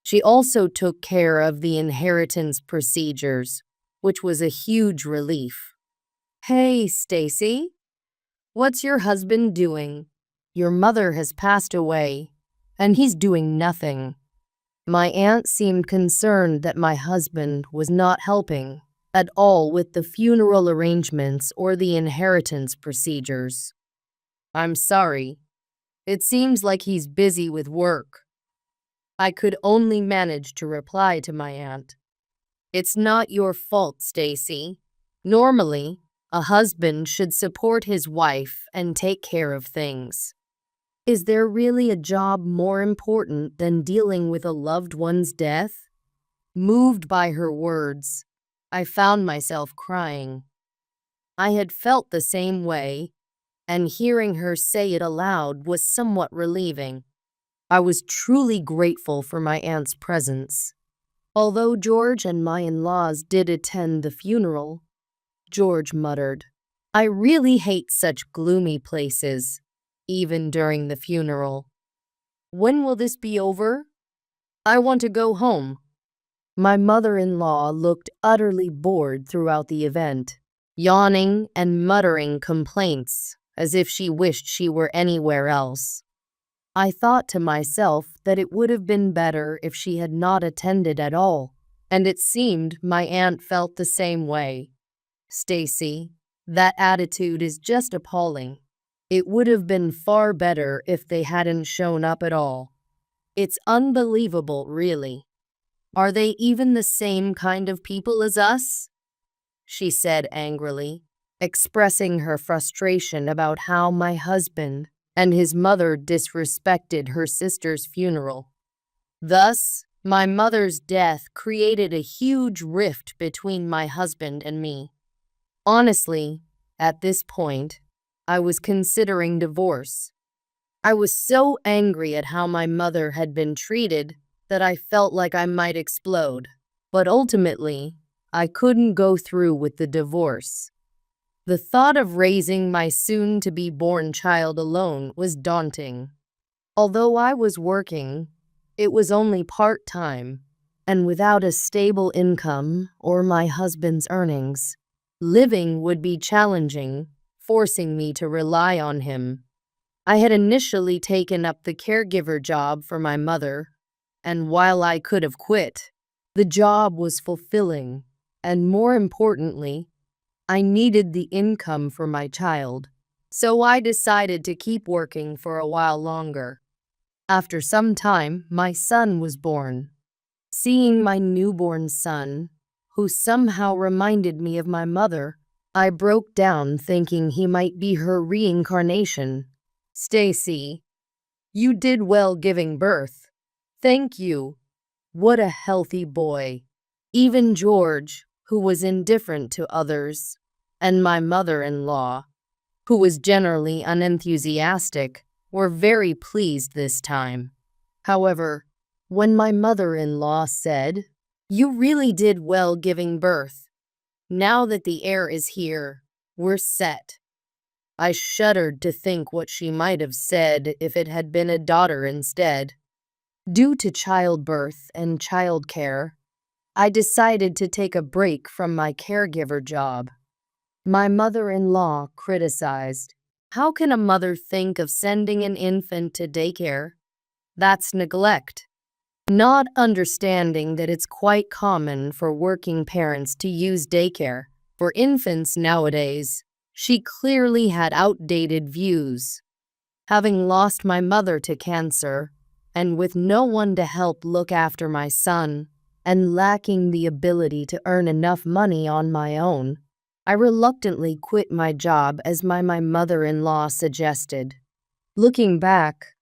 She also took care of the inheritance procedures, which was a huge relief. "Hey, Stacy, what's your husband doing? Your mother has passed away, and he's doing nothing." My aunt seemed concerned that my husband was not helping at all with the funeral arrangements or the inheritance procedures. "I'm sorry. It seems like he's busy with work." I could only manage to reply to my aunt, "It's not your fault, Stacy. Normally, a husband should support his wife and take care of things. Is there really a job more important than dealing with a loved one's death?" Moved by her words, I found myself crying. I had felt the same way, and hearing her say it aloud was somewhat relieving. I was truly grateful for my aunt's presence. Although George and my in-laws did attend the funeral, George muttered, "I really hate such gloomy places, even during the funeral. When will this be over? I want to go home." My mother-in-law looked utterly bored throughout the event, yawning and muttering complaints as if she wished she were anywhere else. I thought to myself that it would have been better if she had not attended at all, and it seemed my aunt felt the same way. "Stacy, that attitude is just appalling. It would have been far better if they hadn't shown up at all. It's unbelievable, really. Are they even the same kind of people as us?" she said angrily, expressing her frustration about how my husband and his mother disrespected her sister's funeral. Thus, my mother's death created a huge rift between my husband and me. Honestly, at this point, I was considering divorce. I was so angry at how my mother had been treated that I felt like I might explode. But ultimately, I couldn't go through with the divorce. The thought of raising my soon-to-be-born child alone was daunting. Although I was working, it was only part-time, and without a stable income or my husband's earnings, living would be challenging, forcing me to rely on him. I had initially taken up the caregiver job for my mother, and while I could have quit, the job was fulfilling, and more importantly, I needed the income for my child, so I decided to keep working for a while longer. After some time, my son was born. Seeing my newborn son, who somehow reminded me of my mother, I broke down thinking he might be her reincarnation. Stacy, you did well giving birth. Thank you. What a healthy boy. Even George, who was indifferent to others, and my mother-in-law, who was generally unenthusiastic, were very pleased this time. However, when my mother-in-law said, "You really did well giving birth. Now that the heir is here, we're set," I shuddered to think what she might have said if it had been a daughter instead. Due to childbirth and childcare, I decided to take a break from my caregiver job. My mother-in-law criticized, "How can a mother think of sending an infant to daycare? That's neglect." Not understanding that it's quite common for working parents to use daycare for infants nowadays, she clearly had outdated views. Having lost my mother to cancer, and with no one to help look after my son, and lacking the ability to earn enough money on my own, I reluctantly quit my job as my mother-in-law suggested. Looking back,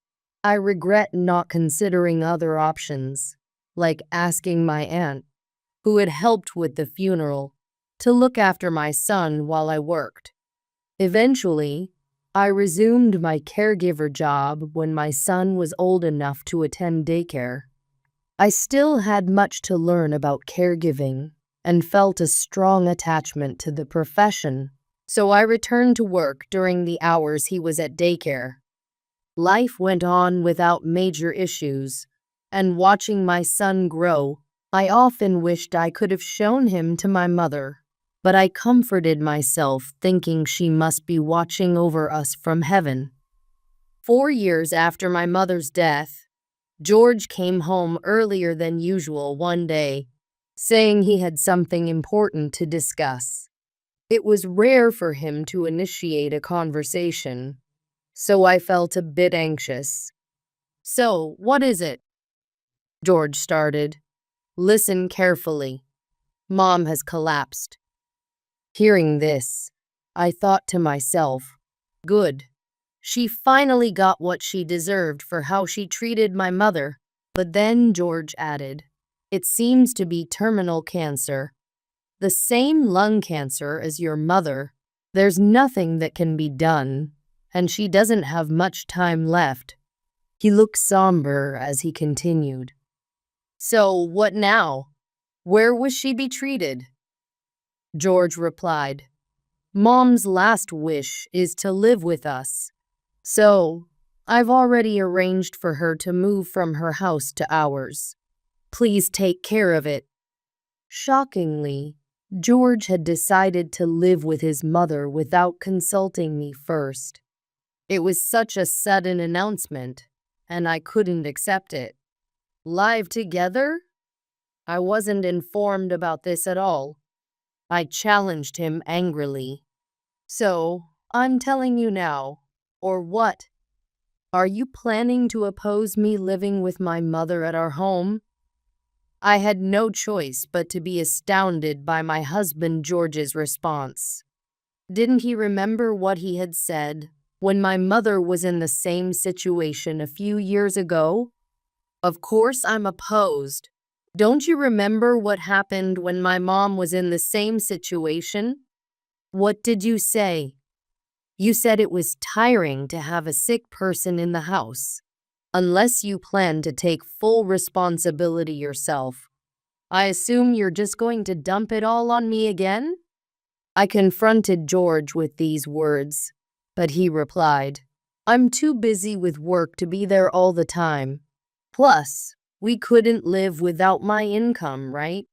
I regret not considering other options, like asking my aunt, who had helped with the funeral, to look after my son while I worked. Eventually, I resumed my caregiver job when my son was old enough to attend daycare. I still had much to learn about caregiving and felt a strong attachment to the profession, so I returned to work during the hours he was at daycare. Life went on without major issues, and watching my son grow, I often wished I could have shown him to my mother, but I comforted myself thinking she must be watching over us from heaven. 4 years after my mother's death, George came home earlier than usual one day, saying he had something important to discuss. It was rare for him to initiate a conversation, so I felt a bit anxious. "So, what is it?" George started. "Listen carefully. Mom has collapsed." Hearing this, I thought to myself, good. She finally got what she deserved for how she treated my mother. But then George added, "It seems to be terminal cancer. The same lung cancer as your mother. There's nothing that can be done, and she doesn't have much time left." He looked somber as he continued. "So what now? Where will she be treated?" George replied, "Mom's last wish is to live with us. So I've already arranged for her to move from her house to ours. Please take care of it." Shockingly, George had decided to live with his mother without consulting me first. It was such a sudden announcement, and I couldn't accept it. Live together? I wasn't informed about this at all. I challenged him angrily. "So, I'm telling you now, or what? Are you planning to oppose me living with my mother at our home?" I had no choice but to be astounded by my husband George's response. Didn't he remember what he had said when my mother was in the same situation a few years ago? "Of course I'm opposed. Don't you remember what happened when my mom was in the same situation? What did you say? You said it was tiring to have a sick person in the house, unless you plan to take full responsibility yourself. I assume you're just going to dump it all on me again?" I confronted George with these words, but he replied, "I'm too busy with work to be there all the time. Plus, we couldn't live without my income, right?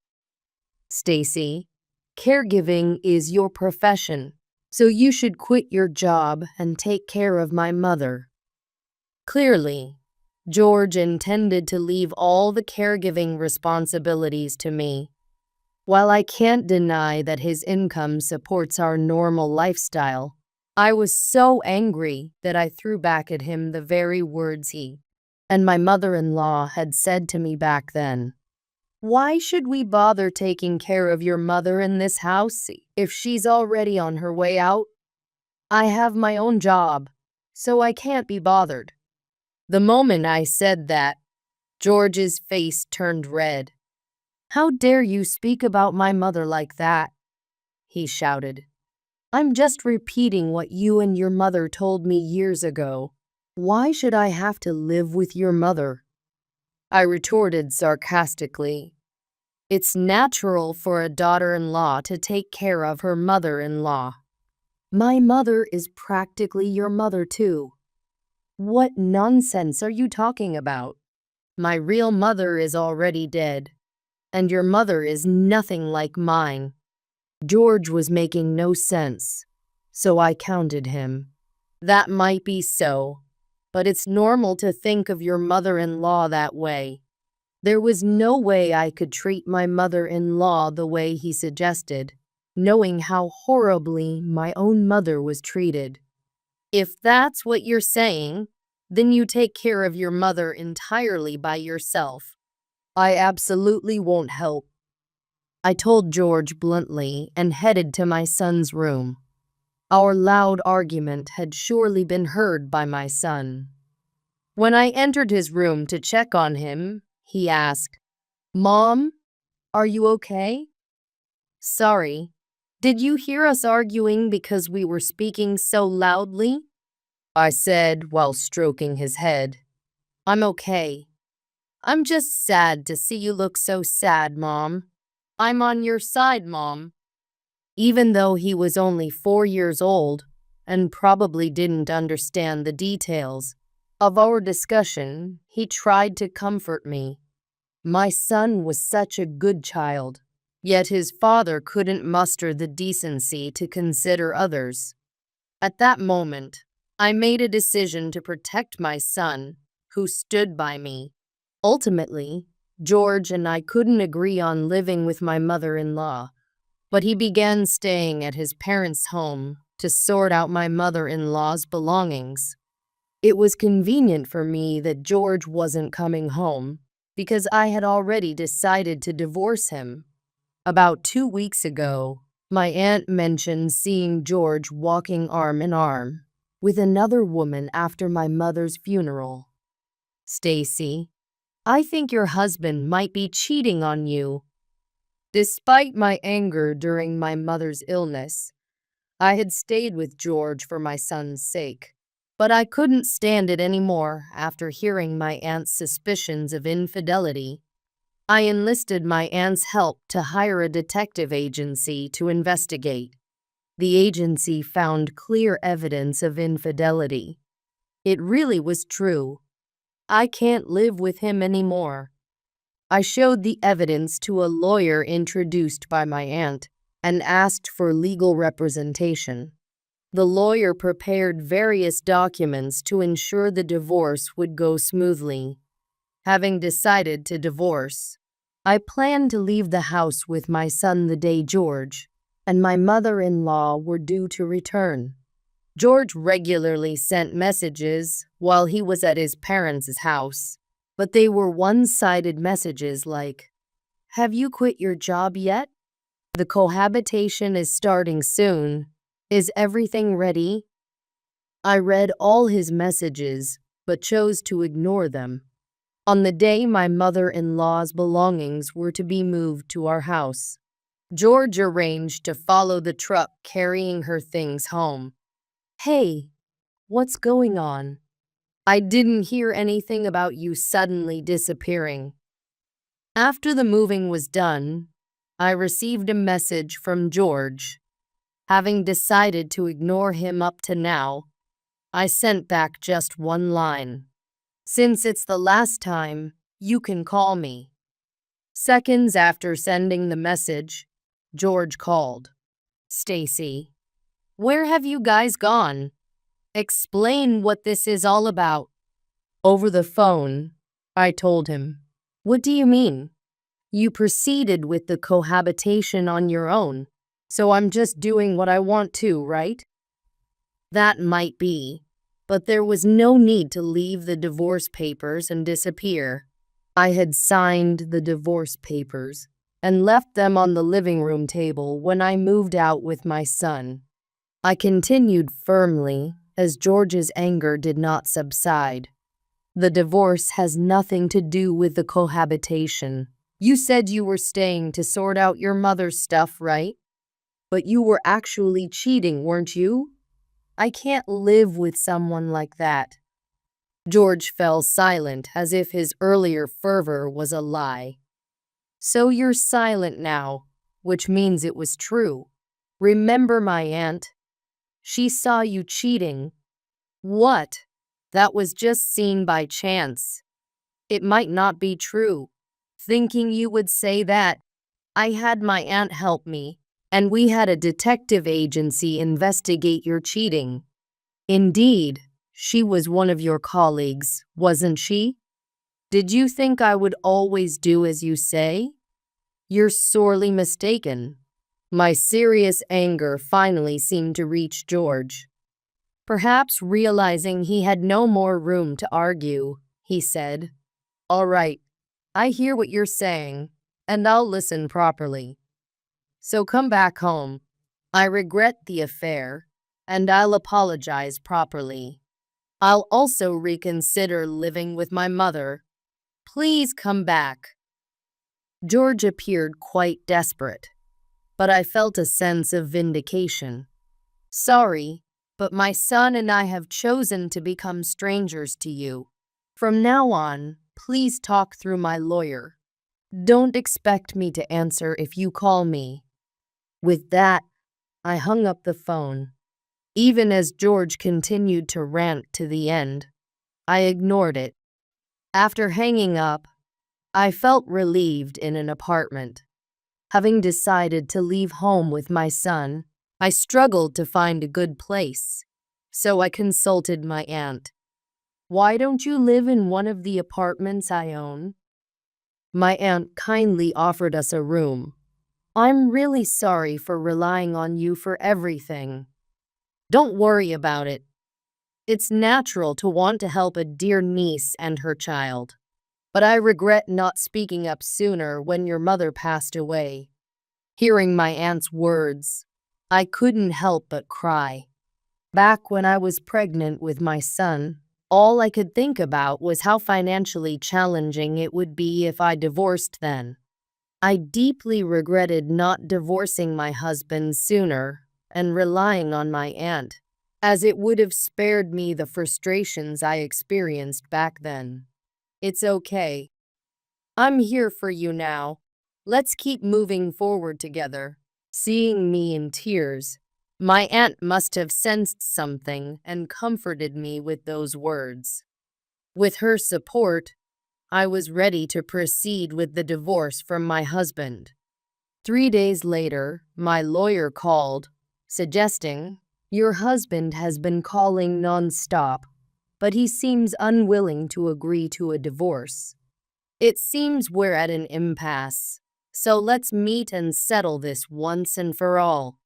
Stacy, caregiving is your profession, so you should quit your job and take care of my mother." Clearly, George intended to leave all the caregiving responsibilities to me. While I can't deny that his income supports our normal lifestyle, I was so angry that I threw back at him the very words he And my mother-in-law had said to me back then, "Why should we bother taking care of your mother in this house if she's already on her way out? I have my own job, so I can't be bothered." The moment I said that, George's face turned red. "How dare you speak about my mother like that?" he shouted. "I'm just repeating what you and your mother told me years ago. Why should I have to live with your mother?" I retorted sarcastically. "It's natural for a daughter-in-law to take care of her mother-in-law. My mother is practically your mother too. What nonsense are you talking about? My real mother is already dead, and your mother is nothing like mine." George was making no sense, so I countered him. "That might be so, but it's normal to think of your mother-in-law that way. There was no way I could treat my mother-in-law the way he suggested, knowing how horribly my own mother was treated. If that's what you're saying, then you take care of your mother entirely by yourself. I absolutely won't help," I told George bluntly and headed to my son's room. Our loud argument had surely been heard by my son. When I entered his room to check on him, he asked, "Mom, are you okay?" "Sorry, did you hear us arguing because we were speaking so loudly?" I said while stroking his head. "I'm okay. I'm just sad to see you look so sad, Mom. I'm on your side, Mom." Even though he was only 4 years old and probably didn't understand the details of our discussion, he tried to comfort me. My son was such a good child, yet his father couldn't muster the decency to consider others. At that moment, I made a decision to protect my son, who stood by me. Ultimately, George and I couldn't agree on living with my mother-in-law, but he began staying at his parents' home to sort out my mother-in-law's belongings. It was convenient for me that George wasn't coming home, because I had already decided to divorce him. About 2 weeks ago, my aunt mentioned seeing George walking arm in arm with another woman after my mother's funeral. "Stacy, I think your husband might be cheating on you." Despite my anger during my mother's illness, I had stayed with George for my son's sake. But I couldn't stand it anymore after hearing my aunt's suspicions of infidelity. I enlisted my aunt's help to hire a detective agency to investigate. The agency found clear evidence of infidelity. It really was true. I can't live with him anymore. I showed the evidence to a lawyer introduced by my aunt and asked for legal representation. The lawyer prepared various documents to ensure the divorce would go smoothly. Having decided to divorce, I planned to leave the house with my son the day George and my mother-in-law were due to return. George regularly sent messages while he was at his parents' house, but they were one-sided messages like, "Have you quit your job yet? The cohabitation is starting soon. Is everything ready?" I read all his messages, but chose to ignore them. On the day my mother-in-law's belongings were to be moved to our house, George arranged to follow the truck carrying her things home. "Hey, what's going on? I didn't hear anything about you suddenly disappearing." After the moving was done, I received a message from George. Having decided to ignore him up to now, I sent back just one line. "Since it's the last time, you can call me." Seconds after sending the message, George called. "Stacy, where have you guys gone? Explain what this is all about." Over the phone, I told him. "What do you mean? You proceeded with the cohabitation on your own, so I'm just doing what I want to, right?" "That might be, But there was no need to leave the divorce papers and disappear. I had signed the divorce papers and left them on the living room table when I moved out with my son. I continued firmly, as George's anger did not subside. The divorce has nothing to do with the cohabitation. You said you were staying to sort out your mother's stuff, right? But you were actually cheating, weren't you? I can't live with someone like that. George fell silent as if his earlier fervor was a lie. So you're silent now, which means it was true. Remember my aunt? She saw you cheating. What? That was just seen by chance. It might not be true. Thinking you would say that, I had my aunt help me, and we had a detective agency investigate your cheating. Indeed, she was one of your colleagues, wasn't she? Did you think I would always do as you say? You're sorely mistaken. My serious anger finally seemed to reach George. Perhaps realizing he had no more room to argue, he said, "All right, I hear what you're saying, and I'll listen properly. So come back home. I regret the affair, and I'll apologize properly. I'll also reconsider living with my mother. Please come back." George appeared quite desperate, but I felt a sense of vindication. "Sorry, but my son and I have chosen to become strangers to you. From now on, please talk through my lawyer. Don't expect me to answer if you call me." With that, I hung up the phone. Even as George continued to rant to the end, I ignored it. After hanging up, I felt relieved in an apartment. Having decided to leave home with my son, I struggled to find a good place, so I consulted my aunt. "Why don't you live in one of the apartments I own?" My aunt kindly offered us a room. "I'm really sorry for relying on you for everything." "Don't worry about it. It's natural to want to help a dear niece and her child. But I regret not speaking up sooner when your mother passed away." Hearing my aunt's words, I couldn't help but cry. Back when I was pregnant with my son, all I could think about was how financially challenging it would be if I divorced then. I deeply regretted not divorcing my husband sooner and relying on my aunt, as it would have spared me the frustrations I experienced back then. It's okay. I'm here for you now. Let's keep moving forward together. Seeing me in tears, my aunt must have sensed something and comforted me with those words. With her support, I was ready to proceed with the divorce from my husband. 3 days later, my lawyer called, suggesting, "Your husband has been calling non-stop, but he seems unwilling to agree to a divorce. It seems we're at an impasse, so let's meet and settle this once and for all.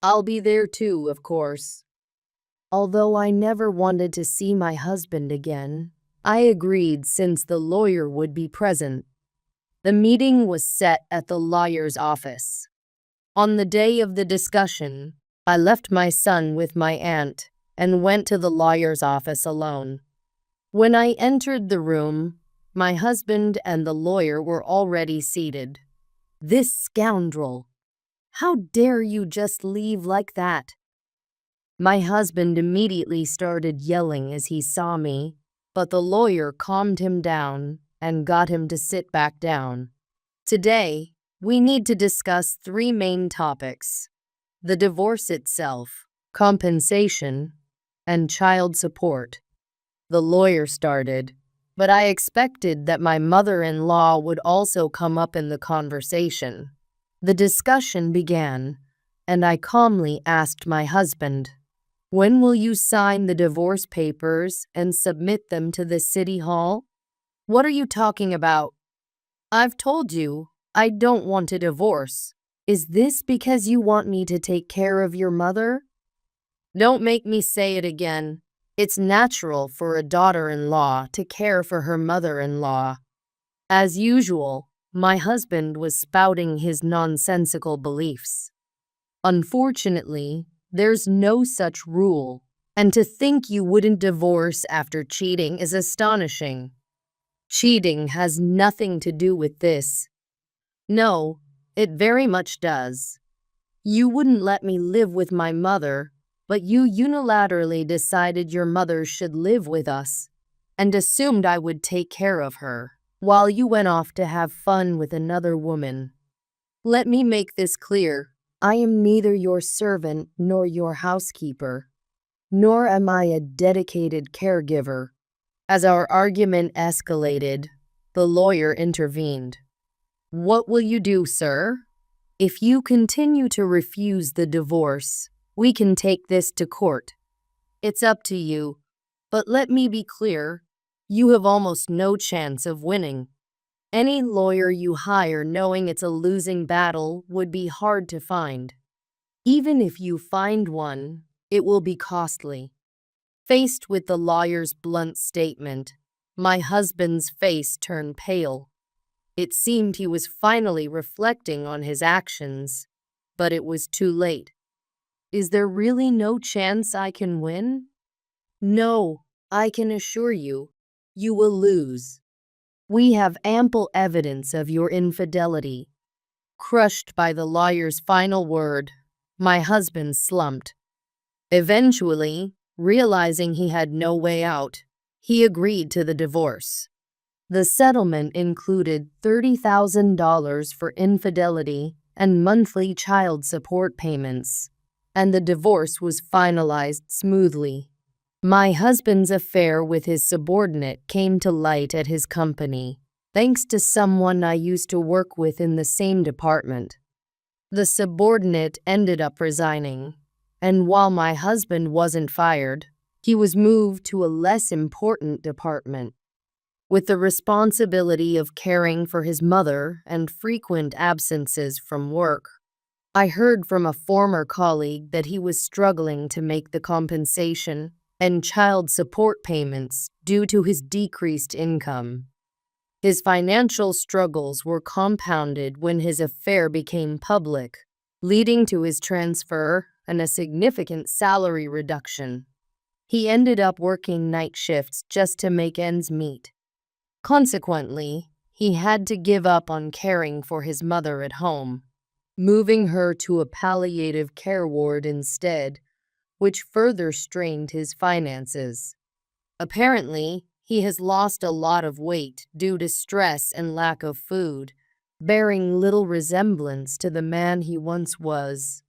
I'll be there too, of course." Although I never wanted to see my husband again, I agreed since the lawyer would be present. The meeting was set at the lawyer's office. On the day of the discussion, I left my son with my aunt and went to the lawyer's office alone. When I entered the room, my husband and the lawyer were already seated. "This scoundrel! How dare you just leave like that?" My husband immediately started yelling as he saw me, but the lawyer calmed him down and got him to sit back down. "Today, we need to discuss 3 main topics: the divorce itself, compensation, and child support." The lawyer started, but I expected that my mother-in-law would also come up in the conversation. The discussion began, and I calmly asked my husband, "When will you sign the divorce papers and submit them to the city hall?" "What are you talking about? I've told you, I don't want a divorce. Is this because you want me to take care of your mother?" "Don't make me say it again. It's natural for a daughter-in-law to care for her mother-in-law. As usual, my husband was spouting his nonsensical beliefs. Unfortunately, there's no such rule, and to think you wouldn't divorce after cheating is astonishing. Cheating has nothing to do with this. No, it very much does. You wouldn't let me live with my mother, but you unilaterally decided your mother should live with us, and assumed I would take care of her, while you went off to have fun with another woman. Let me make this clear. I am neither your servant nor your housekeeper, nor am I a dedicated caregiver. As our argument escalated, the lawyer intervened. What will you do, sir? If you continue to refuse the divorce, we can take this to court. It's up to you, but let me be clear, you have almost no chance of winning. Any lawyer you hire knowing it's a losing battle would be hard to find. Even if you find one, it will be costly. Faced with the lawyer's blunt statement, my husband's face turned pale. It seemed he was finally reflecting on his actions, but it was too late. Is there really no chance I can win? No, I can assure you, you will lose. We have ample evidence of your infidelity. Crushed by the lawyer's final word, my husband slumped. Eventually, realizing he had no way out, he agreed to the divorce. The settlement included $30,000 for infidelity and monthly child support payments, and the divorce was finalized smoothly. My husband's affair with his subordinate came to light at his company, thanks to someone I used to work with in the same department. The subordinate ended up resigning, and while my husband wasn't fired, he was moved to a less important department. With the responsibility of caring for his mother and frequent absences from work, I heard from a former colleague that he was struggling to make the compensation and child support payments due to his decreased income. His financial struggles were compounded when his affair became public, leading to his transfer and a significant salary reduction. He ended up working night shifts just to make ends meet. Consequently, he had to give up on caring for his mother at home, moving her to a palliative care ward instead, which further strained his finances. Apparently, he has lost a lot of weight due to stress and lack of food, bearing little resemblance to the man he once was.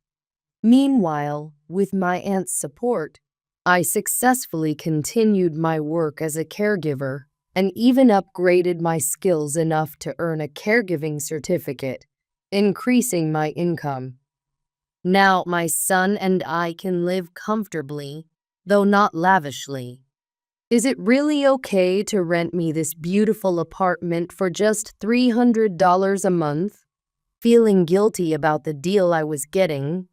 Meanwhile, with my aunt's support, I successfully continued my work as a caregiver and even upgraded my skills enough to earn a caregiving certificate, increasing my income. Now my son and I can live comfortably, though not lavishly. Is it really okay to rent me this beautiful apartment for just $300 a month? Feeling guilty about the deal I was getting,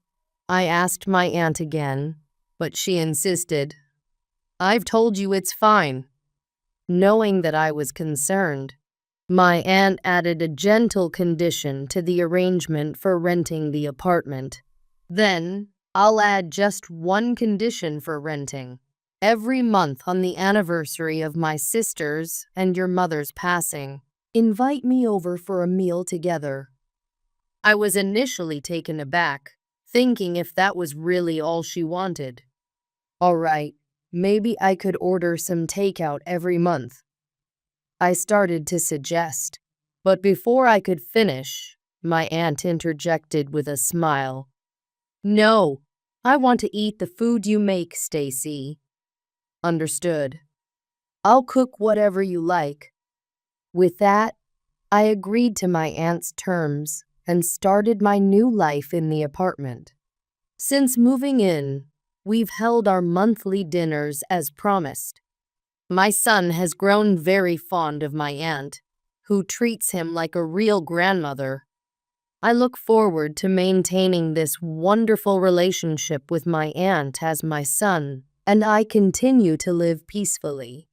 I asked my aunt again, but she insisted. I've told you it's fine. Knowing that I was concerned, my aunt added a gentle condition to the arrangement for renting the apartment. Then, I'll add just one condition for renting. Every month on the anniversary of my sister's and your mother's passing, invite me over for a meal together. I was initially taken aback, thinking if that was really all she wanted. All right, maybe I could order some takeout every month, I started to suggest, but before I could finish, my aunt interjected with a smile. No, I want to eat the food you make, Stacy. Understood. I'll cook whatever you like. With that, I agreed to my aunt's terms and started my new life in the apartment. Since moving in, we've held our monthly dinners as promised. My son has grown very fond of my aunt, who treats him like a real grandmother. I look forward to maintaining this wonderful relationship with my aunt as my son and I continue to live peacefully.